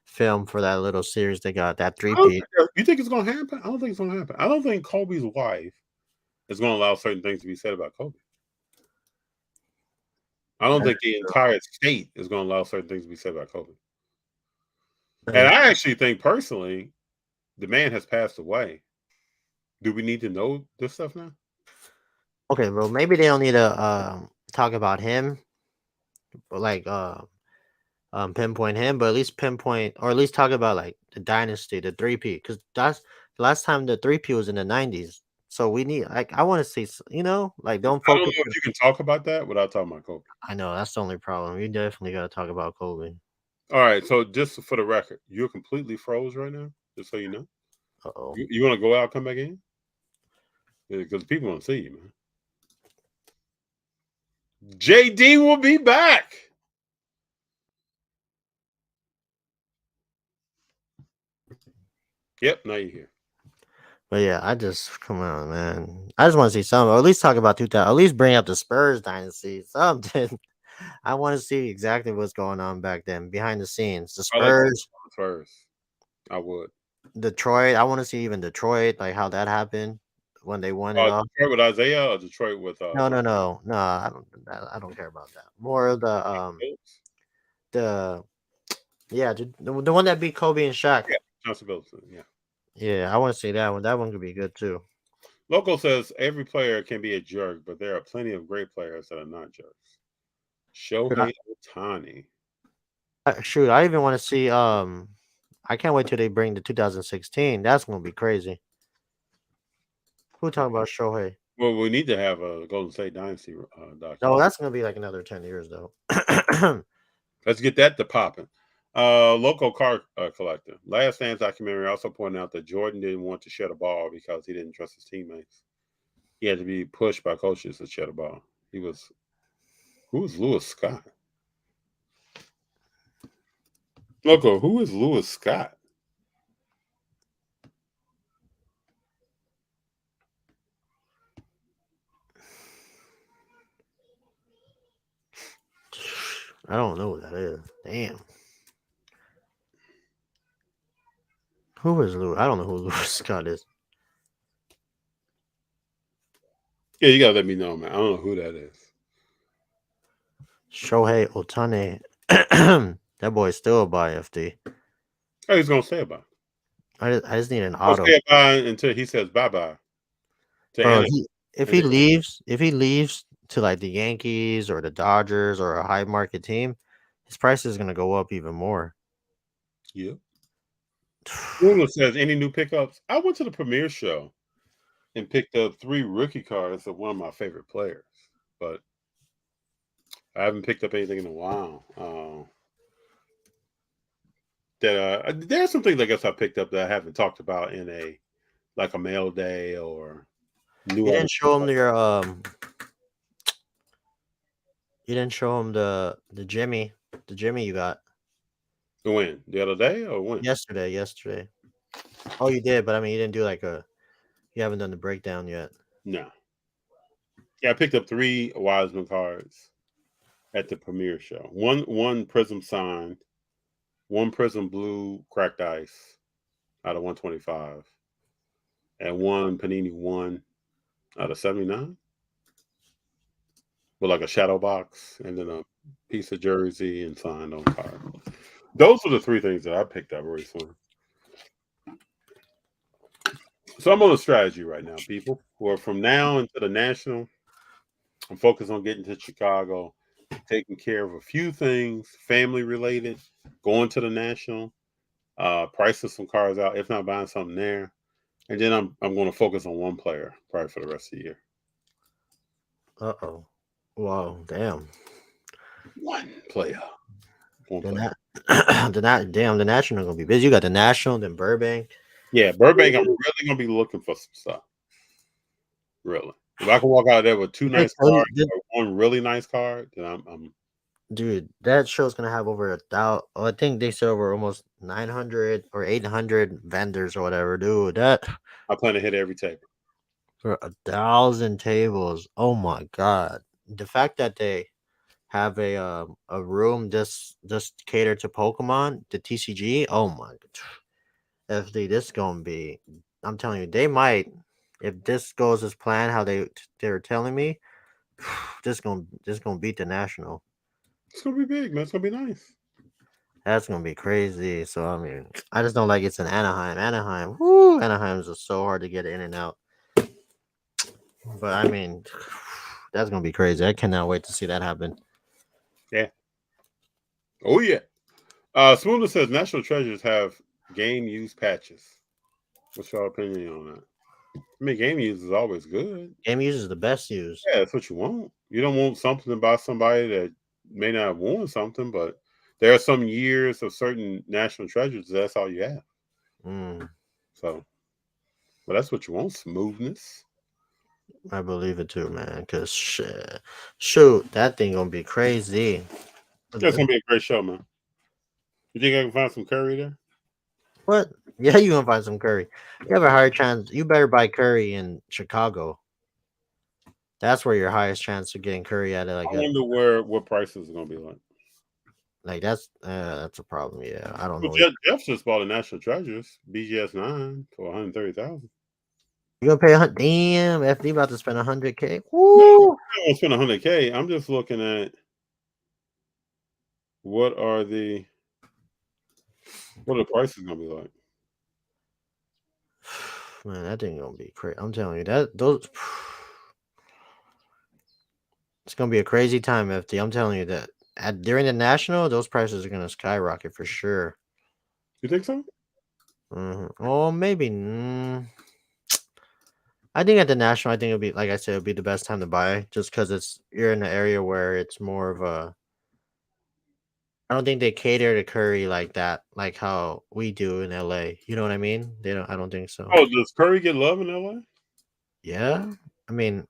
film for that little series they got, that 3-piece. You think it's gonna happen? I don't think it's gonna happen. I don't think Kobe's wife is gonna allow certain things to be said about Kobe. I don't think the entire state is gonna allow certain things to be said about Kobe. And I actually think personally, the man has passed away. Do we need to know this stuff now? Okay, well, maybe they don't need to talk about him, but like pinpoint him, but at least pinpoint or at least talk about like the dynasty, the 3P, because that's the last time the 3P was in the 90s. So we need like I want to see, like don't I don't know focus. if you can talk about that without talking about Kobe. I know that's the only problem. You definitely got to talk about Kobe. All right, so just for the record, you're completely froze right now, just so you know. Uh-oh. You want to go out, come back in? Because people want to see you, man. JD will be back. Yep, now you're here. But yeah, come on, man. I just want to see something, or at least talk about 2000. At least bring up the Spurs dynasty, something. I want to see exactly what's going on back then, behind the scenes. The I like Spurs, first. I would. Detroit. I want to see even Detroit, like how that happened when they won it all. Detroit with Isaiah or Detroit with No. I don't care about that. More of the yeah, the one that beat Kobe and Shaq. Yeah, Johnson Bilson. Yeah. Yeah, I want to see that one. That one could be good too. Loco says every player can be a jerk, but there are plenty of great players that are not jerks. Shohei Ohtani. Shoot, I even want to see. I can't wait till they bring the 2016. That's gonna be crazy. Who talking about Shohei? Well, we need to have a Golden State Dynasty documentary. No, that's gonna be like another 10 years though. Let's get that to popping. Local car collector. Last Dance documentary also pointed out that Jordan didn't want to share the ball because he didn't trust his teammates. He had to be pushed by coaches to share the ball. Who was Lewis Scott? Loco, who is Lewis Scott? I don't know who that is. Damn. Who is Lewis? I don't know who Lewis Scott is. Yeah, you gotta let me know, man. I don't know who that is. Shohei Ohtani. That boy's still a buy FD. Oh, he's gonna stay about. I just need an He'll auto. stay by until he says bye bye. Bro, if he leaves to like the Yankees or the Dodgers or a high market team, his price is gonna go up even more. Yeah. Bruno says, any new pickups? I went to the premiere show and picked up 3 rookie cards of one of my favorite players, but I haven't picked up anything in a while. There's some things I guess I picked up that I haven't talked about in a mail day or new. You didn't show him you didn't show him the Jimmy you got. When? The other day or when? Yesterday. Oh, you did, but I mean, you didn't do you haven't done the breakdown yet. No. Yeah, I picked up 3 Wiseman cards at the premiere show. One Prism signed, 1 Prism blue cracked ice out of 125, and 1 Panini 1 out of 79 with like a shadow box and then a piece of jersey and signed on card. Those are the 3 things that I picked up recently. So I'm on a strategy right now, people. Where from now into the National, I'm focused on getting to Chicago, taking care of a few things, family related, going to the National, pricing some cars out, if not buying something there. And then I'm going to focus on one player probably for the rest of the year. Uh-oh. Wow, damn. One player. The National gonna be busy. You got the National, then Burbank. Yeah, Burbank, I'm really gonna be looking for some stuff. Really. If I can walk out of there with 2 nice cards or 1 really nice card, then I'm dude, that show's gonna have over 1,000. I think they said over almost 900 or 800 vendors or whatever. Dude, I plan to hit every table for 1,000 tables. Oh my god! The fact that they have a room just catered to Pokemon, the TCG. Oh my god! FD, this gonna be. I'm telling you, they might. If this goes as planned, how they were telling me, this gonna beat the National. It's gonna be big, man. It's gonna be nice. That's gonna be crazy. So I mean, I just don't like it's in Anaheim. Anaheim's just so hard to get in and out. But I mean, that's gonna be crazy. I cannot wait to see that happen. Yeah. Oh yeah. Smoothly says National Treasures have game use patches. What's your opinion on that? I mean, game use is always good. Game use is the best use. Yeah, that's what you want. You don't want something about somebody that may not have won something, but there are some years of certain national treasures. That's all you have. Mm, So, but that's what you want: smoothness. I believe it too, man. Cause shit, shoot, that thing gonna be crazy. That's gonna be a great show, man. You think I can find some curry there? What? Yeah, you gonna find some Curry. You have a higher chance. You better buy Curry in Chicago. That's where your highest chance of getting Curry at. I wonder what prices are gonna be like. Like that's a problem. Yeah, I don't Well, know. Jeff just bought a National Treasures BGS 9 for 130,000. You gonna pay damn FD about to spend 100K. No, Woo! I don't spend 100K. I'm just looking at what are the prices gonna be like. Man, that thing gonna be crazy. I'm telling you that those. It's gonna be a crazy time, FD. I'm telling you that. During the national, those prices are gonna skyrocket for sure. You think so? Oh, maybe. I think at the national, I think it'll be like I said, it'll be the best time to buy, just because you're in an area where it's more of a. I don't think they cater to Curry like that, like how we do in LA. You know what I mean? They don't. I don't think so. Oh, does Curry get love in LA? Yeah, I mean,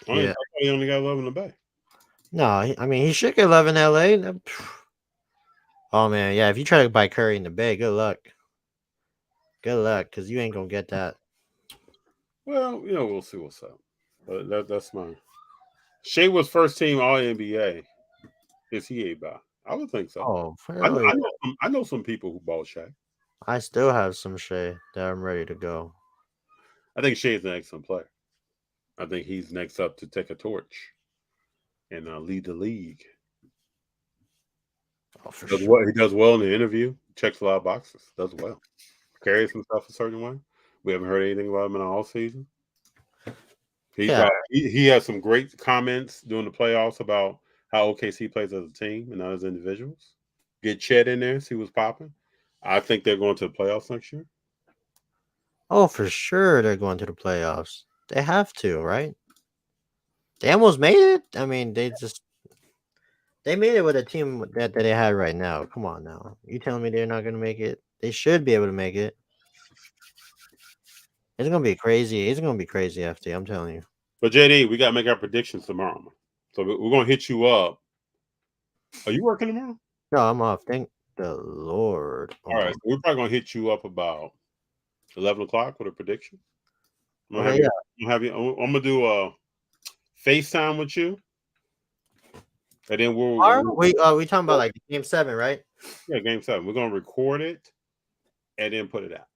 I yeah. thought he only got love in the Bay. No, I mean he should get love in LA. Oh man, yeah. If you try to buy Curry in the Bay, good luck. Good luck, cause you ain't gonna get that. Well, we'll see what's up. But that's mine. Shea was first team All NBA. Is he a buy? I would think so. Oh, I, hell I yeah. know I know some people who bought Shea. I still have some Shea that I'm ready to go. I think Shea's an excellent player. I think he's next up to take a torch and lead the league. Oh, for Does sure. what he does well in the interview. Checks a lot of boxes. Does well. Carries himself a certain way. We haven't heard anything about him in all season. Yeah. He has some great comments during the playoffs about how OKC plays as a team and not as individuals. Get Chet in there, see what's popping. I think they're going to the playoffs next year. Oh, for sure they're going to the playoffs. They have to, right? They almost made it. I mean, they made it with a team that they had right now. Come on now. You telling me they're not gonna make it? They should be able to make it. It's gonna be crazy. It's gonna be crazy, FD. I'm telling you. But JD, we got to make our predictions tomorrow. So we're going to hit you up. Are you working tomorrow? No, I'm off. Thank the Lord. All right. So we're probably going to hit you up about 11 o'clock with a prediction. I'm Okay, yeah. I'm gonna do a FaceTime with you, and then We talking about like game 7, right? game 7. We're gonna record it and then put it out.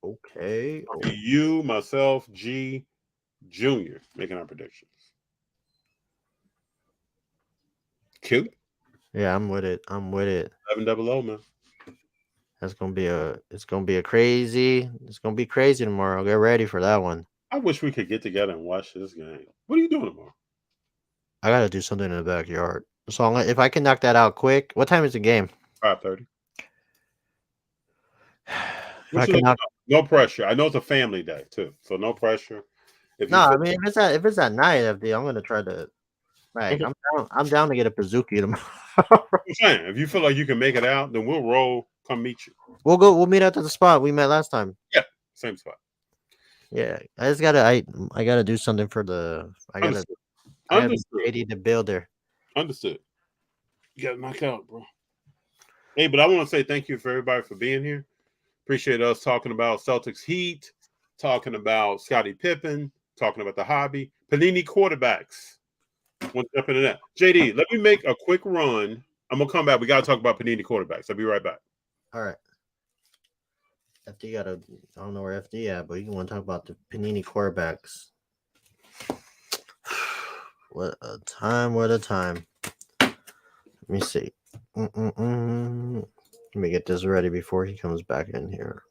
Okay. You, myself, G, Junior making our predictions. Cute. Yeah, I'm with it. 11-0, man. It's gonna be crazy. It's gonna be crazy tomorrow. Get ready for that one. I wish we could get together and watch this game. What are you doing tomorrow? I gotta do something in the backyard. So if I can knock that out quick, what time is the game? 5:30. If I can knock. No pressure. I know it's a family day too, so no pressure. No, I mean if it's at night, FD, I'm gonna try to. Like Okay. I'm down to get a Pazuki tomorrow. I'm saying, if you feel like you can make it out, then we'll roll. Come meet you. We'll meet at the spot we met last time. Yeah, same spot. Yeah, I gotta do something for the. I gotta Understood. be the builder. Understood. You gotta knock out, bro. Hey, but I want to say thank you for everybody for being here. Appreciate us talking about Celtics Heat, talking about Scottie Pippen, talking about the hobby, Panini quarterbacks. Want to jump into that? JD, let me make a quick run. I'm gonna come back. We gotta talk about Panini quarterbacks. I'll be right back. All right. FD I don't know where FD at, but you want to talk about the Panini quarterbacks. What a time! What a time! Let me see. Let me get this ready before he comes back in here.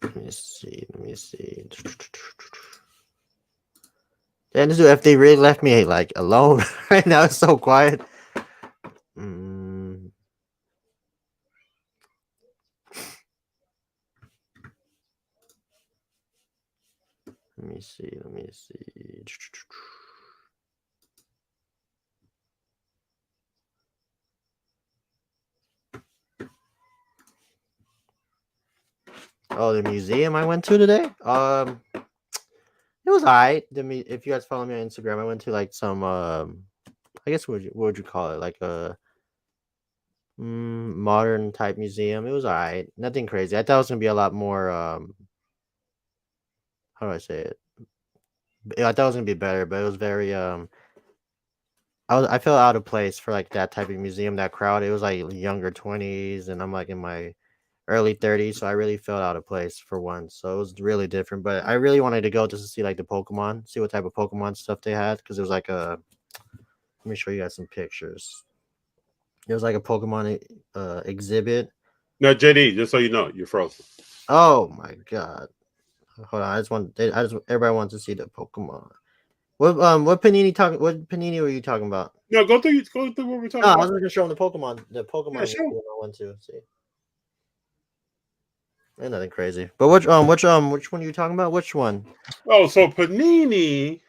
Let me see. And this if they really left me like alone right now, it's so quiet. Mm. Let me see. Oh, the museum I went to today. It was alright. If you guys follow me on Instagram, I went to like some I guess what would you call it? Like a modern type museum. It was alright. Nothing crazy. I thought it was gonna be a lot more how do I say it? I thought it was gonna be better, but it was very I felt out of place for like that type of museum, that crowd. It was like younger 20s and I'm like in my early 30s, so I really felt out of place for once. So it was really different. But I really wanted to go just to see like the Pokemon, see what type of Pokemon stuff they had, because it was like a let me show you guys some pictures. It was like a Pokemon exhibit. Now, JD, just so you know, you're frozen. Oh my god. Hold on, everybody wants to see the Pokemon. What Panini were you talking about? No, go through what we're talking No, I about. was just showing the Pokemon. The Pokemon Yeah, sure. I went to see. Ain't nothing crazy. But which one are you talking about? Which one? Oh, so Panini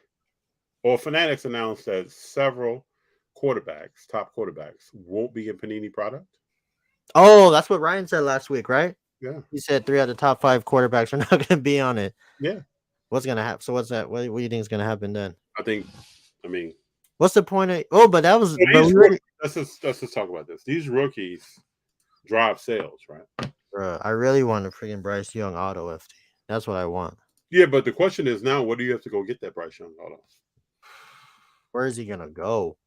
or Fanatics announced that several top quarterbacks, won't be in Panini product. Oh, that's what Ryan said last week, right? Yeah. He said 3 out of the top 5 quarterbacks are not going to be on it. Yeah. What's going to happen? So what's that? What do you think is going to happen then? What's the point of? Oh, but that was. Let's just talk about this. These rookies drive sales, right? Bro, I really want a freaking Bryce Young auto FT. That's what I want. Yeah, but the question is now, what do you have to go get that Bryce Young auto? Where is he gonna go?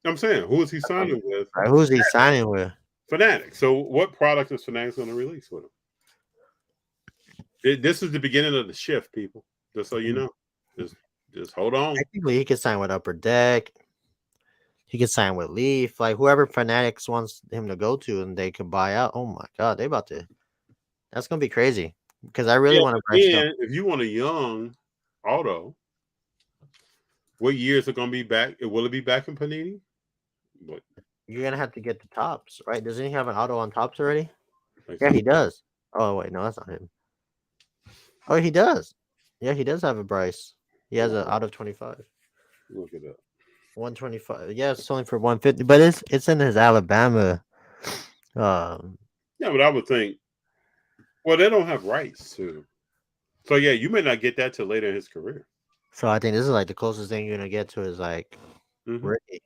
I'm saying, who is he signing with? Right, who's he signing with? Fanatics. So, what product is Fanatics going to release with him? This is the beginning of the shift, people. Just so you know, just hold on. Technically, he could sign with Upper Deck. He could sign with Leaf, like whoever Fanatics wants him to go to, and they could buy out. Oh my god, they about to. That's gonna be crazy because I really want to. If you want a Young auto, what year is it going to be back? Will it be back in Panini? What? You're gonna have to get the tops, right? Doesn't he have an auto on tops already? Yeah, he does. Oh wait, no, that's not him. Oh, he does. Yeah, he does have a Bryce. He has an out of 25. Look it up. 125. Yeah, it's only for 150, but it's in his Alabama. Yeah, but I would think. Well, they don't have rights to. So yeah, you may not get that till later in his career. So I think this is like the closest thing you're gonna get to is like Ricky.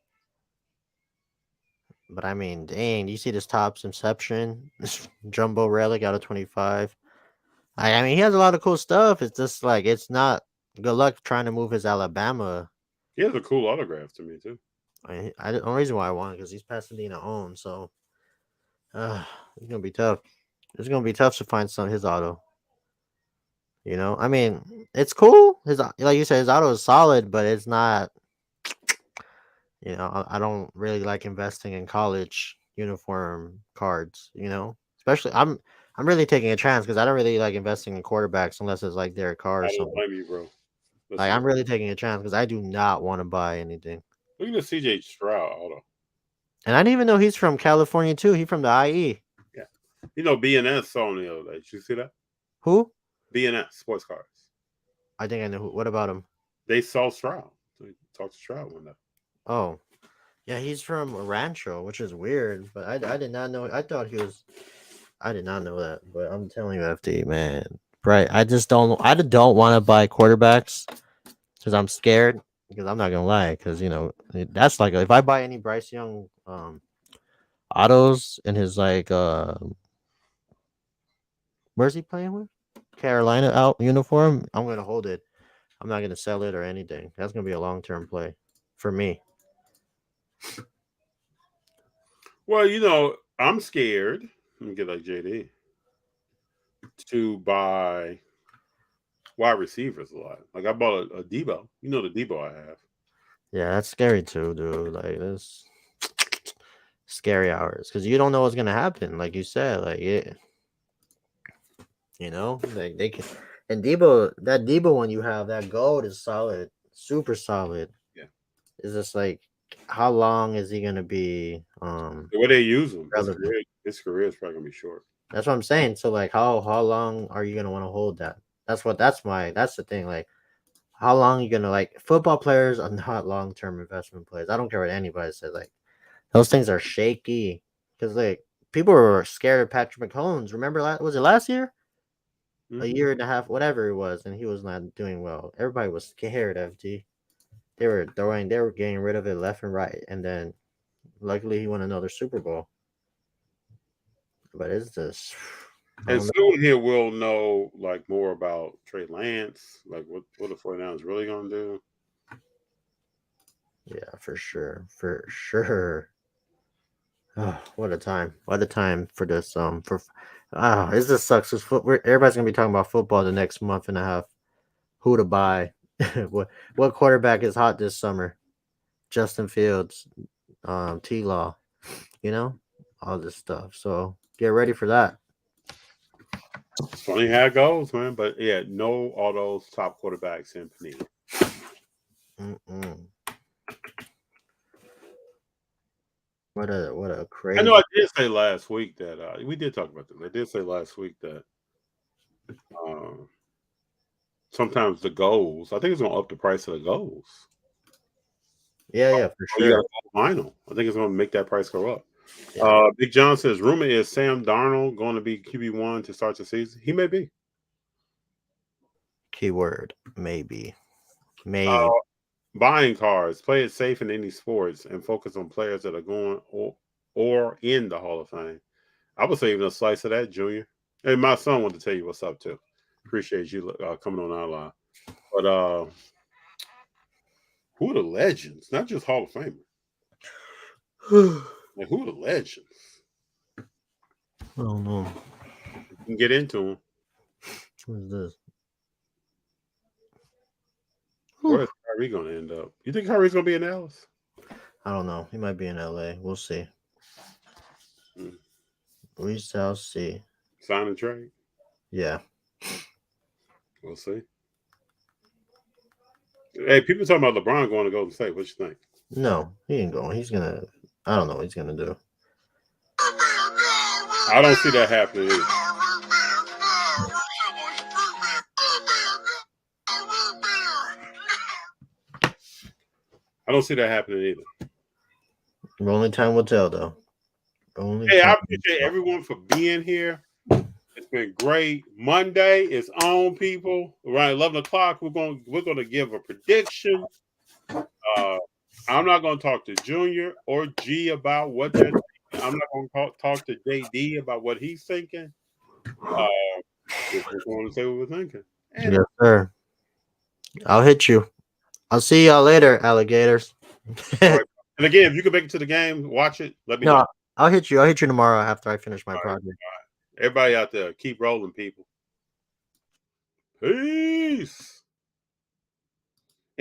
But I mean, dang, you see this Topps Inception, this Jumbo Relic out of 25. I mean, he has a lot of cool stuff. It's just like it's not good luck trying to move his Alabama. He has a cool autograph to me too. The only reason why I want it because he's Pasadena owned, so it's gonna be tough. It's gonna be tough to find some his auto. You know, I mean, it's cool. His like you said, his auto is solid, but it's not. You know, I don't really like investing in college uniform cards. You know, especially I'm really taking a chance because I don't really like investing in quarterbacks unless it's like Derek Carr or something. I don't blame you, bro. Like I'm really taking a chance because I do not want to buy anything. Look at the CJ Stroud auto. And I didn't even know he's from California too. He's from the IE. Yeah, you know BNS saw him the other day. Did you see that? Who? BNS Sports Cards. I think I know who. What about him? They saw Stroud. They talked to Stroud one day. Oh, yeah, he's from Rancho, which is weird. But I did not know. I thought he was. I did not know that. But I'm telling you, FD man, right? I don't want to buy quarterbacks because I'm scared. Because I'm not gonna lie, because you know that's like if I buy any Bryce Young autos in his like where's he playing with? Carolina out uniform. I'm gonna hold it. I'm not gonna sell it or anything. That's gonna be a long-term play for me. Well, you know, I'm scared. Let me get like JD to buy wide receivers a lot. Like I bought a Debo. You know the Debo I have. Yeah, that's scary too, dude. Like this scary hours because you don't know what's gonna happen. Like you said, like it. You know, they can. And that Debo one you have, that gold is solid, super solid. Yeah. It's just like, how long is he gonna be? The way they use him, Relevant. his career is probably gonna be short. That's what I'm saying. So like, how long are you gonna want to hold that? That's the thing. Like, how long are you gonna like? Football players are not long term investment players. I don't care what anybody says. Like, those things are shaky because like people were scared of Patrick Mahomes. Remember, was it last year? A year and a half, whatever it was, and he was not doing well. Everybody was scared. FG. They were getting rid of it left and right, and then luckily he won another Super Bowl. But it's just. And soon here we'll know like more about Trey Lance, like what the 49ers really gonna do. Yeah, for sure. For sure. Oh, what a time. What a time for this. It just sucks. Everybody's gonna be talking about football the next month and a half. Who to buy? what quarterback is hot this summer? Justin Fields, T-Law, you know, all this stuff. So get ready for that. It's funny how it goes, man. But yeah, no all those top quarterbacks in Panini. What a crazy. I know I did say last week that we did talk about this. I did say last week that sometimes the goals, I think it's gonna up the price of the goals. Yeah, for sure. Vinyl. I think it's gonna make that price go up. Yeah. Big John says rumor is Sam Darnold going to be QB1 to start the season. He may be. Keyword maybe. Buying cards, play it safe in any sports, and focus on players that are going or in the Hall of Fame. I would say even a slice of that, Junior. Hey, my son wanted to tell you what's up too. Appreciate you coming on our line. But who are the legends? Not just Hall of Famer. Like, who are the legends? I don't know. You can get into them. What is this? Where's Kyrie going to end up? You think Kyrie's going to be in Dallas? I don't know. He might be in LA. We'll see. We shall see. Sign and trade? Yeah. We'll see. Hey, people talking about LeBron going to Golden State. What you think? No, he ain't going. He's going to. I don't know what he's going to do. I don't see that happening either. I don't see that happening either. Only time will tell, though. I appreciate everyone for being here. It's been great. Monday is on, people. Around 11 o'clock, we're gonna give a prediction. I'm not gonna talk to Junior or G about what they're thinking. I'm not gonna talk to JD about what he's thinking. We're going to say what we're thinking. Yes, sir. I'll hit you. I'll see y'all later, alligators. Right. And again, if you can make it to the game, watch it. Let me know. I'll hit you. I'll hit you tomorrow after I finish my project. All right. Everybody out there, keep rolling, people. Peace.